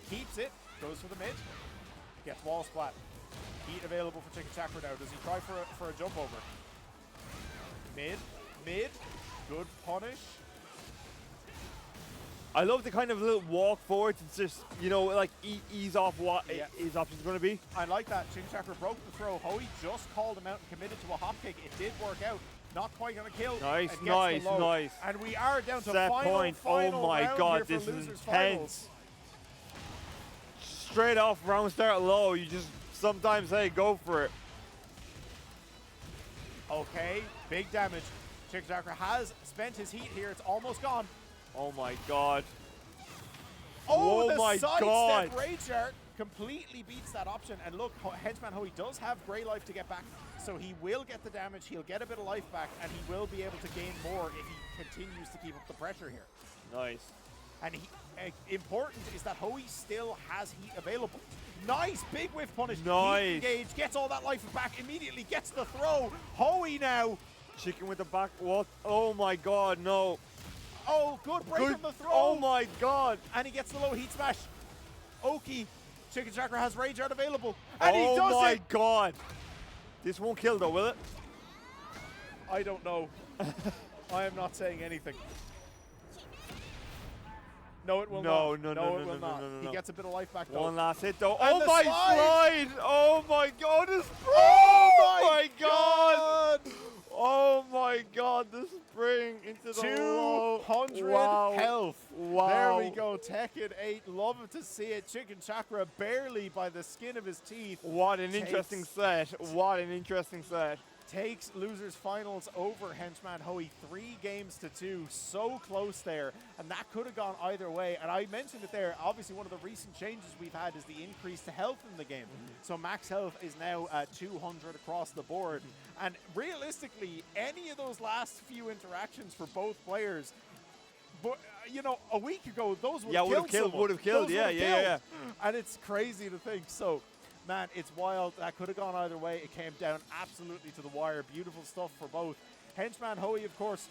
Keeps it. Goes for the mid. Gets wall splat. Heat available for Chicken Chakra now. Does he try for a jump over? Mid. Good punish. I love the kind of little walk forward to just, like ease off what his option's going to be. I like that. Chicken Chakra broke the throw. Hoey just called him out and committed to a hop kick. It did work out. Not quite going to kill. Nice. And we are down to set final point. Oh my god, this is intense. Straight off round start low. You just sometimes, hey, go for it. Okay, big damage. Chicken Chakra has spent his heat here. It's almost gone. Oh my god. Oh, Oh the my sidestep God. Rage Art completely beats that option. And look, Henchman Hoey does have Grey Life to get back, so he will get the damage, he'll get a bit of life back, and he will be able to gain more if he continues to keep up the pressure here. Nice. And important is that Hoey still has heat available. Nice, big whiff punish. Nice. Heat engage, gets all that life back, immediately gets the throw. Hoey now. Chicken with the back. What? Oh my god, no. Oh, good break Good. on the throw. Oh my god. And he gets the low heat smash. Oki, Chicken Chakra has Rage Art available. And he Oh does my it. god. This won't kill though, will it? I don't know. I am not saying anything. No, it will No, not. no, It will not. no. He gets a bit of life back though. One last hit though. And Oh the my slide. slide! Oh my god, this Oh my god! Oh my god, the spring into the low. 200 Wow. health. Wow. There we go. Tekken 8. Love to see it. Chicken Chakra barely by the skin of his teeth. What an interesting set. What an interesting set. Takes losers finals over Henchman Hoey 3-2. So close there, and that could have gone either way. And I mentioned it there. Obviously, one of the recent changes we've had is the increase to health in the game. So max health is now 200 across the board. And realistically, any of those last few interactions for both players, but you know, a week ago those would have killed. Would have killed. Those Yeah, would've yeah. killed. And it's crazy to think. So. Man, it's wild. That could have gone either way. It came down absolutely to the wire. Beautiful stuff for both. Henchman Hoey, of course,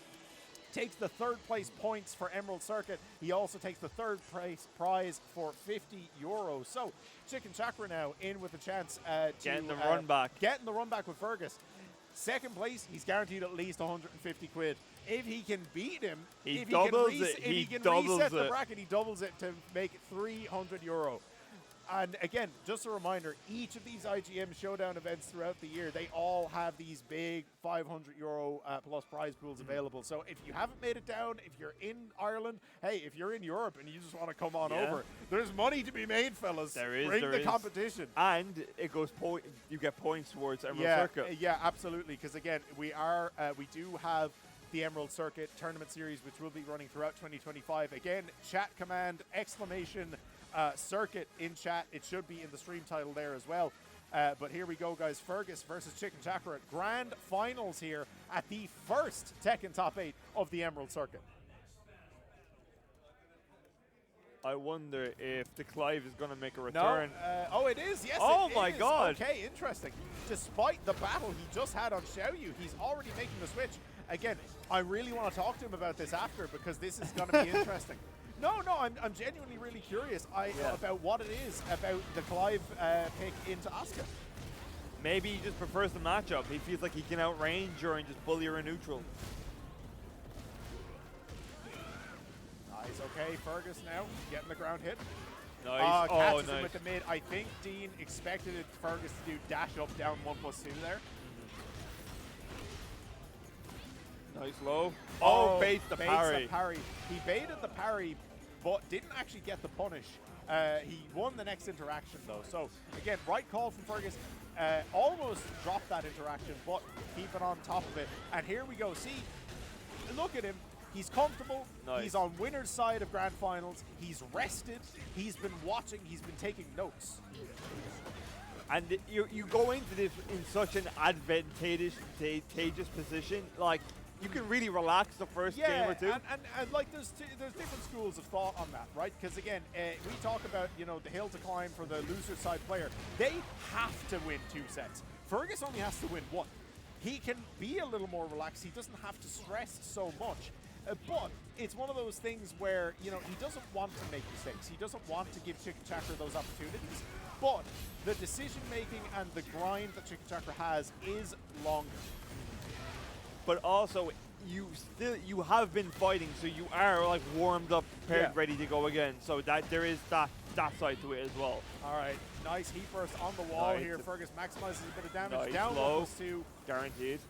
takes the third place points for Emerald Circuit. He also takes the third place prize for €50. So, Chicken Chakra now in with a chance to Getting the run back. Getting the run back with Fergus. Second place, he's guaranteed at least 150 quid. If he can beat him, if he can reset the bracket, he doubles it to make €300. And again, just a reminder, each of these IGM Showdown events throughout the year, they all have these big €500 plus prize pools available. So if you haven't made it down, if you're in Ireland, hey, if you're in Europe and you just want to come on over, there's money to be made, fellas. There is. Bring the competition. And it goes you get points towards Emerald Circuit. Yeah, absolutely. Because again, we do have the Emerald Circuit Tournament Series, which will be running throughout 2025. Again, chat command, exclamation, circuit in chat. It should be in the stream title there as well. But here we go, guys. Fergus versus Chicken Chakra. Grand finals here at the first Tekken Top 8 of the Emerald Circuit. I wonder if the Clive is going to make a return. No. Oh, it is. Yes. Oh it my is. god. Okay, interesting. Despite the battle he just had on Xiaoyu, he's already making the switch. Again, I really want to talk to him about this after because this is going to be interesting. No, I'm genuinely really curious about what it is about the Clive pick into Asuka. Maybe he just prefers the matchup. He feels like he can outrange her and just bully her in neutral. Nice, okay, Fergus now getting the ground hit. Nice. Catches nice. him with the mid. I think Dean expected Fergus to do dash up, down 1+2 there. Nice low. Oh, baits the baits parry. The parry. He baited the parry, but didn't actually get the punish. He won the next interaction though. So again, right call from Fergus. Almost dropped that interaction, but keeping on top of it. And here we go. See, look at him. He's comfortable. Nice. He's on winner's side of grand finals. He's rested. He's been watching. He's been taking notes. And you go into this in such an advantageous position. Like, you can really relax the first game or two. And like there's different schools of thought on that, right? Because again, we talk about, you know, the hill to climb for the loser side player. They have to win 2 sets. Fergus only has to win 1. He can be a little more relaxed. He doesn't have to stress so much. But it's one of those things where, you know, he doesn't want to make mistakes. He doesn't want to give Chicken Chakra those opportunities. But the decision making and the grind that Chicken Chakra has is longer. But also, you have been fighting, so you are like warmed up, prepared, ready to go again. So that there is that side to it as well. All right, nice heat burst on the wall here. Fergus maximizes a bit of damage. Down 1+2. Guaranteed.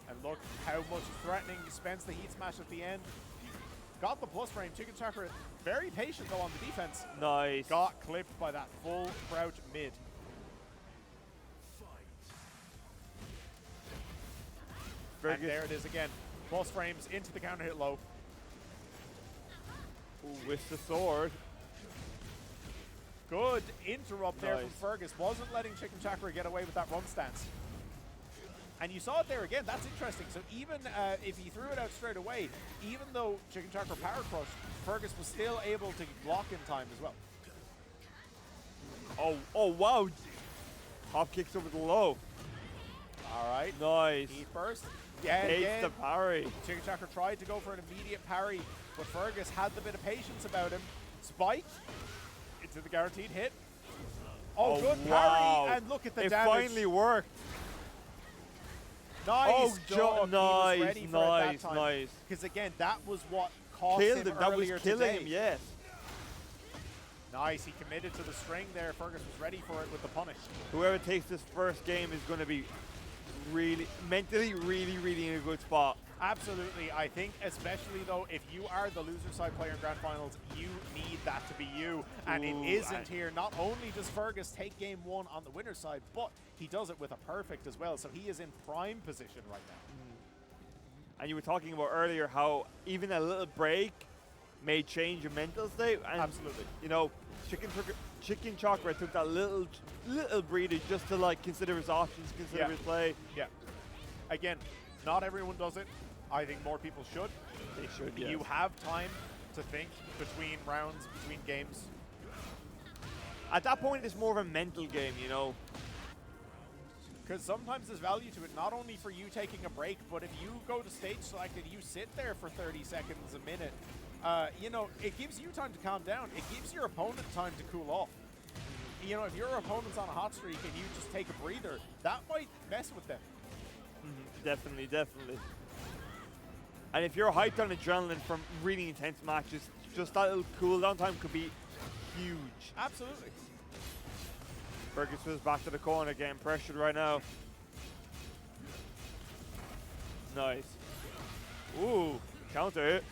And look how much threatening. He spends the heat smash at the end. Got the plus frame. Chicken Chakra very patient though on the defense. Nice. Got clipped by that full crouch mid. And there it is again. Plus frames into the counter hit low. Ooh, with the sword. Good interrupt there from Fergus. Wasn't letting Chicken Chakra get away with that run stance. And you saw it there again. That's interesting. So even if he threw it out straight away, even though Chicken Chakra power crushed, Fergus was still able to block in time as well. Oh wow. Hop kicks over the low. All right. Nice. Heat burst. Yeah, Takes the parry. Chicken Chakra tried to go for an immediate parry, but Fergus had the bit of patience about him. Spike into the guaranteed hit. Oh, good parry, and look at the damage. It finally worked. Nice dog. Nice, he was ready for nice, it that time. nice. Because again, that was what cost Killed him him. That was earlier killing today. him, yes. Nice, he committed to the string there. Fergus was ready for it with the punish. Whoever takes this first game is going to be really, mentally really in a good spot. Absolutely. I think especially though, if you are the loser side player in Grand Finals, you need that to be you. And it isn't here. Not only does Fergus take game one on the winner's side, but he does it with a perfect as well. So he is in prime position right now. And you were talking about earlier how even a little break may change your mental state. And absolutely. You know, Chicken Chakra took that little breather just to like consider his options, consider his play. Yeah. Again, not everyone does it. I think more people should. They should, yes. You have time to think between rounds, between games. At that point, it's more of a mental game, you know. Because sometimes there's value to it, not only for you taking a break, but if you go to stage select and you sit there for 30 seconds, a minute, you know, it gives you time to calm down. It gives your opponent time to cool off. You know, if your opponent's on a hot streak and you just take a breather, that might mess with them. Definitely, definitely. And if you're hyped on adrenaline from really intense matches, just that little cooldown time could be huge. Absolutely. Fergus was back to the corner, getting pressured right now. Nice. Ooh, counter hit.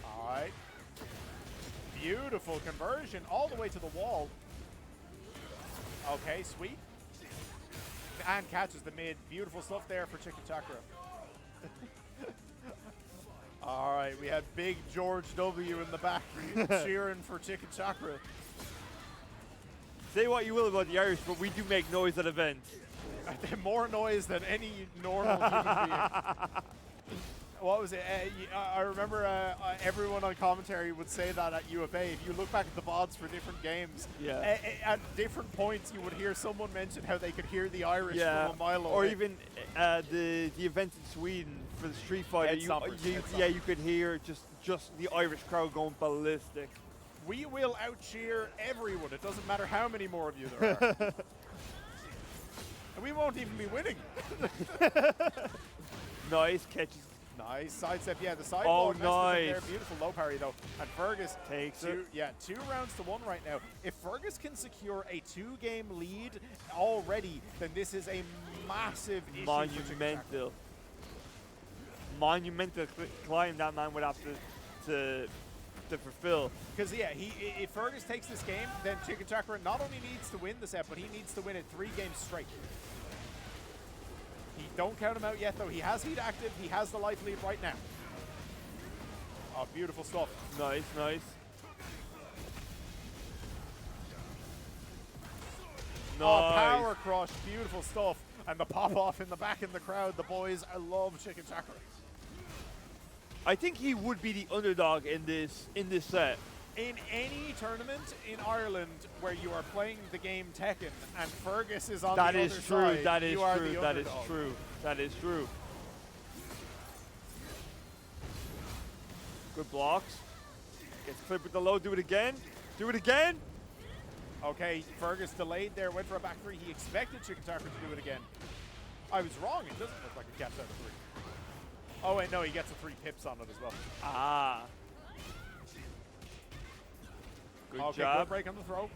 All right. Beautiful conversion all the way to the wall. Okay, sweet. And catches the mid. Beautiful stuff there for Chicken Chakra. All right, we had big George W in the back cheering for Chicken Chakra. Say what you will about the Irish, but we do make noise at events. More noise than any normal human being. What was it? I remember everyone on commentary would say that at UFA. If you look back at the VODs for different games, at different points you would hear someone mention how they could hear the Irish from a mile away. Or even the event in Sweden for the Street Fighter, you could hear just the Irish crowd going ballistic. We will out-cheer everyone. It doesn't matter how many more of you there are. And we won't even be winning. Nice catches. Nice sidestep. Yeah, the side block. Oh, nice. There. Beautiful low parry, though. And Fergus takes it. Yeah, 2 rounds to 1 right now. If Fergus can secure a 2-game lead already, then this is a massive issue. Monumental climb that man would have to fulfill. Because, yeah, if Fergus takes this game, then Chicken Chakra not only needs to win the set, but he needs to win it 3 games straight. Don't count him out yet, though. He has heat active. He has the life lead right now. Oh, beautiful stuff. Nice, nice. Oh, power crush. Beautiful stuff. And the pop-off in the back in the crowd. The boys, I love Chicken Chakra. I think he would be the underdog in this set. In any tournament in Ireland where you are playing the game Tekken and Fergus is on the other side, you are the underdog. That is true. That is true. Good blocks. Gets clipped with the low. Do it again. Do it again. Okay, Fergus delayed there. Went for a back 3. He expected Chicken Chakra to do it again. I was wrong. It doesn't look like it gets out of 3. Oh, wait, no. He gets the 3 pips on it as well. Ah. Good okay, job. Good break on the throw.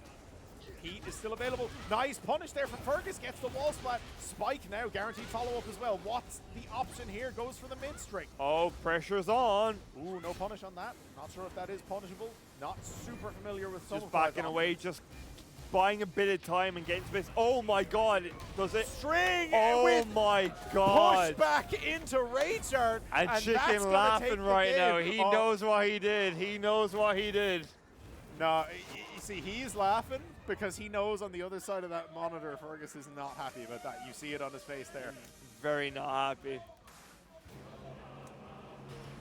Heat is still available. Nice punish there from Fergus. Gets the wall splat. Spike now. Guaranteed follow-up as well. What's the option here? Goes for the mid-string. Oh, pressure's on. Ooh, no punish on that. Not sure if that is punishable. Not super familiar with some just backing away. Just buying a bit of time and getting space. Oh my god, does it? String Oh with my god. push back into Raychart. And that's Chicken gonna take laughing the right game. now. He knows what he did. He knows what he did. No, you see, he's laughing because he knows on the other side of that monitor, Fergus is not happy about that. You see it on his face there. Very not happy.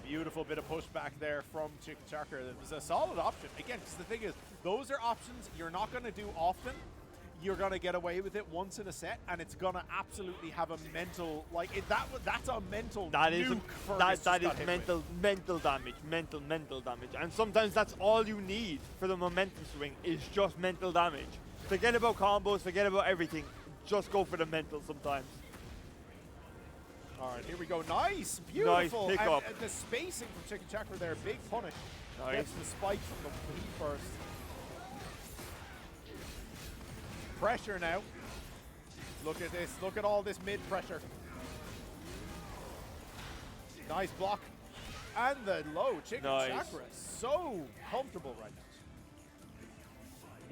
Beautiful bit of pushback there from Chicken Chakra. It was a solid option. Again, because the thing is, those are options you're not going to do often. You're going to get away with it once in a set, and it's going to absolutely have a mental, like, that's a mental nuke Fergus that just is got mental damage, mental damage. And sometimes that's all you need for the momentum swing is just mental damage. Forget about combos, forget about everything. Just go for the mental sometimes. All right, here we go. Nice, beautiful. Nice pick up. And the spacing from Chicken Chakra there, big punish. Nice. Gets the spike from the heat burst. Pressure now. Look at this. Look at all this mid pressure. Nice block. And the low. Chicken Chakra. So comfortable right now.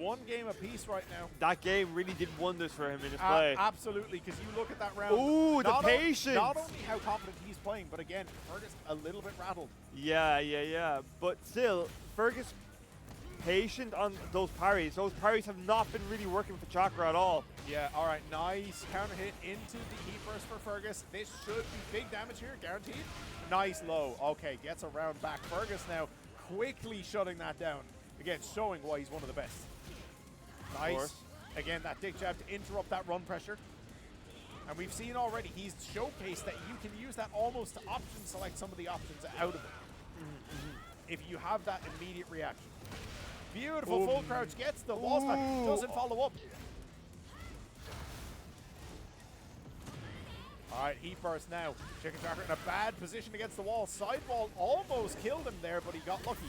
One game apiece right now. That game really did wonders for him in his play. Absolutely, because you look at that round. Ooh, the patience. Not only how confident he's playing, but again, Fergus a little bit rattled. Yeah. But still, Fergus patient on those parries. Those parries have not been really working for Chakra at all. Yeah, all right, nice counter hit into the heat burst for Fergus. This should be big damage here, guaranteed. Nice low. Okay, gets a round back. Fergus now quickly shutting that down. Again, showing why he's one of the best. Nice. Again, that dick jab to interrupt that run pressure. And we've seen already, he's showcased that you can use that almost to option select some of the options out of it. If you have that immediate reaction. Beautiful full crouch, gets the wall smash, doesn't follow up. All right, heat burst now. Chicken Chakra in a bad position against the wall. Sidewall almost killed him there, but he got lucky.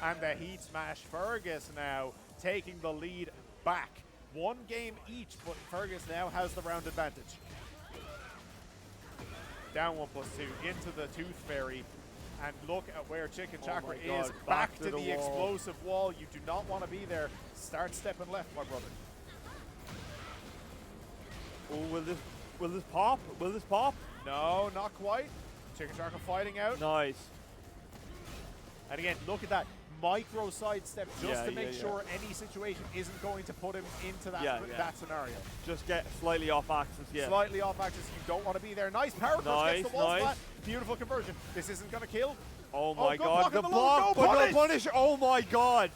And the heat smash. Fergus now taking the lead back. One game each, but Fergus now has the round advantage. Down 1+2 into the Tooth Fairy. And look at where Chicken Chakra is. Back to the explosive wall. You do not want to be there. Start stepping left, my brother. Oh, will this pop? Will this pop? No, not quite. Chicken Chakra fighting out. Nice. And again, look at that. Micro sidestep just to make sure yeah. any situation isn't going to put him into that, that scenario. Just get slightly off axis, Slightly off axis. You don't want to be there. Nice power crush gets the wall splat. Beautiful conversion. This isn't going to kill. Oh my god. The block, but no punish. Oh my god.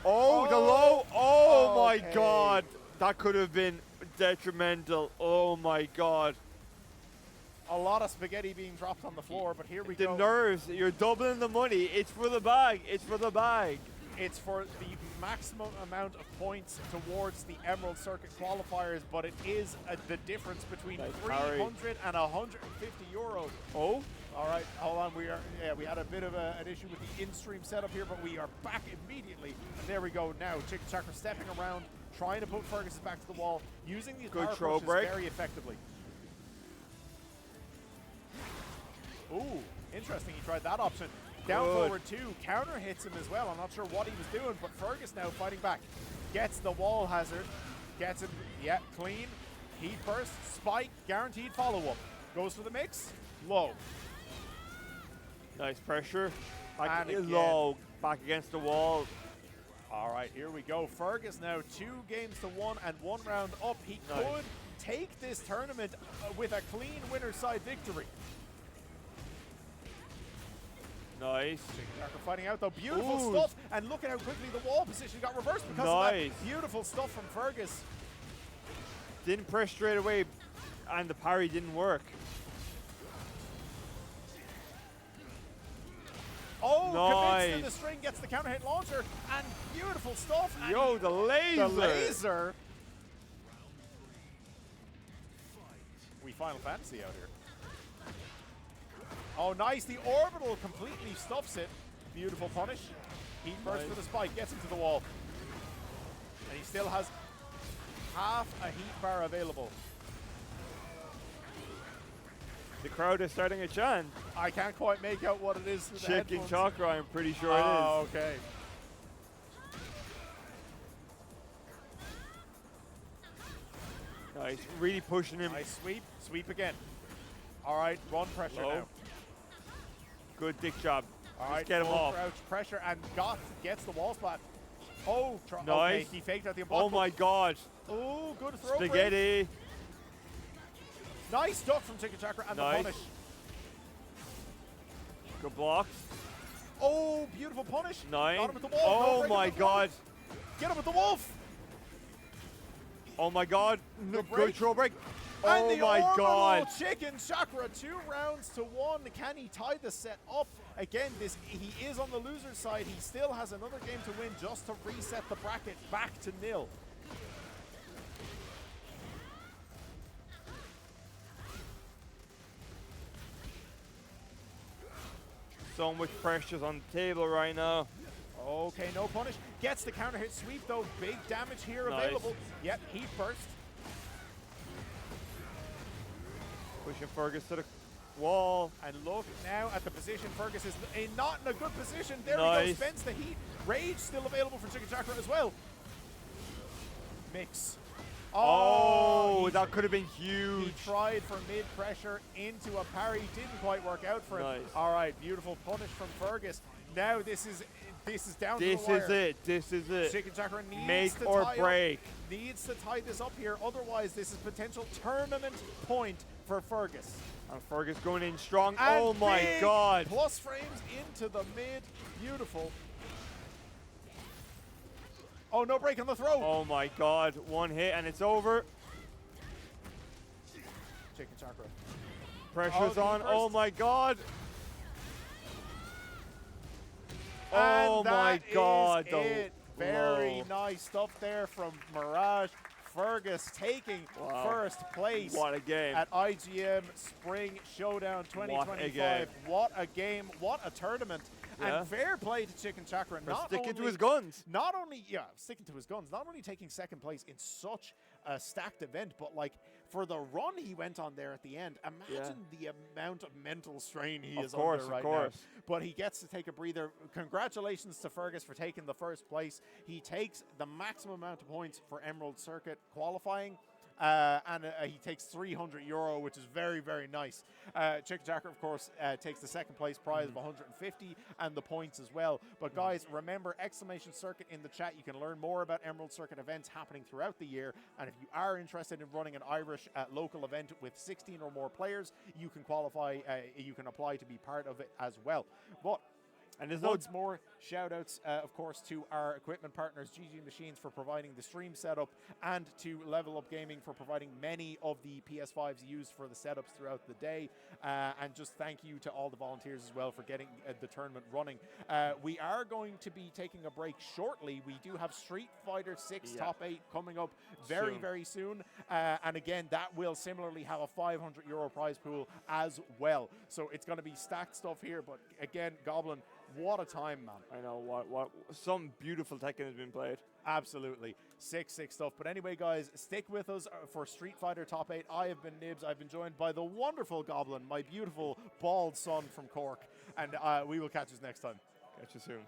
Oh, the low. Oh my god. That could have been detrimental. Oh my god. A lot of spaghetti being dropped on the floor, but here we go. The nerves, you're doubling the money. It's for the bag. It's for the bag. It's for the maximum amount of points towards the Emerald Circuit qualifiers, but it is the difference between 300 and 150 euros. Oh? All right, hold on. We had a bit of an issue with the in-stream setup here, but we are back immediately. And there we go now. Chicken Chakra stepping around, trying to put Fergus back to the wall, using these power pushes very effectively. Ooh, interesting. He tried that option. Down forward 2. Counter hits him as well. I'm not sure what he was doing, but Fergus now fighting back. Gets the wall hazard. Gets him, clean. Heat burst, spike, guaranteed follow-up. Goes for the mix. Low. Nice pressure. Back low. Back against the wall. All right, here we go. Fergus now 2 games to 1 and 1 round up. He could take this tournament with a clean winner side victory. Nice. Chakra fighting out though. Beautiful stuff. And look at how quickly the wall position got reversed because of that beautiful stuff from Fergus. Didn't press straight away and the parry didn't work. Oh, commits to the string, gets the counter hit launcher, and beautiful stuff. Yo, the laser. The laser. We Final Fantasy out here. Oh, nice. The orbital completely stuffs it. Beautiful punish. Heat burst for the spike. Gets him to the wall. And he still has half a heat bar available. The crowd is starting a chant. I can't quite make out what it is. Chicken Chakra, I'm pretty sure it is. Oh, okay. Nice. Really pushing him. Nice sweep. Sweep again. All right, run pressure Low. now. Good dick job. All Just right, get him full off. crouch pressure, and gets the wall splat. Oh, Nice. okay, he faked out the unblockable. Oh my god. Oh, good throw. break. Spaghetti. Nice duck from Chicken Chakra and Nice. the punish. Good blocks. Oh, beautiful punish. Nice. Got him with the wolf. Oh No, break my him with the god. wolf. Get him with the wolf. Oh my god. Good Good break. throw break. And Oh the my orbital god. Chicken Chakra, 2 rounds to 1. Can he tie the set up? Again, he is on the loser's side. He still has another game to win just to reset the bracket back to 0. So much pressure's on the table right now. Okay, no punish. Gets the counter hit sweep though. Big damage here Nice. available. Yep, heat burst. Pushing Fergus to the wall. And look now at the position. Fergus is not in a good position. There he Nice. goes. Spends the heat. Rage still available for Chicken Chakra as well. Mix. Oh, he- that could have been He huge. tried for mid pressure into a parry. Didn't quite work out for him. Nice. All right, beautiful punish from Fergus. Now this is down This to the wire. is it. This is it. Chicken Chakra needs Make to or tie break. needs to tie this up here. Otherwise, this is potential tournament point for Fergus. And Fergus going in strong. And Oh my big god. Plus frames into the mid. Beautiful. Oh, no break on the throw. Oh my god. One hit and it's over. Chicken Chakra. Pressure's Oh, on. first. Oh my god. And Oh my that god. is the it. Very low. nice stuff there from Mirage. Fergus taking Wow. first place What a game. at IGM Spring Showdown 2025. What a game. What a tournament. Yeah. And fair play to Chicken Chakra. For sticking to his guns. Not only, sticking to his guns, not only taking second place in such a stacked event, but like for the run he went on there at the end, imagine the amount of mental strain he is under right now. But he gets to take a breather. Congratulations to Fergus for taking the first place. He takes the maximum amount of points for Emerald Circuit qualifying. And he takes €300, which is very, very nice. Chicken Chakra, of course, takes the second place prize of 150 and the points as well. But guys, remember, Exclamation Circuit in the chat. You can learn more about Emerald Circuit events happening throughout the year. And if you are interested in running an Irish local event with 16 or more players, you can qualify, you can apply to be part of it as well. But And there's once more, shout outs, of course, to our equipment partners, GG Machines, for providing the stream setup, and to Level Up Gaming for providing many of the PS5s used for the setups throughout the day. And just thank you to all the volunteers as well for getting the tournament running. We are going to be taking a break shortly. We do have Street Fighter 6 Top 8 coming up very, very soon. And again, that will similarly have a €500 prize pool as well. So it's going to be stacked stuff here. But again, Goblin, what a time, man. I know, what some beautiful Tekken has been played. Absolutely. Sick stuff. But anyway, guys, stick with us for Street Fighter Top 8. I have been Nibs. I've been joined by the wonderful Goblin, my beautiful bald son from Cork. And we will catch us next time. Catch you soon.